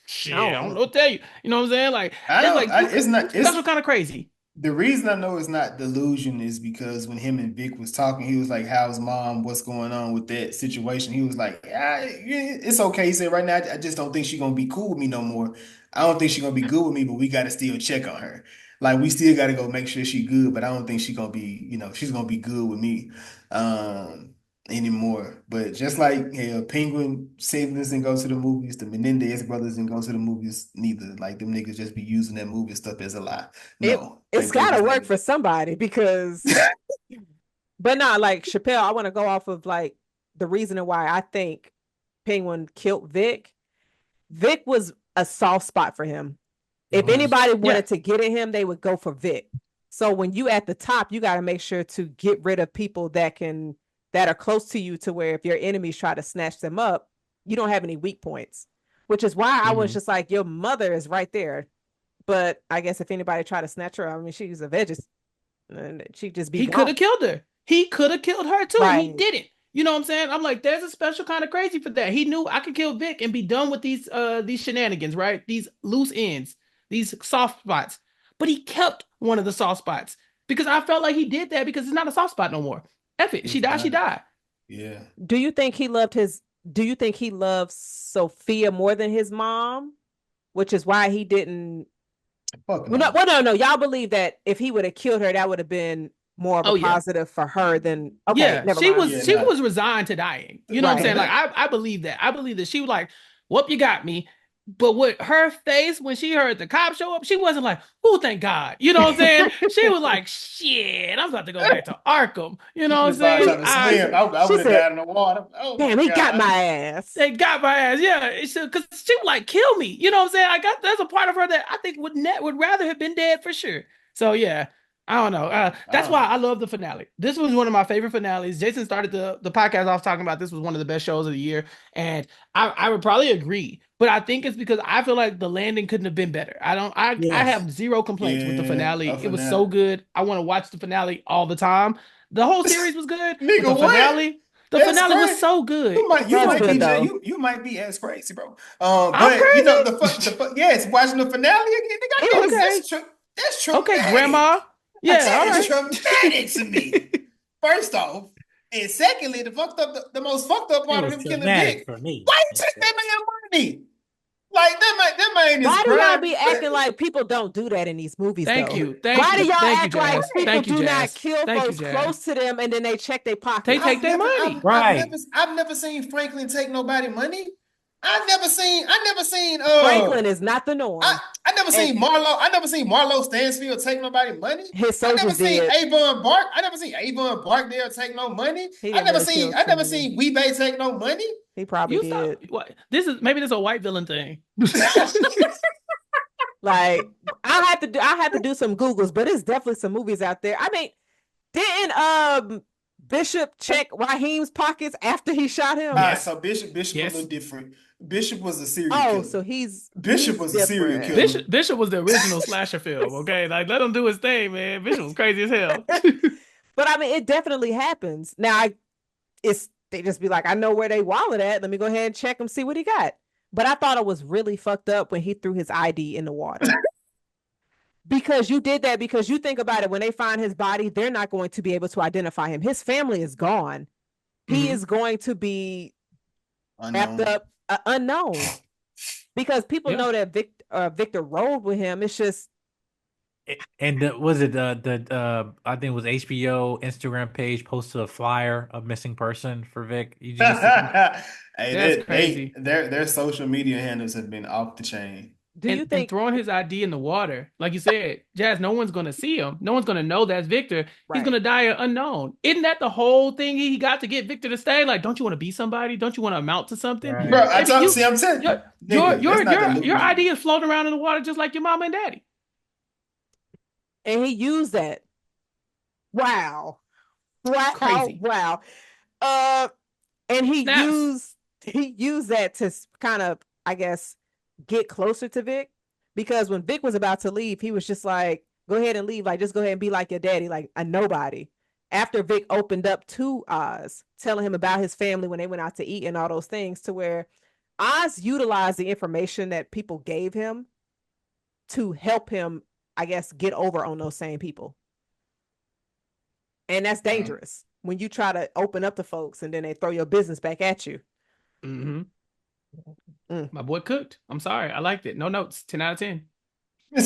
shit, I don't No. know what to tell you. You know what I'm saying? Like, I it's don't. like It's not. you It's special kind of crazy. the reason I know it's not delusion is because when him and Vic was talking, he was like, "How's mom? What's going on with that situation?" He was like, yeah, "It's okay." He said, "Right now, I just don't think she's gonna be cool with me no more. I don't think she's gonna be good with me, but we got to still check on her. Like we still got to go make sure she good, but I don't think she's gonna be, she's gonna be good with me anymore." But just like Penguin siblings didn't go to the movies, the Menendez brothers didn't go to the movies neither. Like them niggas just be using that movie stuff as a lie. It No, it's they gotta was work never. for somebody because but not like Chappelle, I want to go off of like the reason why I think Penguin killed Vic. Vic was a soft spot for him. It If was. anybody Yeah. wanted to get at him, they would go for Vic. So when you at the top, you got to make sure to get rid of people that are close to you to where if your enemies try to snatch them up, you don't have any weak points. Which is why I was Mhm. just like, your mother is right there. But I guess if anybody tried to snatch her, I mean, she's a veggie, and she'd just be He could gone. have killed her. He could have killed her too, and he Right. didn't. You know what I'm saying? I'm like, there's a special kind of crazy for that. He knew I could kill Vic and be done with these shenanigans, right? These loose ends, these soft spots. But he kept one of the soft spots because I felt like he did that because it's not a soft spot no more. F it. She It's died, she not. died. Yeah. Do you think he loved Sophia more than his mom? Which is why he didn't. Fuck Well, no, no. no. Y'all believe that if he would have killed her, that would have been more of a Oh yeah. positive for her than okay, Yeah, never she mind. was Yeah, she nah. was resigned to dying. You know what I'm Right. saying? Like I believe that. I believe that she was like, "Whoop, you got me." But with her face when she heard the cop show up, she wasn't like, "Oh, thank God." You know what I'm saying? She was like, "Shit, I'm about to go back to Arkham." You She know what I'm just started saying? trying to she, swim. I she would have said, died in the water. Oh my "Damn, he got God. my ass." They got my ass. Yeah, it's because she would like kill me. You know what I'm saying? I got there's a part of her that I think would rather have been dead for sure. So yeah. I don't know. That's why I love the finale. This was one of my favorite finales. Jason started the podcast off talking about this was one of the best shows of the year, and I would probably agree. But I think it's because I feel like the landing couldn't have been better. I Yes. have zero complaints with the Yeah, finale. a It was so finale. good. I want to watch the finale all the time. The whole series was good, but Nigga, what? the That's finale was crazy. so good. It was good though. You might be as crazy, bro. I'm But you know crazy. yes, watching the finale again, nigga, I know Okay. that's Okay, traumatic. grandma. Yeah, all That is right. traumatic to me. First off, and secondly, the most fucked up It part of was him killing traumatic Vic. for me. Why you take that man money? Like that man is Why do y'all prime. be acting like people don't do that in these movies Thank though? you. Thank Why do you. y'all Thank you, act like Jazz. people Thank you, do not Jazz. kill Thank you, folks Jazz. close to them and then they check their They pockets? take their money. Right. I've never seen Franklin take nobody money. I never seen Franklin is not the norm. I never seen And Marlo. I never seen Marlo Stansfield take nobody money. his I never soldiers seen did. Avon Bark. I never seen Avon Barkdale take no money. He didn't really kill I too never many. seen Weebay take no money. He probably You did. stop. What? This is a white villain thing. Like I had to do some Googles, but it's definitely some movies out there. I mean, didn't Bishop check Raheem's pockets after he shot him? Yes. So Bishop Yes. a little different. Bishop was a serial Oh, killer. so Bishop he's was a serial different. killer. Bishop was the original slasher film. Okay, like let him do his thing, man. Bishop was crazy as hell. But I mean, it definitely happens. Now, they just be like, I know where they wallet at. Let me go ahead and check him, see what he got. But I thought it was really fucked up when he threw his ID in the water. Because you did that because you think about it, when they find his body, they're not going to be able to identify him. His family is gone. He is going to be wrapped up unknown. Because people know that Victor rode with him. It's just. And was it the I think it was HBO Instagram page posted a flyer of missing person for Vic. You just Hey, That's crazy. Their social media handles have been off the chain. Do you think throwing his ID in the water, like you said, Jazz? No one's gonna see him. No one's gonna know that's Victor. Right. He's gonna die unknown. Isn't that the whole thing he got to get Victor to stay? Like, don't you want to be somebody? Don't you want to amount to something? Right. Bro, I'm telling you, your ID is floating around in the water just like your mama and daddy. And he used that. Wow. Crazy. Wow. And he used that to kind of, I guess, get closer to Vic, because when Vic was about to leave, he was just like, go ahead and leave, like just go ahead and be like your daddy, like a nobody. After Vic opened up to Oz, telling him about his family when they went out to eat and all those things, to where Oz utilized the information that people gave him to help him, I guess, get over on those same people. And that's dangerous when you try to open up to folks and then they throw your business back at you. Mm-hmm. My boy cooked. I'm sorry. I liked it. No notes. 10 out of 10. He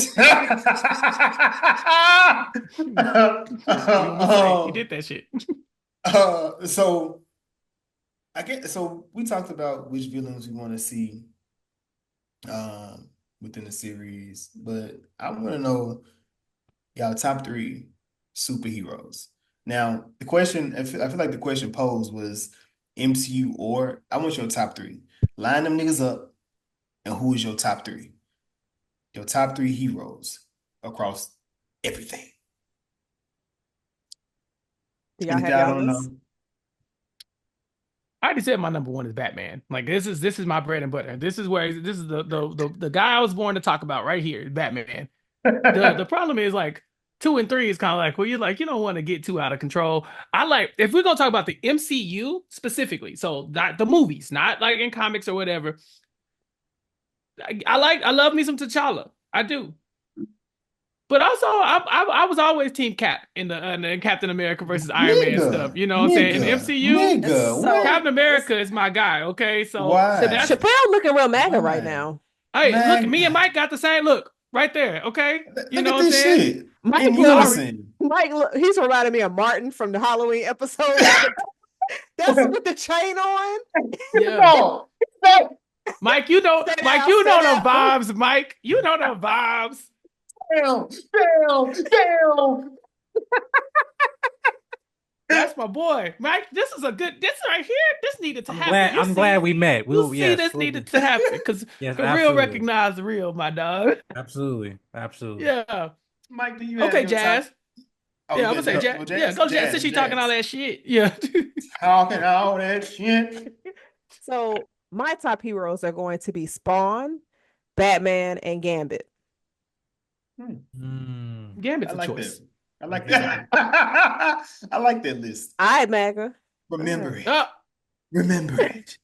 did that shit. So we talked about which villains we want to see within the series, but I want to know y'all top 3 superheroes. Now, the question, I feel like the question posed was MCU, or I want your top 3. Line them niggas up, and who is your top 3? Your top 3 heroes across everything. Do y'all have y'all list? I already said my number 1 is Batman. Like this is my bread and butter. This is the guy I was born to talk about right here, Batman. The problem is like 2 and 3 is kind of like, well, you don't want to get too out of control. If we're gonna talk about the MCU specifically, so not the movies, not like in comics or whatever. I love me some T'Challa. I do. But also, I was always Team Cap in the Captain America versus Iron Man stuff. You know what I'm saying? In the MCU, Captain America is my guy. Okay, so Chappell looking real MAGA right now. Hey, look, me and Mike got the same look right there. Okay, you know what I'm saying? Mike, he's reminding me of Martin from the Halloween episode. That's with the chain on. Yeah. Mike, you know the vibes. Mike, you know the vibes. Damn. That's my boy, Mike. This right here. This needed to happen. I'm glad we met. This needed to happen because real recognize the real, my dog. Absolutely. Yeah. Mike, do you have Jazz? Oh, Yeah, you I'm gonna better say go, Jazz. go Yeah, Jazz, go Jazz. Since she talking all Jazz. that shit. Yeah. Talking all that shit. So my top heroes are going to be Spawn, Batman, and Gambit. Hmm, Mm, Gambit's I a like that. choice. I like yeah. that. I like that list. All right, MAGA. Remember it. Oh, Remember it.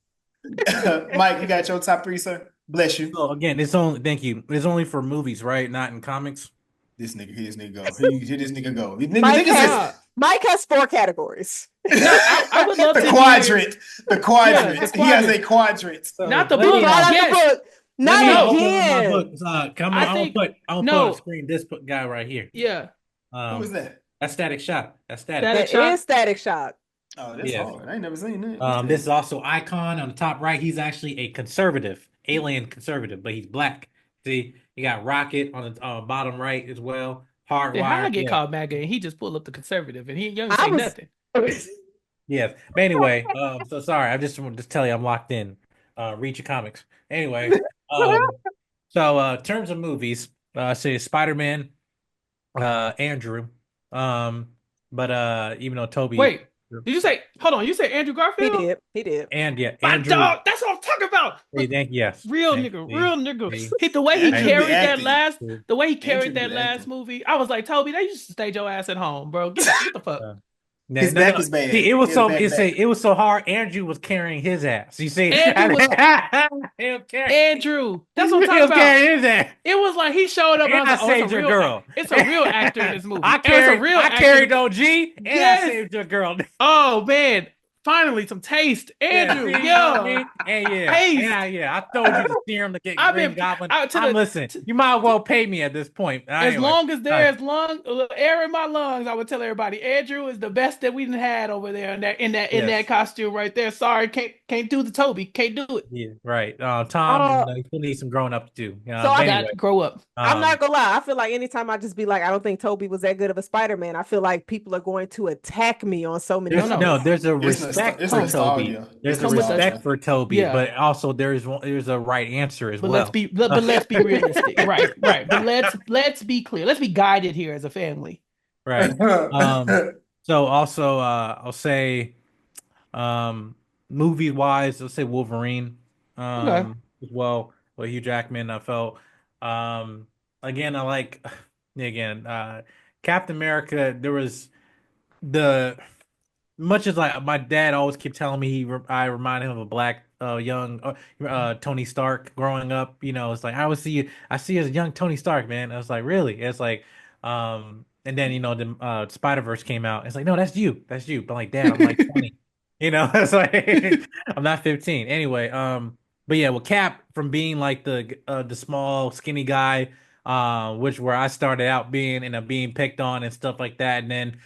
Mike, you got your top three, sir? Bless you. So again, it's only thank you. It's only for movies, right? Not in comics. This nigga, here this nigga go. Here this nigga go. Mike Nigga has says nah. Mike has 4 categories. No, I would love the to hear. quadrant. The Yeah, quadrant. the He has a quadrant. quadrant. So Not the let You me book. brought out the Yes. book. let me Not No. open up my book. again. Come on, I think I'm gonna put on the no. screen this guy right here. Yeah. Who is Um, that? that's Static Shock. That's Static. Static That Shock. is Static Shock. Oh, that's Yeah. hard. I ain't never seen that. What's This that? is also Icon on the top right. He's actually a conservative, alien conservative, but he's black. See, you got Rocket on the bottom right as well. Then how I Hardwired. get Yeah. called MAGA and he just pulled up the conservative and he don't I say was nothing. Yes. But anyway, so sorry. I just want to tell you I'm locked in. Read your comics. Anyway, terms of movies, say Spider-Man, Andrew. But even though Toby Wait, did you say? Hold on, you said Andrew he Garfield? did. He did. and yeah, My Andrew. dog. That's what I'm talking about. Yes. Real Thank nigga, you. real nigga. See? The way he Andrew be carried that acting. last, the way he Andrew carried be that last acting. movie, I was like, Toby, they used to stay your ass at home, bro. Get the fuck. His No, back no. is bad. See, it was He has so bad back. it was so hard. Andrew was carrying his ass. You see, Andrew was he was Andrew. That's what I'm he talking was about. carrying his ass. It was like he showed up and I And was I like, oh, saved your girl. it's a real actor in this movie. I It's a carried real I actor. carried OG and Yes. I saved your girl. Oh man, finally some taste, Andrew. See, Yeah, and Taste. I told you the serum to get I've Green been Goblin. out to the Listen, you might as well pay me at this point. as Anyway, long as there's air in my lungs, I would tell everybody Andrew is the best that we've had over there in that costume right there. Sorry, can't do the Toby, can't do it. yeah, right. Tom, Uh, you still need some growing up to do. So But I anyway, Got to grow up. I'm not gonna lie. I feel like anytime I just be like, I don't think Toby was that good of a Spider-Man, I feel like people are going to attack me on so many There's levels. there's a It's respect it's for nostalgia. Toby. It's There's a come with that. respect for Toby, Yeah. but also there's a right answer as But well. let's be realistic. Right. But let's be clear. Let's be guided here as a family. Right. So also I'll say movie wise, let's say Wolverine Okay. as well. With Hugh Jackman, I felt again I like again Captain America. There was the much as like my dad always kept telling me I remind him of a black young Tony Stark growing up. You know, it's like I see you as a young Tony Stark, man. I was like, really? It's like and then the Spider-Verse came out. It's like, no, that's you. But like, Dad, I'm like 20. It's like I'm not 15. Anyway, but yeah, well, Cap from being like the small skinny guy, which where I started out being and being picked on and stuff like that, and then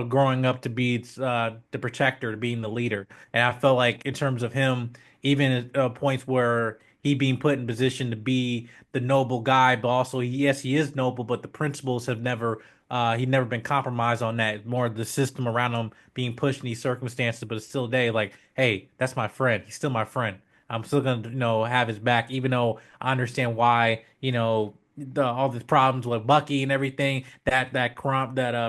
growing up to be the protector, to being the leader. And I felt like in terms of him, even at points where he being put in position to be the noble guy, but also yes, he is noble, but the principles have never he never been compromised on that. More the system around him being pushed in these circumstances, but it's still day like, hey, that's my friend. He's still my friend. I'm still gonna have his back, even though I understand why all these problems with Bucky and everything that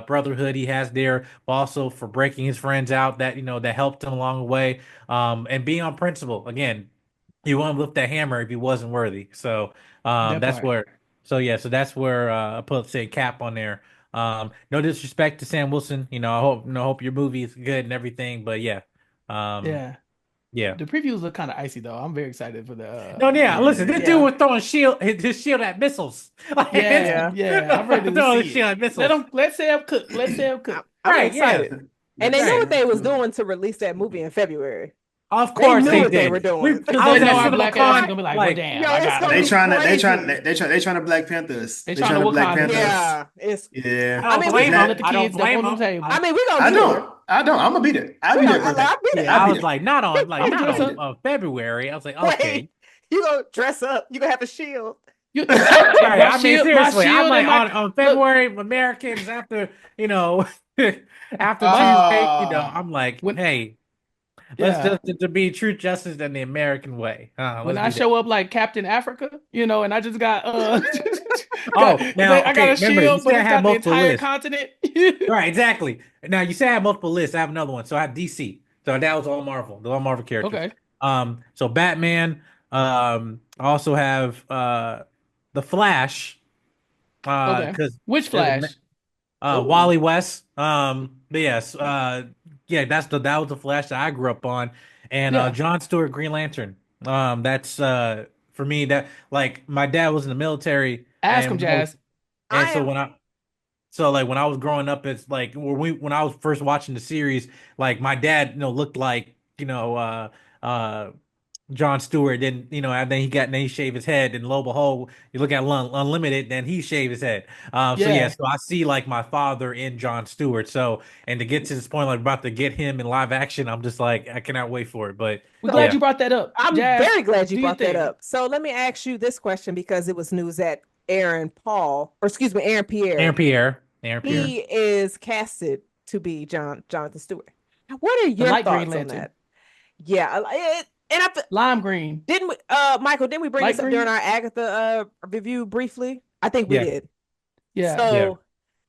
brotherhood he has there, but also for breaking his friends out that helped him along the way, and being on principle again. He wouldn't lift that hammer if he wasn't worthy. So That that's part. where. So that's where I put say Cap on there. No disrespect to Sam Wilson. I hope your movie is good and everything, but yeah. Yeah. Yeah. The previews look kind of icy though. I'm very excited for the. No, yeah. Listen, this Yeah. dude was throwing his shield at missiles. Like, Yeah. I'm ready throwing to his see shield it. at missiles. Let Sam cook. Let Sam cook. I'm Right, yeah. excited. And they knew what they was doing to release that movie in February. Of course knew they what they did. were doing. Because I they was know at our black ass is CinemaCon, gonna be like, well, damn, Yo, I it's got gonna it. be They trying to Black Panther us. They They trying trying to to Black Wakanda Panther us. us. Yeah, it's. Yeah. I don't mean, blame we him. let the I don't kids blame jump on him. the table. I mean, we gonna I be there. don't. I'm gonna be there. I'll be there for I that. be there. Yeah, I I'll be was there. like, not on I'm on February. I was like, okay. Wait, you gonna dress up? You gonna have a shield? You, Right. my I mean, shield, seriously, I'm like and my on look, February Americans after after my Tuesday, Ah, I'm like, when hey, Let's Yeah. just to be true justice in the American way. When Let's I be that. show up like Captain Africa, and I just got Oh, now, I got okay, a remember, you shield, but said I it's had got the multiple entire lists. continent. Right, exactly. Now you said I have multiple lists. I have another one. So I have DC. So that was all Marvel, the all Marvel characters. Okay. So Batman. I also have the Flash. Okay. Because Which Flash? Oh, Wally West. But yes, yeah, that was the Flash that I grew up on, and Yeah. John Stewart Green Lantern. That's for me that like my dad was in the military, Ask him, and Jazz. and I so am. when I was growing up, it's like when I was first watching the series, like my dad, looked like uh John Stewart. Then and then he shaved his head. And lo and behold, you look at Unlimited, then he shaved his head. So yeah, Yeah. so I see like my father in John Stewart. So and to get to this point, like about to get him in live action, I'm just like I cannot wait for it. But We're glad yeah, So you brought that up. I'm Jazz, very glad you do your brought that thing. up. So let me ask you this question because it was news that Aaron Paul, or excuse me, Aaron Aaron Pierre, Pierre, Aaron Pierre. he is casted to be Jonathan Stewart. What are The your light green thoughts on lantern. that? Yeah, and Lime green. didn't we, Michael, didn't we bring Light this up during green? our Agatha review briefly? I think we Yeah, did. Yeah. yeah. So,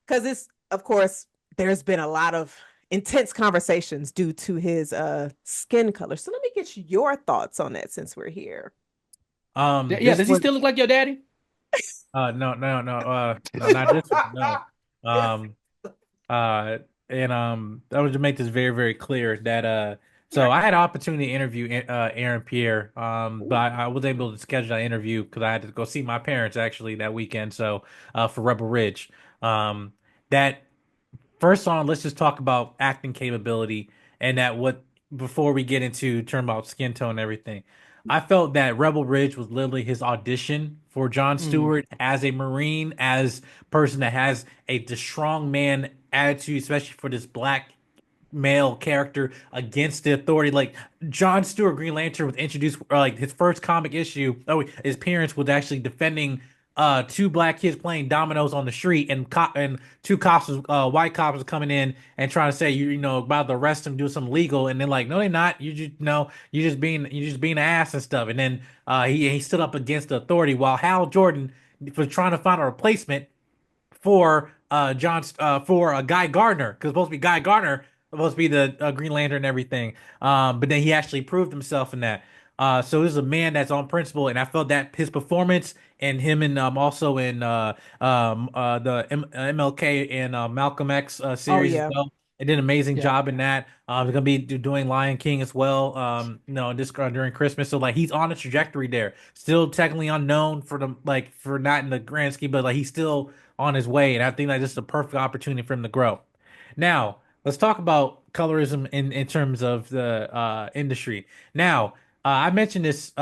because it's of course there's been a lot of intense conversations due to his skin color. So let me get your thoughts on that since we're here. Yeah. This Does he was still look like your daddy? no, no, no, no, not this one. No, um, Uh, and I would to make this very, very clear that so I had an opportunity to interview Aaron Pierre, but I was able to schedule that interview because I had to go see my parents actually that weekend. So for Rebel Ridge, that first on, let's just talk about acting capability and that what before we get into term about skin tone and everything. I felt that Rebel Ridge was literally his audition for John Mm. Stewart as a Marine, as person that has the strong man attitude, especially for this black male character against the authority. Like John Stewart Green Lantern was introduced like his first comic issue. Oh, his parents was actually defending two black kids playing dominoes on the street, and two cops white cops was coming in and trying to say about to arrest him, do something legal, and then like no they're not, you just you just being an ass and stuff. And then he stood up against the authority while Hal Jordan was trying to find a replacement for for Guy Gardner, because supposed to be Guy Gardner supposed to be the Green Lantern and everything. But then he actually proved himself in that. So this is a man that's on principle, and I felt that his performance and him and also in the MLK and Malcolm X Oh series as yeah. well. They did an amazing Yeah. job in that. He's gonna be doing Lion King as well. This during Christmas, so like he's on a trajectory there. Still technically unknown for the like for not in the grand scheme, but like he's still on his way, and I think that this is a perfect opportunity for him to grow. Now, let's talk about colorism in terms of the industry. Now, I mentioned this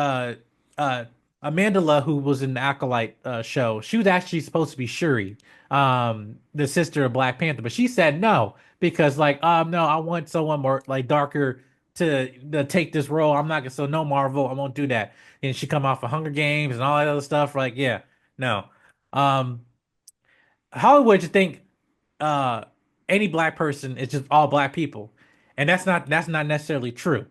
Amandla, who was in the Acolyte show. She was actually supposed to be Shuri, the sister of Black Panther, but she said no because no, I want someone more like darker to take this role. I'm not gonna so no Marvel, I won't do that. And she come off of Hunger Games and all that other stuff. Like, yeah, no. Um, Hollywood just think uh any black person is just all black people, and that's not necessarily true.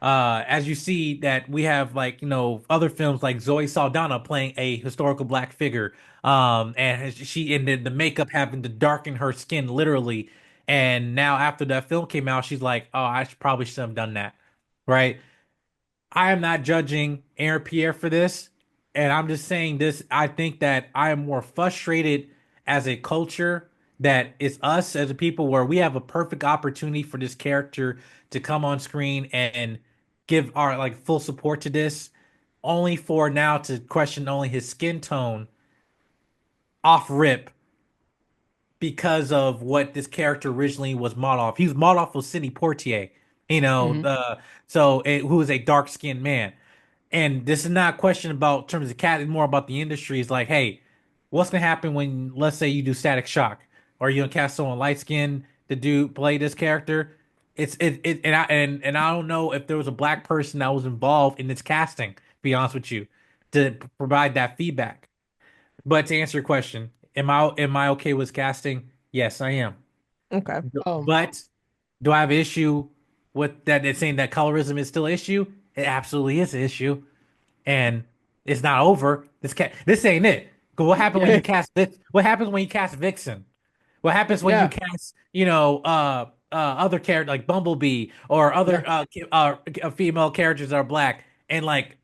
As you see that we have like other films like Zoe Saldana playing a historical black figure, and she and the makeup having to darken her skin literally, and now after that film came out, she's like, oh, probably should have done that, right? I am not judging Aaron Pierre for this, and I'm just saying this. I think that I am more frustrated as a culture that it's us as a people where we have a perfect opportunity for this character to come on screen and give our like full support to this, only for now to question only his skin tone off rip because of what this character originally was modeled off. He was modeled off of Sidney Poitier, Hmm. who is a dark skinned man. And this is not a question about terms of cat, it's more about the industry. It's like, hey, what's gonna happen when let's say you do Static Shock, or you gonna cast someone light skinned to do play this character? And I don't know if there was a black person that was involved in this casting, to be honest with you, to provide that feedback. But to answer your question, am I okay with casting? Yes, I am. Okay. Um, But do I have an issue? with that, it's saying that colorism is still an issue. It absolutely is an issue, and it's not over. This ain't it. 'Cause what happened when Yeah, you cast What happens when you cast Vixen? What happens when you yeah, cast, other characters like Bumblebee or yeah, other female characters that are black and like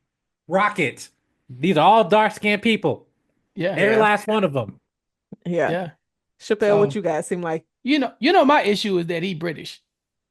Rocket? These are all dark skinned people. yeah, Every Yeah. last one of them. Yeah. yeah. Chappelle, what So you guys seem like? my issue is that he British.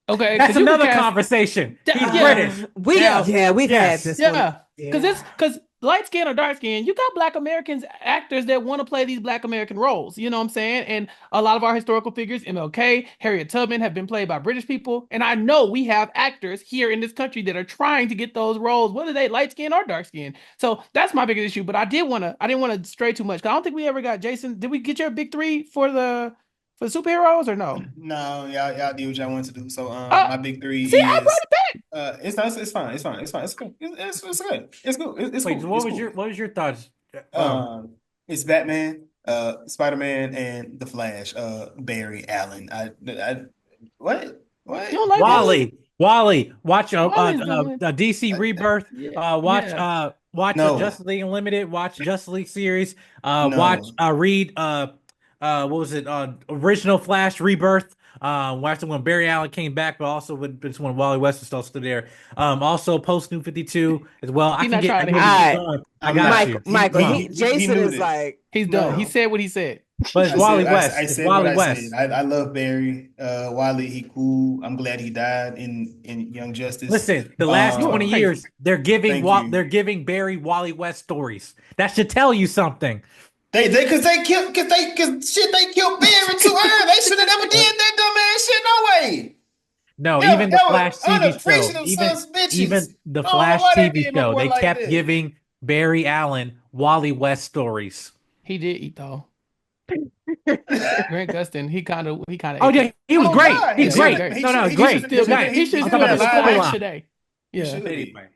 Okay, That's because you could another cast. conversation. He's Yeah, British. We Now, yeah, we've had yes. this one. yeah, Yeah. because light skin or dark skin, you got Black Americans actors that want to play these Black American roles. You know what I'm saying? And a lot of our historical figures, MLK, Harriet Tubman, have been played by British people. And I know we have actors here in this country that are trying to get those roles, whether they light skin or dark skin. So that's my biggest issue. But I didn't want to stray too much. 'Cause I don't think we ever got Jason. Did we get your big three for the superheroes or no? No, y'all did what y'all wanted to do. So Uh, my big three see, I brought is it back. it's not it's fine, it's fine, it's fine, it's good. It's good. It's good. It's Wait, cool. It's cool. what was your thoughts? Um, Um, it's Batman, Spider-Man, and the Flash. Barry Allen. What? You What? don't like Wally? Wally, watch Wally's doing. DC Rebirth. Yeah, Watch yeah. No, Justice League Unlimited. Watch Justice League series. Watch no. read what was it? Original Flash Rebirth. Watched it when Barry Allen came back, but also when Wally West was still stood there. Also Post New 52 as well. He's not I trying to can hear get you. you I going. I I'm got not. you. Michael, Come on. He Jason is muted. like, He's done. He No. said what he said. But it's Wally West. I It's said what Wally I said. West. I love Barry. Wiley, he cool. I'm glad he died in Young Justice. Listen, the last You are 20 Um, crazy. years, thank you. They're giving Barry Wally West stories. That should tell you something. They killed cause shit they killed Barry too early. They should have never did that dumbass shit. No way. No, even the That was Flash TV show, unappreciative sons of bitches. even the I don't know Flash why they TV did my show, boy they like kept that. giving Barry Allen Wally West stories. He did eat though. Grant Gustin, he kind of Oh ate yeah, that. he was Oh great. God, He's Yeah, he was great. great. No, no, he He should great. should still Good be. night. He should I'm have talking still been about be the the alive. Flash storyline. today. He Yeah, should be. Anyway,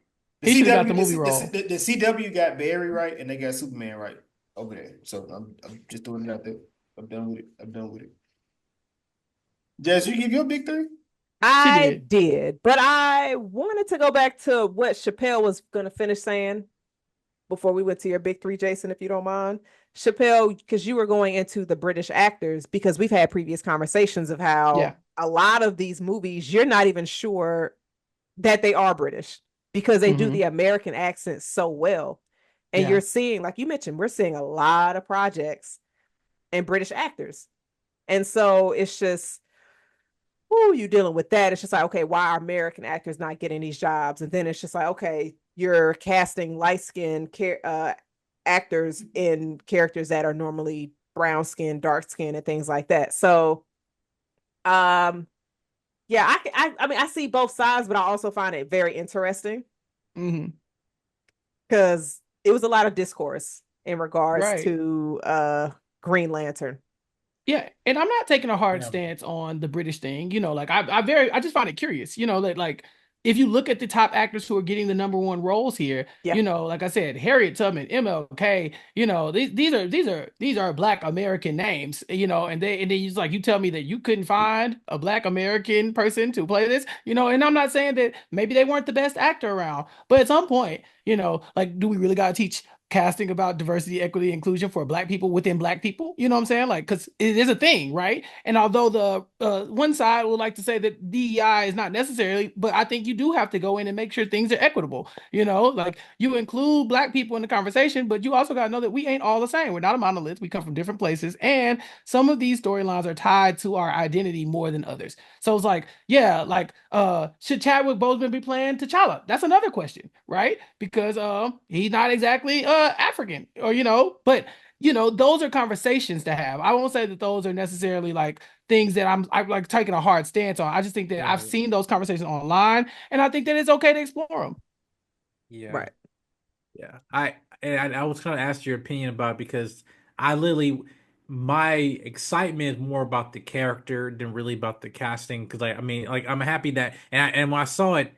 he should have got the movie The role. CW got Barry right and they got Superman right over there. So I'm just throwing it out there. I'm done with it. I'm done with it. Jazz, you give your big three? She I did. did, but I wanted to go back to what Chappelle was going to finish saying before we went to your big three, Jason, if you don't mind. Chappelle, because you were going into the British actors, because we've had previous conversations of Yeah. how a lot of these movies, you're not even sure that they are British because they do Hmm. the American accent so well. And Yeah. you're seeing, like you mentioned, we're seeing a lot of projects and British actors. And so it's just, who you dealing with that? It's just like, okay, why are American actors not getting these jobs? And then it's just like, okay, you're casting light skinned actors in characters that are normally brown skin, dark skin, and things like that. So, um, yeah, I mean, I see both sides, but I also find it very interesting Hmm. because it was a lot of discourse in regards Right. to Green Lantern. Yeah, and I'm not taking a hard yeah. stance on the British thing. Like I just find it curious. That like if you look at the top actors who are getting the number one roles here, Yeah, like I said, Harriet Tubman, MLK, these are Black American names, and then you tell me that you couldn't find a Black American person to play this, and I'm not saying that maybe they weren't the best actor around, but at some point, like do we really gotta teach casting about diversity, equity, inclusion for Black people within Black people? You know what I'm saying? Like, because it is a thing, right? And although the one side would like to say that DEI is not necessarily, but I think you do have to go in and make sure things are equitable. Like you include Black people in the conversation, but you also got to know that we ain't all the same. We're not a monolith. We come from different places, and some of these storylines are tied to our identity more than others. So it's like, yeah, like should Chadwick Boseman be playing T'Challa? That's another question, right? Because he's not exactly African, or but those are conversations to have. I won't say that those are necessarily like things that I'm like taking a hard stance on. I just think that I've Right. seen those conversations online, and I think that it's okay to explore them. Yeah. right. Yeah. I was gonna ask your opinion about it because I literally my excitement is more about the character than really about the casting. Because I mean, like I'm happy that and when I saw it,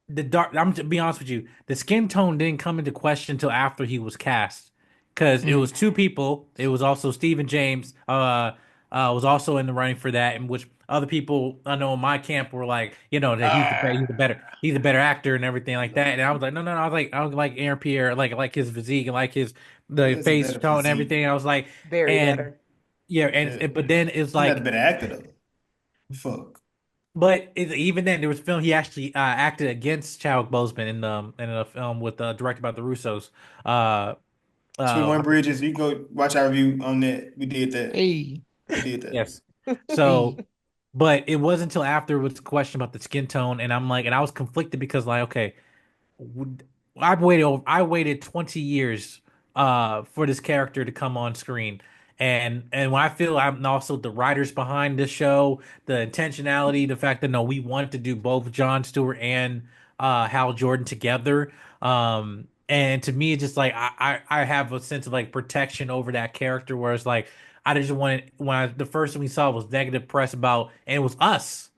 the dark. I'm to be honest with you, the skin tone didn't come into question until after he was cast, because it Mm. was two people. It was also Stephen James. Was also in the running for that, and which other people I know in my camp were like, that Ah, he's a better actor and everything like that. And I was like, no, no, no. I was like Aaron Pierre, like his physique and like he the has a face better tone and physique. everything. I was like, Very and better. yeah, Yeah. but then it's He's not a like, better actor though. Fuck. even then there was a film he actually acted against Chadwick Boseman in a film with directed by the Russos. Uh, 21 Bridges, you can go watch our review on that. We did that. Hey, We did that. yes. So, hey. but it wasn't until after it was a question about the skin tone, and I'm like, and I was conflicted because like, okay, would- I waited 20 years for this character to come on screen. And when I feel I'm also the writers behind this show, the intentionality, the fact that no, we wanted to do both Jon Stewart and Hal Jordan together. And to me, it's just like I have a sense of like protection over that character, where it's like I just wanted the first thing we saw was negative press about, and it was us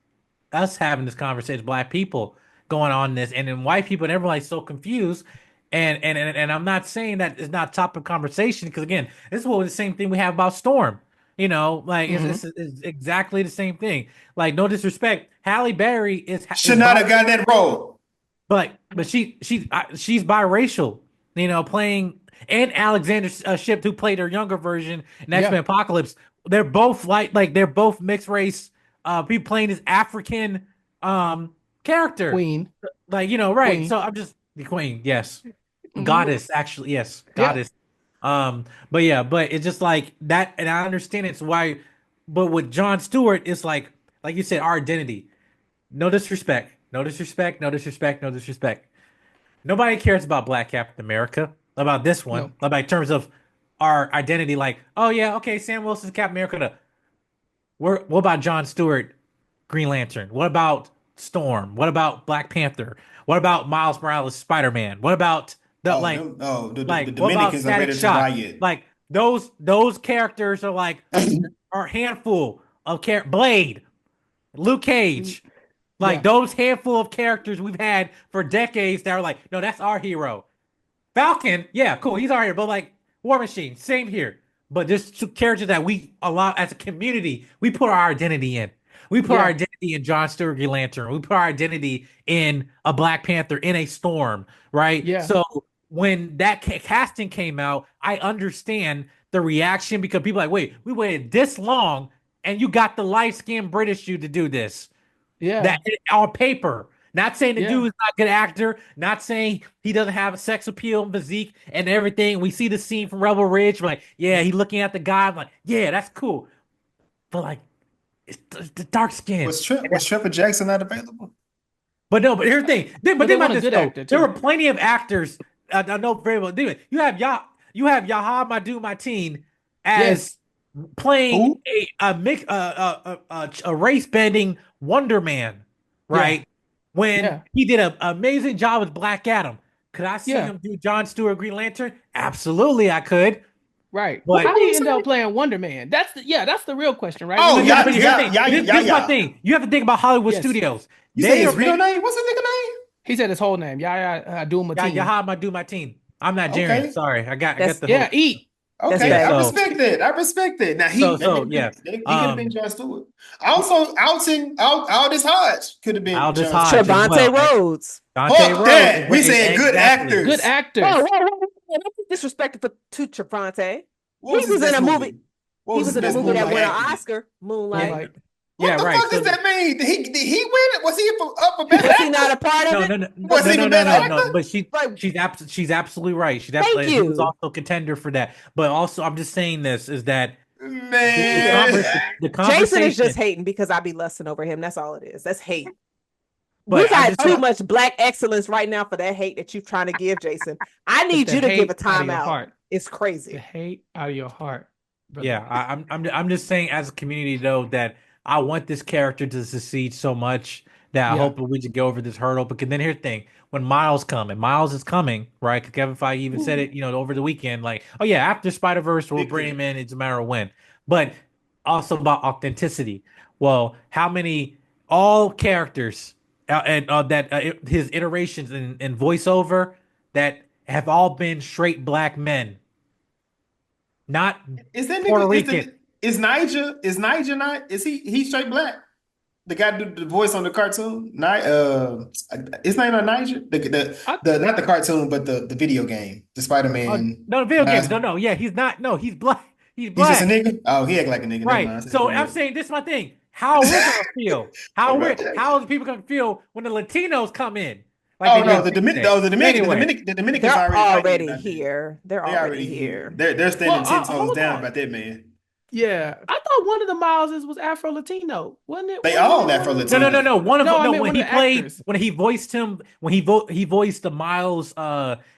having this conversation, black people going on this, and then white people and everybody's so confused. And I'm not saying that it's not topic of conversation because again, this is what the same thing we have about Storm. Like Hmm. it's exactly the same thing. Like no disrespect, Halle Berry is Should not have got that role. but she's biracial. Playing and Alexander Shipp who played her younger version in X Yeah. Men Apocalypse. They're both like they're both mixed race people playing this African um character. Queen. Like, right. Queen. So I'm just the queen, yes. Hmm. Goddess, actually, yes, Yeah. goddess. But yeah, but it's just like that, and I understand it's why, but with Jon Stewart, it's like you said, our identity. No disrespect, no disrespect, no disrespect, no disrespect. Nobody cares about Black Captain America, about this one, No. about in terms of our identity. Like, oh yeah, okay, Sam Wilson's Captain America. What about Jon Stewart, Green Lantern? What about Storm? What about Black Panther? What about Miles Morales, Spider Man? What about the Oh, like, them, oh, the what about Dominicans are Static ready to Shock? riot. Like those characters are like are a handful of Blade, Luke Mm. Cage, like Yeah. those handful of characters we've had for decades that are like, no, that's our hero. Falcon, yeah, cool. He's our hero, but like War Machine, same here. But there's two characters that we allow as a community, we put our identity in. We put our Yeah. identity in John Stewart Green Lantern. We put our identity in a Black Panther, in a Storm, right? Yeah. So when that casting came out, I understand the reaction because people are like, wait, we waited this long and you got the light skinned British dude to do this Yeah. that on paper. Not saying the Yeah. dude is not a good actor, not saying he doesn't have a sex appeal, physique, and everything. We see the scene from Rebel Ridge, we're like, yeah, he looking at the guy, I'm like, yeah, that's cool. But like, it's the dark skin. Was Trevor Jackson not available? But no, but here's the thing. But Think they about want a this good though. actor There were too. plenty of actors. I know very well. You have Yaha Madu Mateen as Yes. playing Who? a race bending Wonder Man, Yeah. right? When Yeah. he did an amazing job with Black Adam. Could I see Yeah. him do John Stewart Green Lantern? Absolutely, I could. Right. Who How But do you you end say? up playing Wonder Man? That's the real question, right? Oh, but yeah, here's the yeah, thing. yeah, yeah, This is my yeah. thing. You have to think about Hollywood Yes. studios. You say They his are real making name? What's his nigga name? He said his whole name. Yahya Abdul Mateen. Yaha Madu Mateen. I'm Nigerian. Okay, Sorry, I got That's the Yeah. whole Eat. that's okay. yeah. I fabulous. respect that. I respect that. Now So yeah. he could have been Jon Stewart. Also, Aldous Hodge could have been Aldous Jon Hodge Stewart. as Trevante well. Rhodes. Dante Fuck Rose that. We said good exactly. Good actors. Whoa, actors. whoa, whoa, whoa. Don't be disrespectful to Trevante. What He was his was in best a movie. movie? What He was was his in a best movie that Moonlight won an acting? Oscar, Yeah, Moonlight. Moonlight. What yeah, the right. fuck So does that mean? Did he win? Was he up for best Was he not actor? a part of no, it? no, no, Was no, he no, for no, best no, no. actor? But Like, she's absolutely right. She thank definitely he was you. also a contender for that. But also, I'm just saying this is that Man. the Jason is just conversation. hating because I be lusting over him. That's all it is. That's hate. We But I got just too think much black excellence right now for that hate that you're trying to give, Jason. I Take need the you to give a hate out of your timeout. heart. It's The crazy. hate out of your heart, brother. yeah, I'm just saying as a community though that I want this character to succeed so much that I Yeah. hope that we just get over this hurdle. Because then here's the thing: when Miles is coming, right? 'Cause Kevin Feige even said it, over the weekend, like, oh yeah, after Spider-Verse, we'll Big bring him fan. in. It's a matter of when. But also about authenticity. Well, how many all characters and that his iterations in voiceover that have all been straight black men, not Is that Puerto nigga Rican. is Niger not is he straight black? the guy did the voice on the cartoon. His name not Niger. I, The not the cartoon, but the video game, the Spider-Man. No, the video games. Miles- No. Yeah, he's not. No, he's black. He's He's just a black. nigga. Oh, he act like a nigga. Never Right. mind. I said So something I'm else. saying this is my thing. How we're gonna feel? What about that? How are the people gonna feel when the Latinos come in? Like Oh they no, did yesterday. Anyway, The Dominicans They're already fighting already about that. here. They're They already already here. here. They're standing 10 toes hold down on. about that, man. Yeah, I thought one of the Mileses was Afro Latino, wasn't it? They Wasn't all it Afro one of no, no, Latino. no, no. One of No, I no meant when one of he the played actors. when he voiced him he voiced the Miles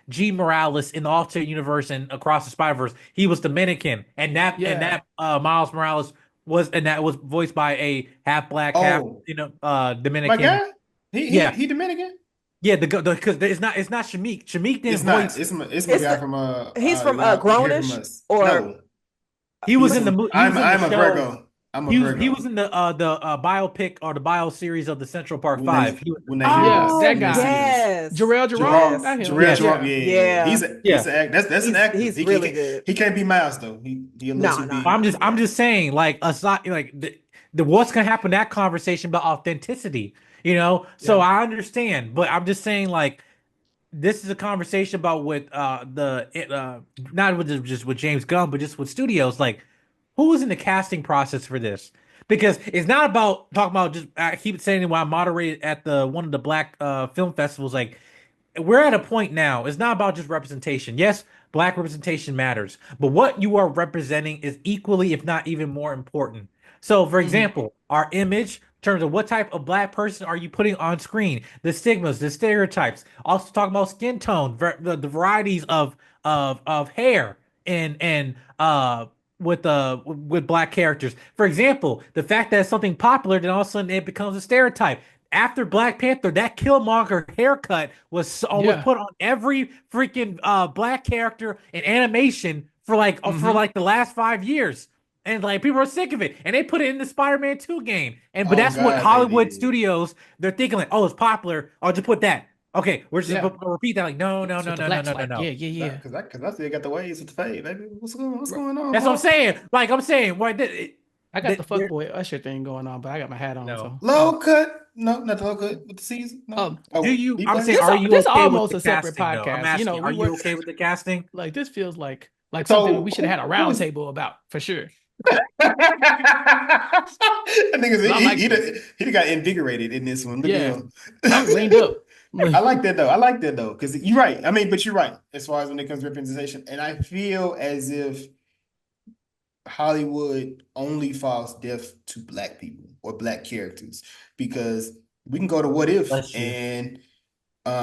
G Morales in the alternate universe and Across the Spider-Verse. He was Dominican, and Yeah. that Miles Morales was voiced by a half black, half Oh, my Dominican. guy? Yeah, He Dominican? yeah. Because it's not Shamik. Shamik It's didn't not. voice. It's my It's guy the from he's from Y'all hear from Grownish us. or No. He was in the he was in the I'm a show. Virgo. I'm a He Virgo. was in the biopic or the bio series of the Central Park When they Five. He was when they hear Yeah, us oh that when they guy. see us. yes. Jarrell Jerome, Yes. not him. Jarrell yeah Jerome, Yeah. yeah. Yeah. He's yeah. an act that's an actor. He's really good. He can't be Miles though. He a little No, too no, big. no. I'm Yeah. just saying, like, aside, like the what's gonna happen in that conversation about authenticity, you know? So Yeah. I understand, but I'm just saying, like, this is a conversation about with not with just with James Gunn, but just with studios, like, who is in the casting process for this? Because it's not about talking about just I keep saying it while I moderated at the one of the black film festivals, like we're at a point now. It's not about just representation. Yes, black representation matters, but what you are representing is equally, if not even more important. So, for Hmm. example, our image, in terms of what type of black person are you putting on screen, the stigmas, the stereotypes. Also, talking about skin tone, the varieties of hair and with black characters. For example, the fact that it's something popular, then all of a sudden it becomes a stereotype after Black Panther, that Killmonger haircut was Yeah. put on every freaking black character in animation for Hmm. like the last 5 years. And like people are sick of it. And they put it in the Spider-Man 2 game. And but Oh that's what God, they Hollywood did. studios, they're thinking like, oh, it's popular. I'll just put that. Okay, we're just Yeah. gonna repeat that like no, no, That's no, what the no, no, blacks no, no, like. no. Yeah, yeah, yeah. Cause I still got the waves with the fade, baby. What's Right. going on, That's what I'm bro? saying. Like I'm saying, why I got the there fuckboy Usher thing going on, but I got my hat on, no. so Low cut. No, not the low cut with the season. No. um Do Oh, you he I'm black. saying are you this okay with almost the a separate casting though? I'm podcast. You know, asking, are we were you okay with the casting? like this feels like something So we should have had a who round is table about for sure. I think 'Cause I like this. he got invigorated in this one. Look at Yeah. him. I leaned up. I like that though. I like that though. Because you're right. I mean, but you're right as far as when it comes to representation. And I feel as if Hollywood only falls deaf to black people or black characters because we can go to What If Bless you. and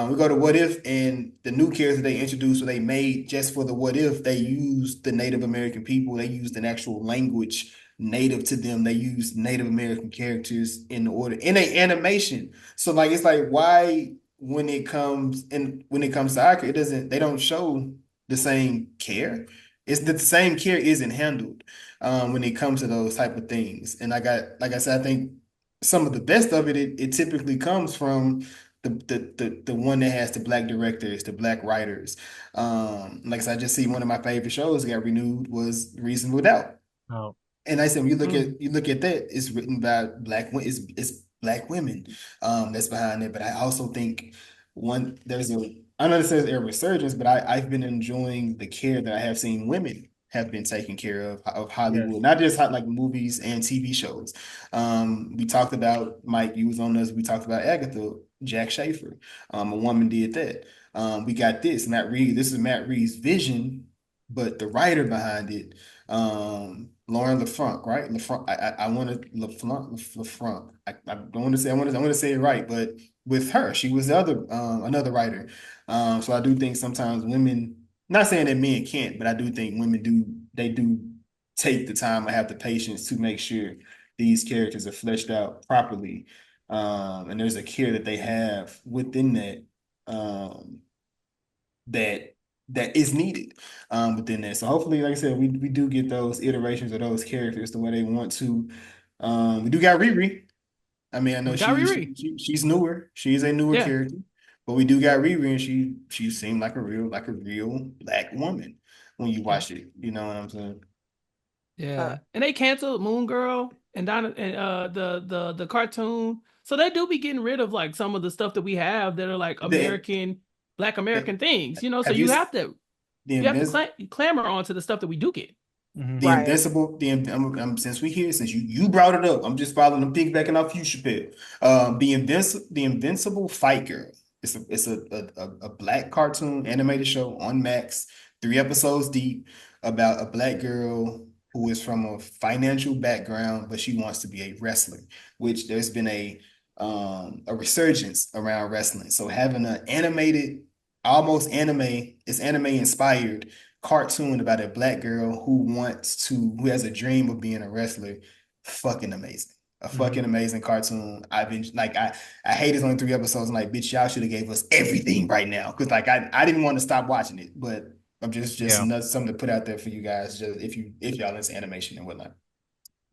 we go to What If and the new character they introduced or they made just for the What If, they used the Native American people. They used an actual language native to them. They used Native American characters in the order in a animation. So like it's like why when it comes to our it doesn't they don't show the same care. It's that the same care isn't handled when it comes to those type of things. And like I said, I think some of the best of it typically comes from the one that has the black directors, the black writers. Like I said, I just see one of my favorite shows got renewed was Reasonable Doubt. Oh, And I said, when Mm. you look at that, it's written by it's black women that's behind it. But I also think I don't know if there's a resurgence, but I've been enjoying the care that I have seen women have been taken care of yes. Hollywood, not just like movies and TV shows. We talked about Mike, you was on us. We talked about Agatha, Jack Schaefer. A woman did that. We got this Matt Reed. This is Matt Reed's vision, but the writer behind it Lauren LaFranc, right? LaFranc. I want to LaFranc. I don't want to say I want to say it right, but with her, she was the other another writer. So I do think sometimes women, not saying that men can't, but I do think women do take the time and have the patience to make sure these characters are fleshed out properly. And there's a care that they have within that. Um, that that is needed within that. So hopefully, like I said, we do get those iterations of those characters the way they want to. We do got Riri. I mean, I know We got Riri. she's newer. She's a newer Yeah. character, but we do got Riri, and she seemed like a real black woman when you Yeah. watch it. You know what I'm saying? Uh, Yeah, and they canceled Moon Girl and Donna and the cartoon. So they do be getting rid of like some of the stuff that we have that are like The, American, Black the, American things, you know. So have you the you have to Invis clamor onto the stuff that we do get. Hmm. the right. invincible since we here since you brought it up, I'm just following the piggybacking off you, Chappelle. The Invincible Fight Girl. It's a black cartoon animated show on Max, 3 episodes deep, about a black girl who is from a financial background, but she wants to be a wrestler, which there's been a resurgence around wrestling. So having an animated, almost anime, it's anime inspired cartoon about a black girl who has a dream of being a wrestler. Fucking amazing. A Hmm. fucking amazing cartoon. I've been like I hate it's only 3 episodes. I'm like, bitch, y'all should have gave us everything right now. Cause like I didn't want to stop watching it, but I'm just Yeah. another something to put out there for you guys, just if y'all into animation and whatnot.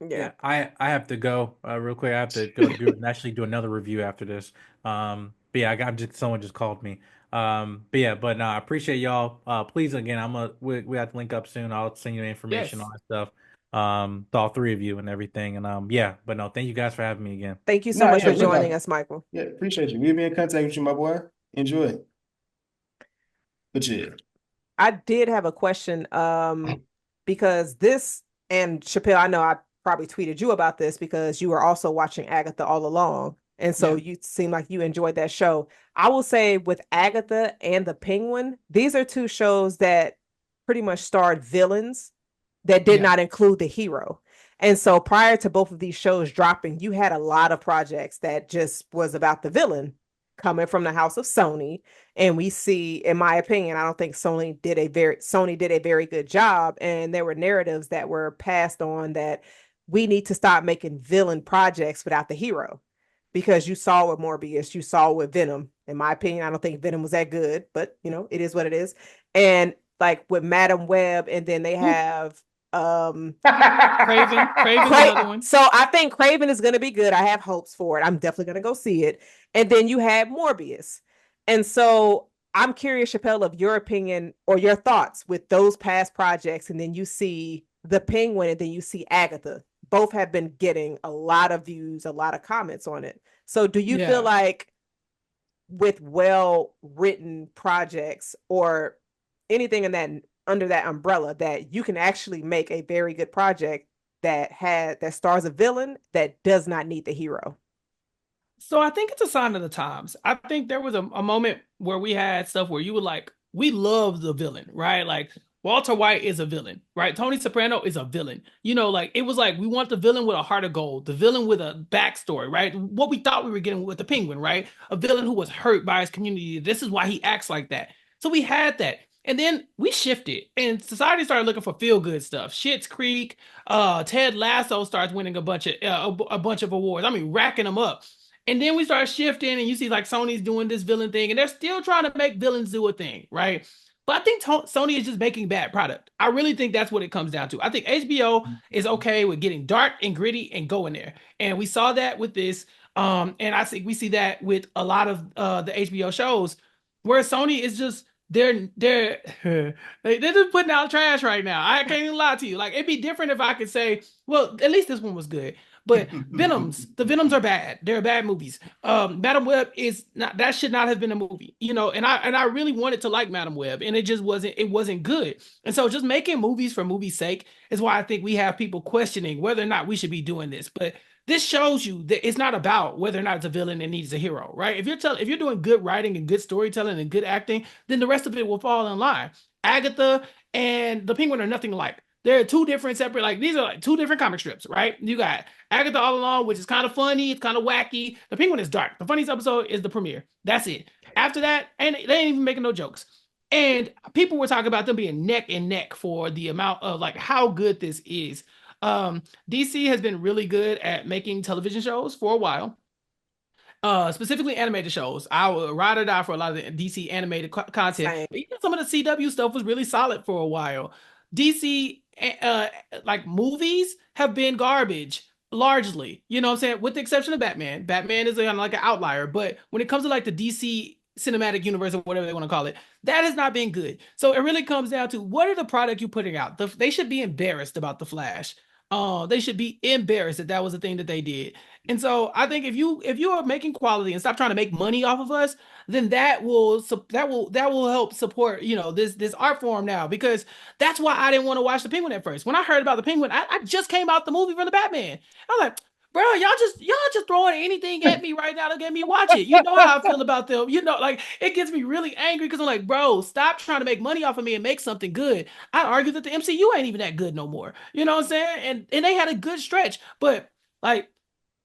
Yeah. Yeah, I have to go real quick. I have to go do another review after this. But yeah, I'm just someone just called me. But yeah, but no, I appreciate y'all. Please again, we have to link up soon. I'll send you the information, all Yes. that stuff. To all three of you and everything. And yeah, but no, thank you guys for having me again. Thank you so Nah, much yeah, for no joining doubt. us, Michael. Yeah, appreciate you. We'll be in contact with you, my boy. Enjoy it. But yeah. I did have a question, because this and Chappelle, I know I probably tweeted you about this because you were also watching Agatha all along. And so Yeah. you seem like you enjoyed that show. I will say with Agatha and the Penguin, these are two shows that pretty much starred villains that did Yeah. not include the hero. And so prior to both of these shows dropping, you had a lot of projects that just was about the villain coming from the house of Sony. And we see, in my opinion, I don't think Sony did a very good job. And there were narratives that were passed on that we need to stop making villain projects without the hero. Because you saw with Morbius, you saw with Venom. In my opinion, I don't think Venom was that good, but it is what it is. And like with Madam Web, and then they Ooh, have um Craven's another one. So I think Craven is going to be good. I have hopes for it. I'm definitely going to go see it. And then you had Morbius. And so I'm curious, Chappelle, of your opinion or your thoughts with those past projects. And then you see The Penguin and then you see Agatha. Both have been getting a lot of views, a lot of comments on it. So do you feel Yeah. like with well written projects or anything in that under that umbrella that you can actually make a very good project that stars a villain that does not need the hero? So I think it's a sign of the times. I think there was a moment where we had stuff where you were like, we love the villain, right? Like Walter White is a villain, right? Tony Soprano is a villain. You know, like it was like we want the villain with a heart of gold, the villain with a backstory, right? What we thought we were getting with the Penguin, right? A villain who was hurt by his community. This is why he acts like that. So we had that. And then we shifted and society started looking for feel good stuff. Schitt's Creek, Ted Lasso starts winning a bunch of awards. I mean, racking them up. And then we start shifting, and you see like Sony's doing this villain thing, and they're still trying to make villains do a thing, right? But I think Sony is just making bad product. I really think that's what it comes down to. I think HBO is okay with getting dark and gritty and going there, and we saw that with this. And I think we see that with a lot of the HBO shows, where Sony is just they're they're just putting out trash right now. I can't even lie to you. Like it'd be different if I could say, well, at least this one was good. But the Venoms are bad. They're bad movies. Madam Web is not that should not have been a movie, you know. And I really wanted to like Madam Web, and it just wasn't good. And so just making movies for movie's sake is why I think we have people questioning whether or not we should be doing this. But this shows you that it's not about whether or not it's a villain and needs a hero, right? If you're doing good writing and good storytelling and good acting, then the rest of it will fall in line. Agatha and the Penguin are nothing alike. They're two different separate, like these are like two different comic strips, right? You got Agatha All Along, which is kind of funny, it's kind of wacky. The Penguin is dark. The funniest episode is the premiere. That's it. After that, and they ain't even making no jokes. And people were talking about them being neck and neck for the amount of like how good this is. DC has been really good at making television shows for a while, specifically animated shows. I would ride or die for a lot of the DC animated content. Same. But even some of the CW stuff was really solid for a while. DC like movies have been garbage largely. You know what I'm saying? With the exception of Batman. Batman is like an outlier, but when it comes to like the DC cinematic universe or whatever they want to call it. That has not been good. So it really comes down to what are the product you putting out. They should be embarrassed about the Flash. They should be embarrassed that that was the thing that they did. And so I think if you are making quality and stop trying to make money off of us, then that will help support this art form now, because that's why I didn't want to watch the Penguin at first. When I heard about the Penguin, I just came out the movie from the Batman. I'm like, bro, y'all just throwing anything at me right now to get me watch it. You know how I feel about them. Like it gets me really angry because I'm like, bro, stop trying to make money off of me and make something good. I argue that the MCU ain't even that good no more. You know what I'm saying? And they had a good stretch, but like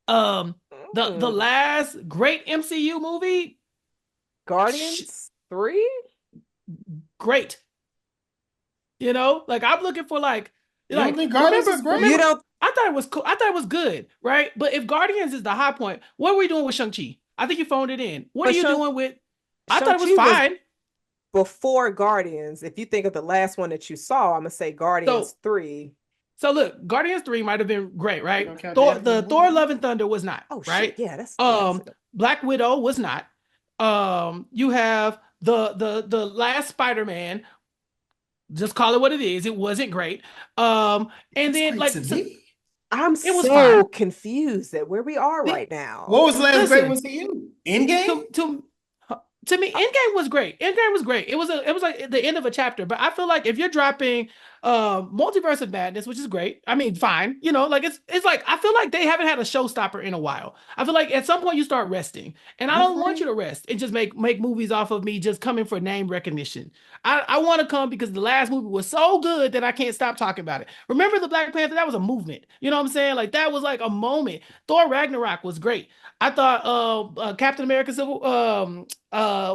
um the Mm. last great MCU movie, Guardians 3? great. Like I'm looking for You don't think Guardians is great? You don't I thought it was cool. I thought it was good, right? But if Guardians is the high point, what are we doing with Shang-Chi? I think you phoned it in. What But are you Shang- doing with? I thought it was Shang-Chi was fine. before Guardians. If you think of the last one that you saw, I'm gonna say Guardians So 3. so look, Guardians 3 might have been great, You right? don't count the Thor, animated the Thor movie? Love and Thunder was not, Oh shit, right? yeah, that's a good. Black Widow was not. You have the last Spider-Man. Just call it what it is. It wasn't great. And It's then great to me. I'm it was so fine. confused at where we are right now. What was the last great Listen, one to you? Endgame? to me, Endgame was great. Endgame was great. It was like the end of a chapter. But I feel like if you're dropping Multiverse of Madness, which is great. I mean, fine. Like it's like I feel like they haven't had a showstopper in a while. I feel like at some point you start resting. And I don't want you to rest and just make movies off of me just coming for name recognition. I want to come because the last movie was so good that I can't stop talking about it. Remember the Black Panther? That was a movement. You know what I'm saying? Like that was like a moment. Thor Ragnarok was great. I thought Captain America Civil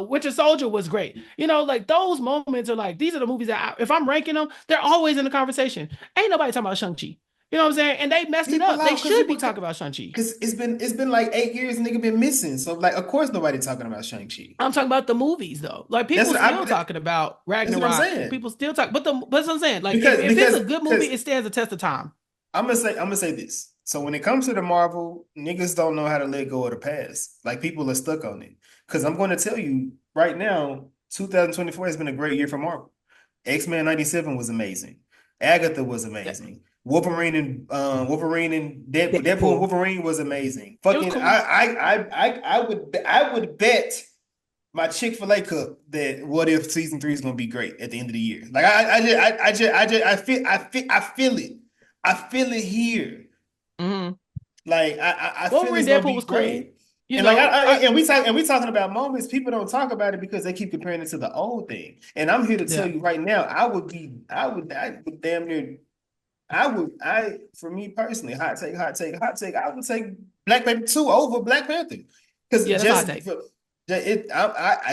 Winter Soldier was great. Like those moments are like these are the movies that if I'm ranking them, they're always in the conversation. Ain't nobody talking about Shang-Chi. You know what I'm saying? And they messed it up. They should be talking about Shang-Chi. Because it's been like 8 years, nigga been missing. So like, of course, nobody talking about Shang-Chi. I'm talking about the movies though. Like That's people what still talking about that's what I'm Ragnarok. saying. People still talk, but that's what I'm saying. Like Because if it's a good movie, because it stands the test of time. I'm gonna say this. So when it comes to the Marvel, niggas don't know how to let go of the past. Like people are stuck on it. Because I'm going to tell you right now, 2024 has been a great year for Marvel. X-Men 97 was amazing. Agatha was amazing. Wolverine and Deadpool and Wolverine was amazing. It was Fucking cool. I would bet my Chick-fil-A cup that what if season 3 is gonna be great at the end of the year. Like I feel it. I feel it here. Mm-hmm. Like I feel Wolverine it's gonna Deadpool be was cool. great. You And know, like we talking about moments. People don't talk about it because they keep comparing it to the old thing. And I'm here to tell Yeah. you right now, I would damn near, for me personally, hot take. I would take Black Panther 2 over Black Panther because Yeah, that's a hot take.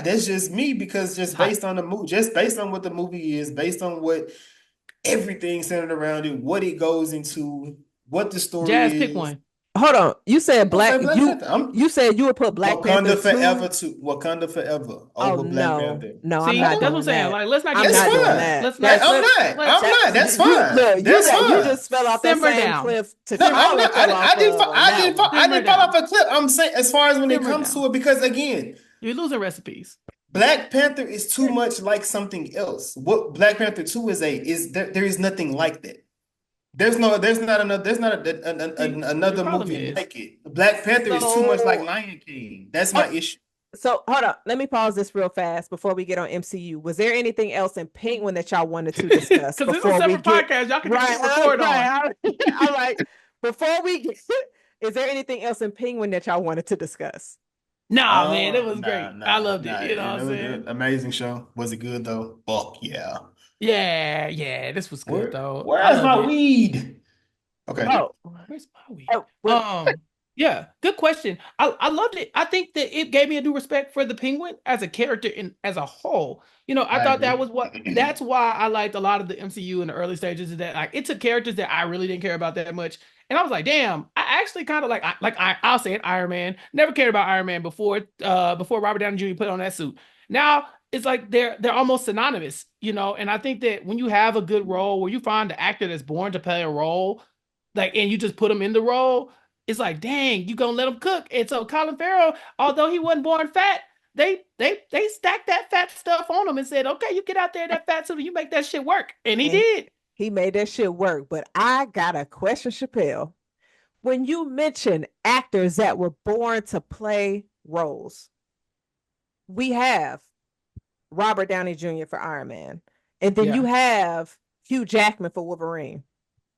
that's just me because just Hot. based on the movie, just based on what the movie is, based on what everything centered around it, what it goes into, what the story Jazz, pick is. one. Hold on. You said I'm gonna say Black you Panther. you said you would put Black Panther Wakanda 2. Forever to Wakanda Forever Oh over Black no. Panther. No, I'm See, not that's what I'm doing saying. that. Like, let's not I'm get That's not into doing it. fine. that. Let's not. I'm not. That's You fine. look, That's you fine. just fell off that Simmer same down. cliff to No, I'm Chappell not. fell off of on I that didn't. one. I didn't fall off a clip. I'm saying as far as when it Simmer comes down. to it, because again, You're losing recipes. Black Panther is too much like something else. What Black Panther 2 is there is nothing like that. There's not Your another problem movie is like it. Black Panther is too much like So Lion King. That's my issue. so hold on. Let me pause this real fast before we get on MCU. Was there anything else in Penguin that y'all wanted to discuss Because this is a before we separate get podcast. Y'all can right? just record on. I'm like, before we get, is there anything else in Penguin that y'all wanted to discuss? Nah, man, it was Nah, great. I loved nah. it. You know what I'm It was saying? an amazing show. Was it good though? Fuck yeah. Yeah, this was good though. I Where's loved my it. weed? Okay. Where, Oh, where's my weed? oh, well, Yeah, good question. I loved it. I think that it gave me a new respect for the Penguin as a character and as a whole. I I thought that agree. was that's why I liked a lot of the MCU in the early stages, is that like it took characters that I really didn't care about that much. And I was like, damn, I actually kind of I'll say it, Iron Man. Never cared about Iron Man before Robert Downey Jr. put on that suit. Now it's like they're almost synonymous. And I think that when you have a good role where you find the actor that's born to play a role, like, and you just put them in the role, it's like, dang, you gonna let him cook. And so Colin Farrell, although he wasn't born fat, they stacked that fat stuff on him and said, okay, you get out there in that fat suit and you make that shit work. And he And did. he made that shit work. But I got a question, Chappelle. When you mention actors that were born to play roles, we have Robert Downey Jr. for Iron Man, and then you have Hugh Jackman for Wolverine.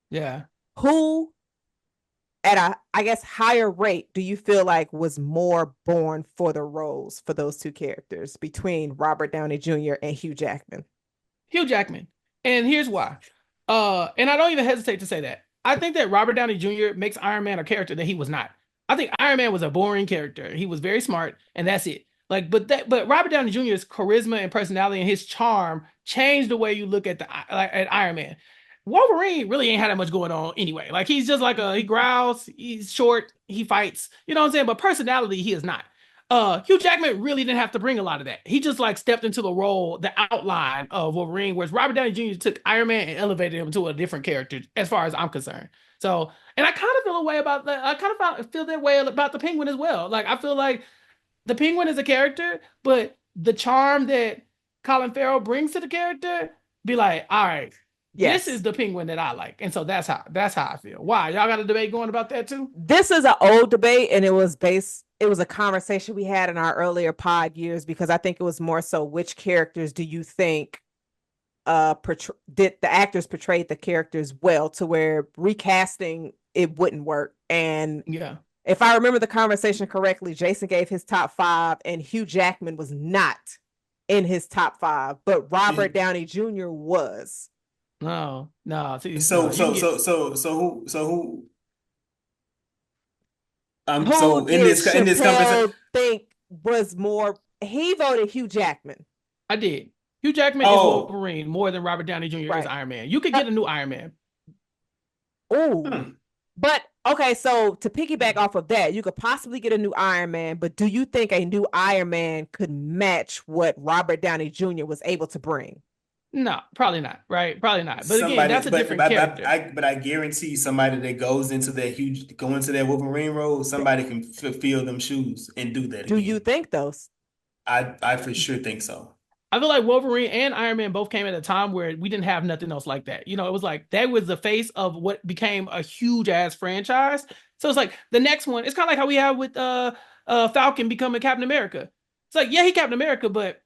Yeah. Who, at a, I guess, higher rate, do you feel like was more born for the roles for those two characters between Robert Downey Jr. and Hugh Jackman? Hugh Jackman. And here's why. And I don't even hesitate to say that. I think that Robert Downey Jr. makes Iron Man a character that he was not. I think Iron Man was a boring character. He was very smart, and that's it. Like, but Robert Downey Jr.'s charisma and personality and his charm changed the way you look at at Iron Man. Wolverine really ain't had that much going on anyway. Like, he's just like he growls, he's short, he fights. You know what I'm saying? But personality, he is not. Hugh Jackman really didn't have to bring a lot of that. He just like stepped into the role, the outline of Wolverine, whereas Robert Downey Jr. took Iron Man and elevated him to a different character, as far as I'm concerned. So, and I kind of feel a way about that. I kind of feel that way about the Penguin as well. Like, I feel like the Penguin is a character, but the charm that Colin Farrell brings to the character, be like, all right, this is the Penguin that I like. And so that's how I feel. Why? Y'all got a debate going about that too? This is an old debate, and it was a conversation we had in our earlier pod years, because I think it was more so, which characters do you think did the actors portrayed the characters well to where recasting it wouldn't work. And yeah, if I remember the conversation correctly, Jason gave his top 5 and Hugh Jackman was not in his top 5, but Robert Downey Jr. was. No. See, so who in this conversation, think was more? He voted Hugh Jackman. I did. Hugh Jackman is Wolverine more than Robert Downey Jr. is Iron Man. You could get a new Iron Man. Oh, but okay. So to piggyback off of that, you could possibly get a new Iron Man, but do you think a new Iron Man could match what Robert Downey Jr. was able to bring? No, probably not. Right? Probably not. But again, that's a different character. But I guarantee somebody that goes into that Wolverine role, somebody can fulfill them shoes and do that. Do you think those? I for sure think so. I feel like Wolverine and Iron Man both came at a time where we didn't have nothing else like that. You know, it was like that was the face of what became a huge ass franchise. So it's like the next one. It's kind of like how we have with Falcon becoming Captain America. It's like, yeah, he Captain America, but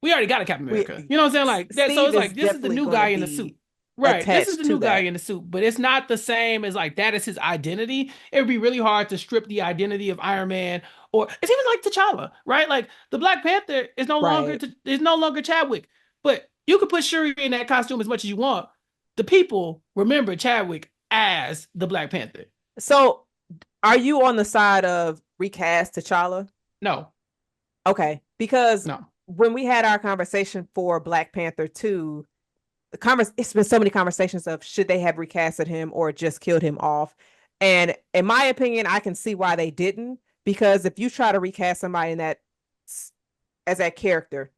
we already got a Captain America. You know what I'm saying? Like that. So it's like, this is the new guy in the suit. Right. This is the new guy in the suit, but it's not the same as like that is his identity. It would be really hard to strip the identity of Iron Man, or it's even like T'Challa, right? Like the Black Panther is no longer Chadwick, but you could put Shuri in that costume as much as you want. The people remember Chadwick as the Black Panther. So are you on the side of recast T'Challa? No. Okay. Because no. When we had our conversation for Black Panther 2, it's been so many conversations of should they have recasted him or just killed him off. And in my opinion, I can see why they didn't, because if you try to recast somebody in that as that character,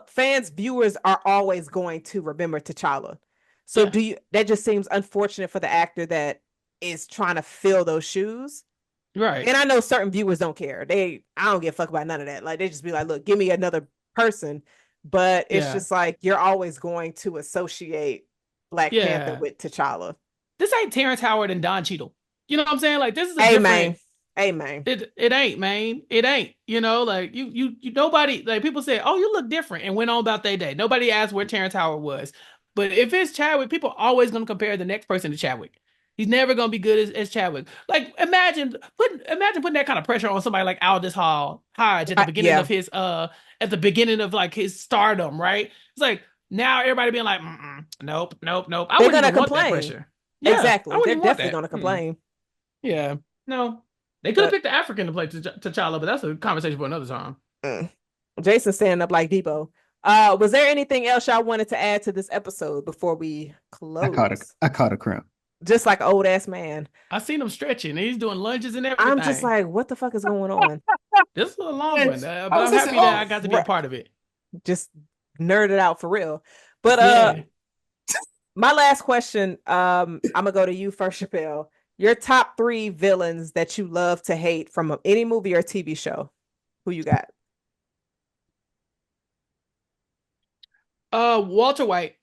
fans, viewers are always going to remember T'Challa. So that just seems unfortunate for the actor that is trying to fill those shoes. Right. And I know certain viewers don't care. I don't give a fuck about none of that. Like, they just be like, look, give me another person. But it's just like, you're always going to associate Black Panther with T'Challa. This ain't Terrence Howard and Don Cheadle. You know what I'm saying? Like, this is a different... Amen. It ain't, man. It ain't. You know, like, you nobody, like, people say, oh, you look different, and went on about their day. Nobody asked where Terrence Howard was. But if it's Chadwick, people are always going to compare the next person to Chadwick. He's never going to be good as Chadwick. Like, imagine putting that kind of pressure on somebody like Aldous Hodge at the beginning of his like his stardom, right? It's like, now everybody being like, nope. I wouldn't even want that pressure. Yeah, exactly. They're definitely going to complain. Yeah. No. They could have picked the African to play T'Challa, but that's a conversation for another time. Jason standing up like Debo. Was there anything else y'all wanted to add to this episode before we close? I caught a cramp. Just like an old ass man. I seen him stretching. He's doing lunges and everything. I'm just like, what the fuck is going on? This is a long one, but I'm happy that I got to be a part of it. Just nerded out for real. But my last question, I'm gonna go to you first, Chappell. Your top 3 villains that you love to hate from any movie or TV show. Who you got? Walter White.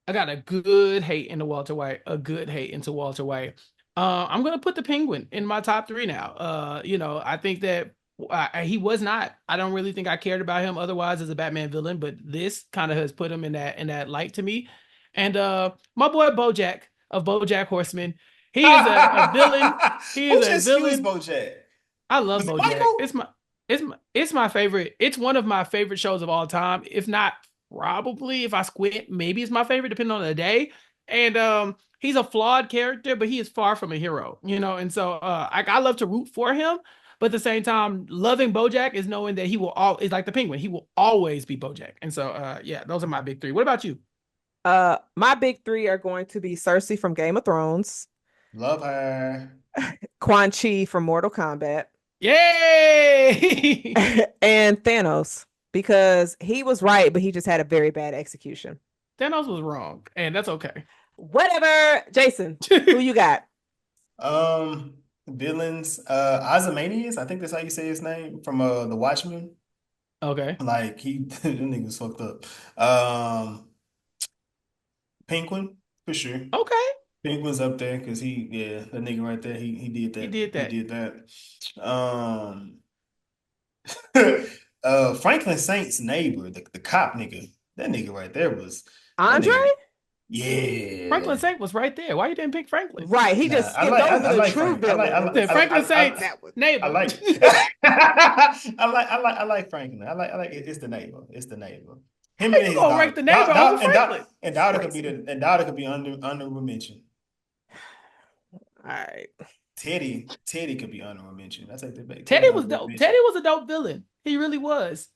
I got a good hate into Walter White. A good hate into Walter White. I'm gonna put the Penguin in my top three now. I think that he was not. I don't really think I cared about him otherwise as a Batman villain, but this kind of has put him in that light to me. And my boy BoJack of BoJack Horseman, he is a villain. He is Who a just used villain. BoJack? I love Was it BoJack. Michael? It's my favorite. It's one of my favorite shows of all time. If not, probably if I squint, maybe it's my favorite, depending on the day. And he's a flawed character, but he is far from a hero, And so I love to root for him, but at the same time, loving BoJack is knowing that he will all is like the Penguin. He will always be BoJack. And so yeah, those are my big three. What about you? My big three are going to be Cersei from Game of Thrones, Love her. Quan Chi from Mortal Kombat, Yay! and Thanos because he was right, but he just had a very bad execution. Thanos was wrong, and that's okay. Whatever, Jason, who you got? Villains. Ozymandias, I think that's how you say his name from The Watchmen. Okay. Like the nigga was fucked up. Penguin for sure. Okay. Penguin's up there because that nigga right there, he did that. He did that. He did that. Franklin Saint's neighbor, the cop nigga, that nigga right there was Andre? Yeah. Franklin Saint was right there. Why you didn't pick Franklin? Right, he just skipped over the true villain. Franklin Saint's neighbor. I like I like Franklin. I like it's the neighbor. It's the neighbor. Him and his gonna rank the neighbor over Franklin. And Dowda could be honorable mention. All right. Teddy could be honorable mention. That's like the big. Teddy was dope. Teddy was a dope villain. He really was.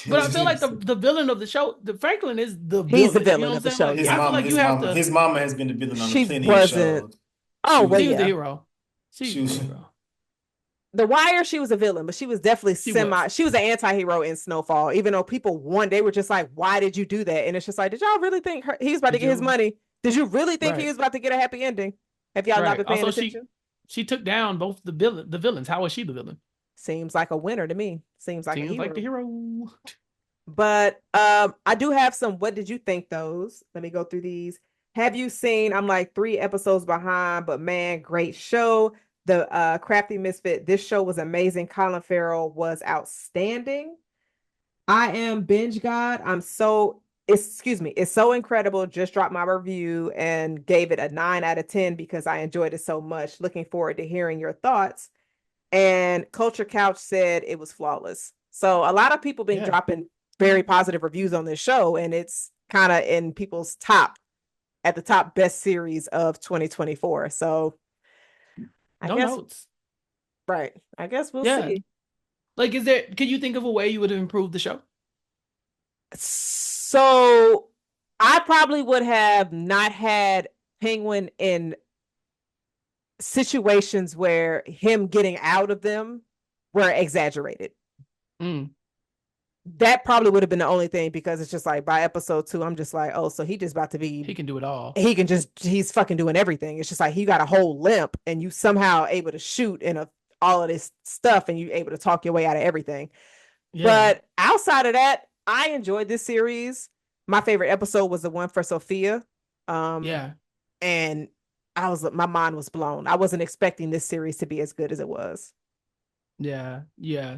But I feel like the villain of the show, the Franklin is the villain. He's the villain of the show. His mama has been the villain on plenty of shows. Oh, well, she was the hero. She was the hero. The Wire, she was a villain, but she was definitely she was an anti-hero in Snowfall, even though people they were just like, why did you do that? And it's just like, did y'all really think he was about to get his money? Did you really think he was about to get a happy ending? Have y'all not been paying attention? She took down both the villains. How was she the villain? Seems like a winner to me. Seems like the hero. But I do have some what did you think those? Let me go through these. Have you seen, I'm like 3 episodes behind, but man, great show. The Crafty Misfit. This show was amazing. Colin Farrell was outstanding. I am Binge God. It's so incredible. Just dropped my review and gave it a 9 out of 10 because I enjoyed it so much. Looking forward to hearing your thoughts. And Culture Couch said it was flawless. So a lot of people been dropping very positive reviews on this show, and it's kind of in people's at the top best series of 2024. So I guess we'll see. Like, can you think of a way you would have improved the show? So I probably would have not had Penguin in situations where him getting out of them were exaggerated. That probably would have been the only thing, because it's just like by episode 2, I'm just like, oh, so he just about to be. He can do it all. He's fucking doing everything. It's just like he got a whole limp, and you somehow able to shoot in all of this stuff, and you able to talk your way out of everything. Yeah. But outside of that, I enjoyed this series. My favorite episode was the one for Sophia. And my mind was blown. I wasn't expecting this series to be as good as it was. Yeah,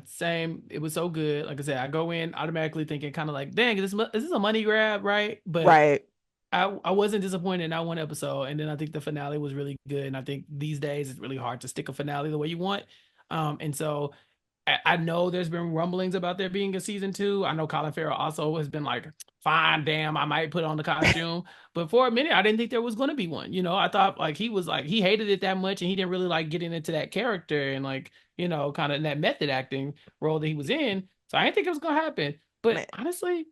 same. It was so good. Like I said, I go in automatically thinking kind of like, dang, is this a money grab, right? But I wasn't disappointed in that one episode. And then I think the finale was really good. And I think these days it's really hard to stick a finale the way you want. And so I know there's been rumblings about there being a season 2. I know Colin Farrell also has been like, fine, damn, I might put on the costume. But for a minute, I didn't think there was going to be one. I thought like he hated it that much, and he didn't really like getting into that character and like, kind of in that method acting role that he was in. So I didn't think it was going to happen. But honestly,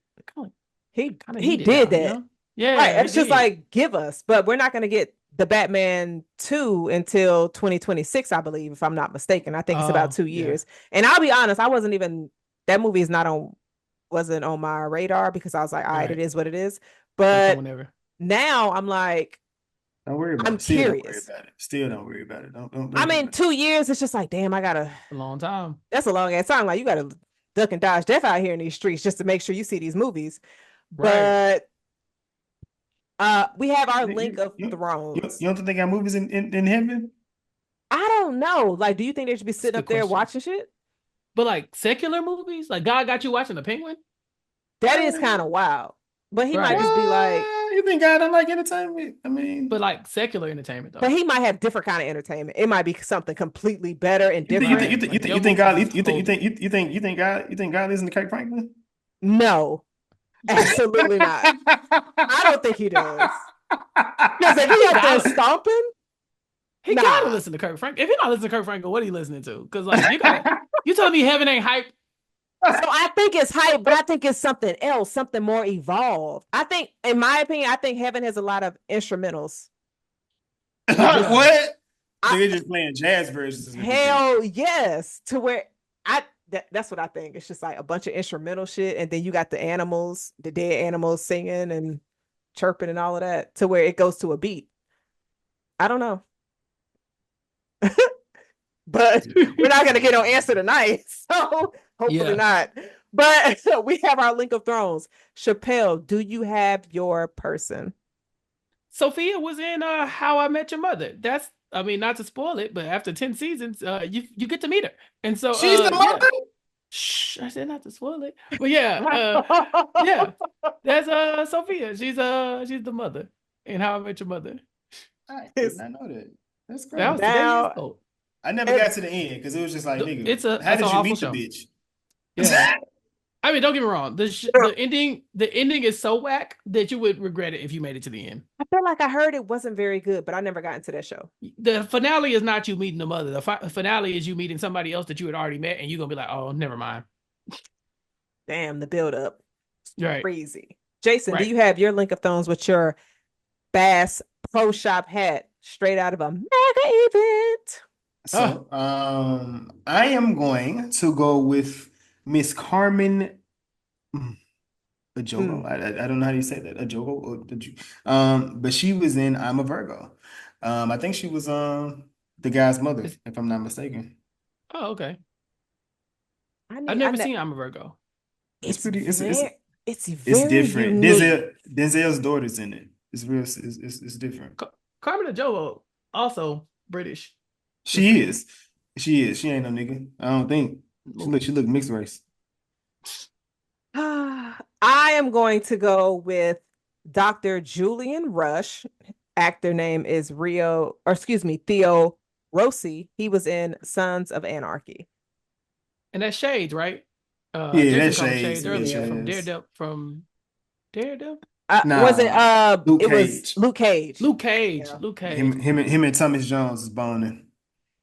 he did that. Yeah. Right. It's just like, give us, but we're not going to get the Batman 2 until 2026, I believe, if I'm not mistaken. I think it's about 2 years. Yeah. And I'll be honest, that movie wasn't on my radar, because I was like, all right, it is what it is. But now I'm like, don't worry about it. I'm curious. Still don't worry about it. Don't 2 years, it's just like, damn, I gotta. A long time. That's a long ass time. Like, you gotta duck and dodge death out here in these streets just to make sure you see these movies. Right. But we have our link You, of you, thrones. you don't think they got movies in heaven? I don't know. Like, do you think they should be That's a sitting good up there question. watching shit? But like secular movies, like God got you watching The Penguin, That is kind of wild. But he might right? just be like, What? You think God don't like entertainment? I But mean, like secular entertainment but though. he might have different kind of entertainment. It might be something completely better and different. Like your you think movies God is you think God listens to Kirk Franklin? No, absolutely not. I don't think he does. Because if he he up there got stomping, he gotta nah. listen to Kirk Frank. If he not listening to Kirk Franklin, what are you listening to? Because like you telling me heaven ain't hype? So I think it's hype, but I think it's something else, something more evolved. I think, in my opinion, I think heaven has a lot of instrumentals. It does. What? I, They're just playing jazz versions is what you think. hell yes, to where that's what I think. It's just like a bunch of instrumental shit, and then you got the animals, the dead animals singing and chirping and all of that, to where it goes to a beat. I don't know, but we're not gonna get no answer tonight, so hopefully Yeah. not. But we have our link of thrones. Chappelle, do you have your person? Sophia was in How I Met Your Mother. That's I mean, not to spoil it, but after 10 seasons, you get to meet her. And so She's the yeah. mother. Shh, I said not to spoil it. But yeah, yeah. That's Sophia. She's the mother in How I Met Your Mother. I did It's not know that. That's That was crazy. today years now old. I never got it's to the end because it was just like, nigga, It's how an did you awful meet the show. bitch? Yeah. I mean, don't get me wrong. The ending is so whack that you would regret it if you made it to the end. I feel like I heard it wasn't very good, but I never got into that show. The finale is not you meeting the mother. The finale is you meeting somebody else that you had already met, and you're gonna be like, "Oh, never mind." Damn, the build up. Right, Crazy. Jason, do right. you have your link of thrones with your Bass Pro Shop hat straight out of a mega event? Oh, So, I am going to go with Miss Carmen Ajogo. Mm. I don't know how you say that. Ajogo or but she was in I'm a Virgo. I think she was the guy's mother, it's, if I'm not mistaken. oh, okay. I I've need. I never know. seen I'm a Virgo. It's It's pretty. very. It's It's very different. unique. Denzel's daughter's in it. It's real. It's different. Carmen Jovo, also British. Just She saying. is. She is. She ain't no nigga. I don't think. She look mixed race. I am going to go with Dr. Julian Rush. Actor name is Theo Rossi. He was in Sons of Anarchy. And that's Shades, right? Yeah, Jason that's called him Shades. Shades Yeah, earlier from Shades. Daredevil. From Daredevil. Was it Nah, Luke it was Cage. Luke Cage. Luke Cage. Yeah. Luke Cage. Him and Thomas Jones is boning.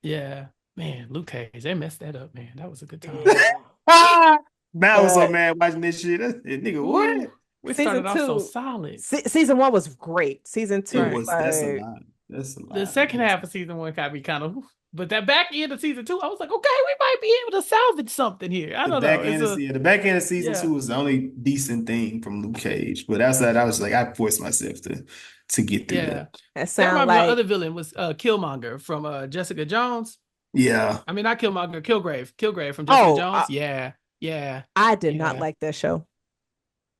Yeah, man, Luke Cage. They messed that up, man. That was a good time. Yeah. Man, I was so But mad watching this shit. Nigga, Ooh, what? we season started off so two, solid. season one was great. Season two It was Right. was. That's a like, lot. That's a The lot, second man. half of season one got me kind of, but that back end of season two, I was like, okay, we might be able to salvage something here. I don't know. It's a The back end of season yeah, two was the only decent thing from Luke Cage. But outside, I was like, I forced myself to get through yeah. that. that That sound reminds me of my like other villain was Killmonger from Jessica Jones. Yeah. I mean, not Killmonger, Kilgrave from Jessica oh, Jones. Yeah, yeah, I did not yeah. like that show.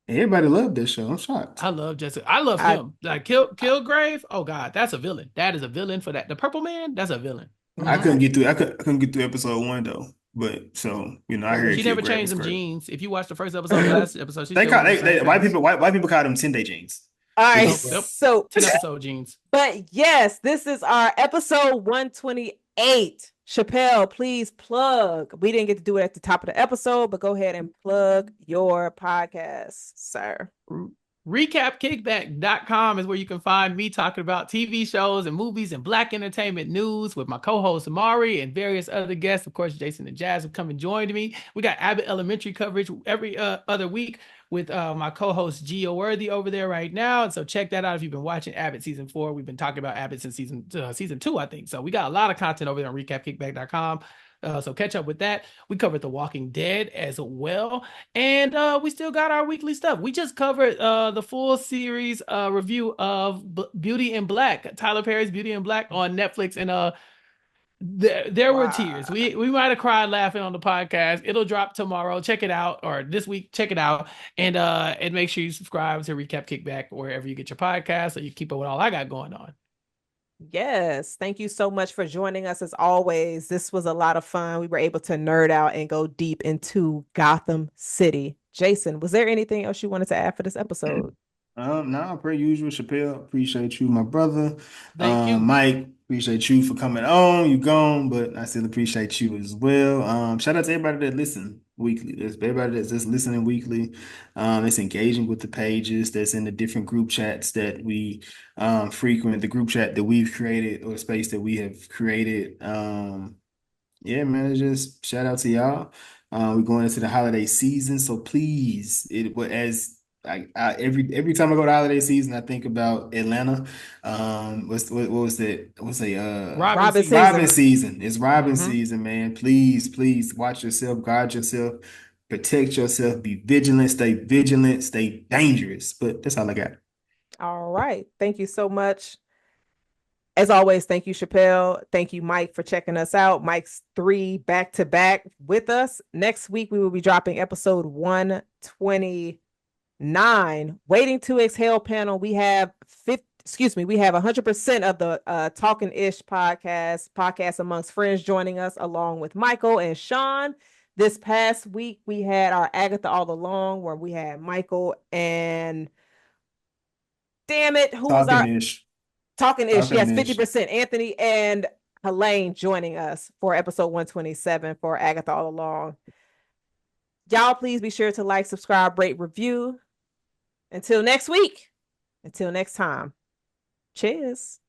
Everybody loved this show. I'm shocked. I love Jessica. I love I, him. Like Kilgrave. Oh God, that's a villain. That is a villain for that. The Purple Man. That's a villain. I mm-mm. couldn't get through. I couldn't get through episode one though. But so I heard She never Kilgrave changed was them great. jeans. If you watch the first episode, the last episode, she They still call wears the same face. white people call them 10-day jeans. All right, Oh, yep. so 10-episode jeans. but yes, this is our episode 128. Chappelle, please plug. We didn't get to do it at the top of the episode, but go ahead and plug your podcast, sir. Recapkickback.com is where you can find me talking about TV shows and movies and Black entertainment news with my co-host Amari and various other guests. Of course, Jason and Jazz have come and joined me. We got Abbott Elementary coverage every other week with my co-host Gio Worthy over there right now. And so check that out if you've been watching Abbott season 4. We've been talking about Abbott since season 2, I think. So we got a lot of content over there on recapkickback.com. So catch up with that. We covered The Walking Dead as well. And we still got our weekly stuff. We just covered the full series review of Beauty in Black, Tyler Perry's Beauty in Black on Netflix. And There were tears. Wow. We might have cried laughing on the podcast. It'll drop tomorrow. Check it out, or this week. Check it out, and make sure you subscribe to Recap Kickback wherever you get your podcast, so you keep up with all I got going on. Yes, thank you so much for joining us as always. This was a lot of fun. We were able to nerd out and go deep into Gotham City. Jason, was there anything else you wanted to add for this episode? No, per usual, Chappell, appreciate you, my brother. Thank you. Mike, appreciate you for coming on. You gone, but I still appreciate you as well. Shout out to everybody that listen weekly. There's everybody that's just listening weekly. That's engaging with the pages, that's in the different group chats that we frequent, the group chat that we've created or the space that we have created. Yeah, man, it's just shout out to y'all. We're going into the holiday season, so please, as every time I go to holiday season, I think about Atlanta. What was that? What's a Robin Robin season. Robin season. season? It's Robin Mhm. season, man. Please watch yourself, guard yourself, protect yourself, be vigilant, stay dangerous. But that's all I got. All right. Thank you so much. As always, thank you, Chappelle. Thank you, Mike, for checking us out. Mike's 3 back to back with us. Next week, we will be dropping episode 129. Waiting to Exhale panel. We have 100% of the Talking Ish podcast amongst friends joining us, along with Michael and Sean. This past week, we had our Agatha All Along, where we had Michael and damn it, who was Talking our ish, Talking Ish? talking Yes, ish. 50%. Anthony and Helene joining us for episode 127 for Agatha All Along. Y'all, please be sure to like, subscribe, rate, review. Until next week. Until next time. Cheers.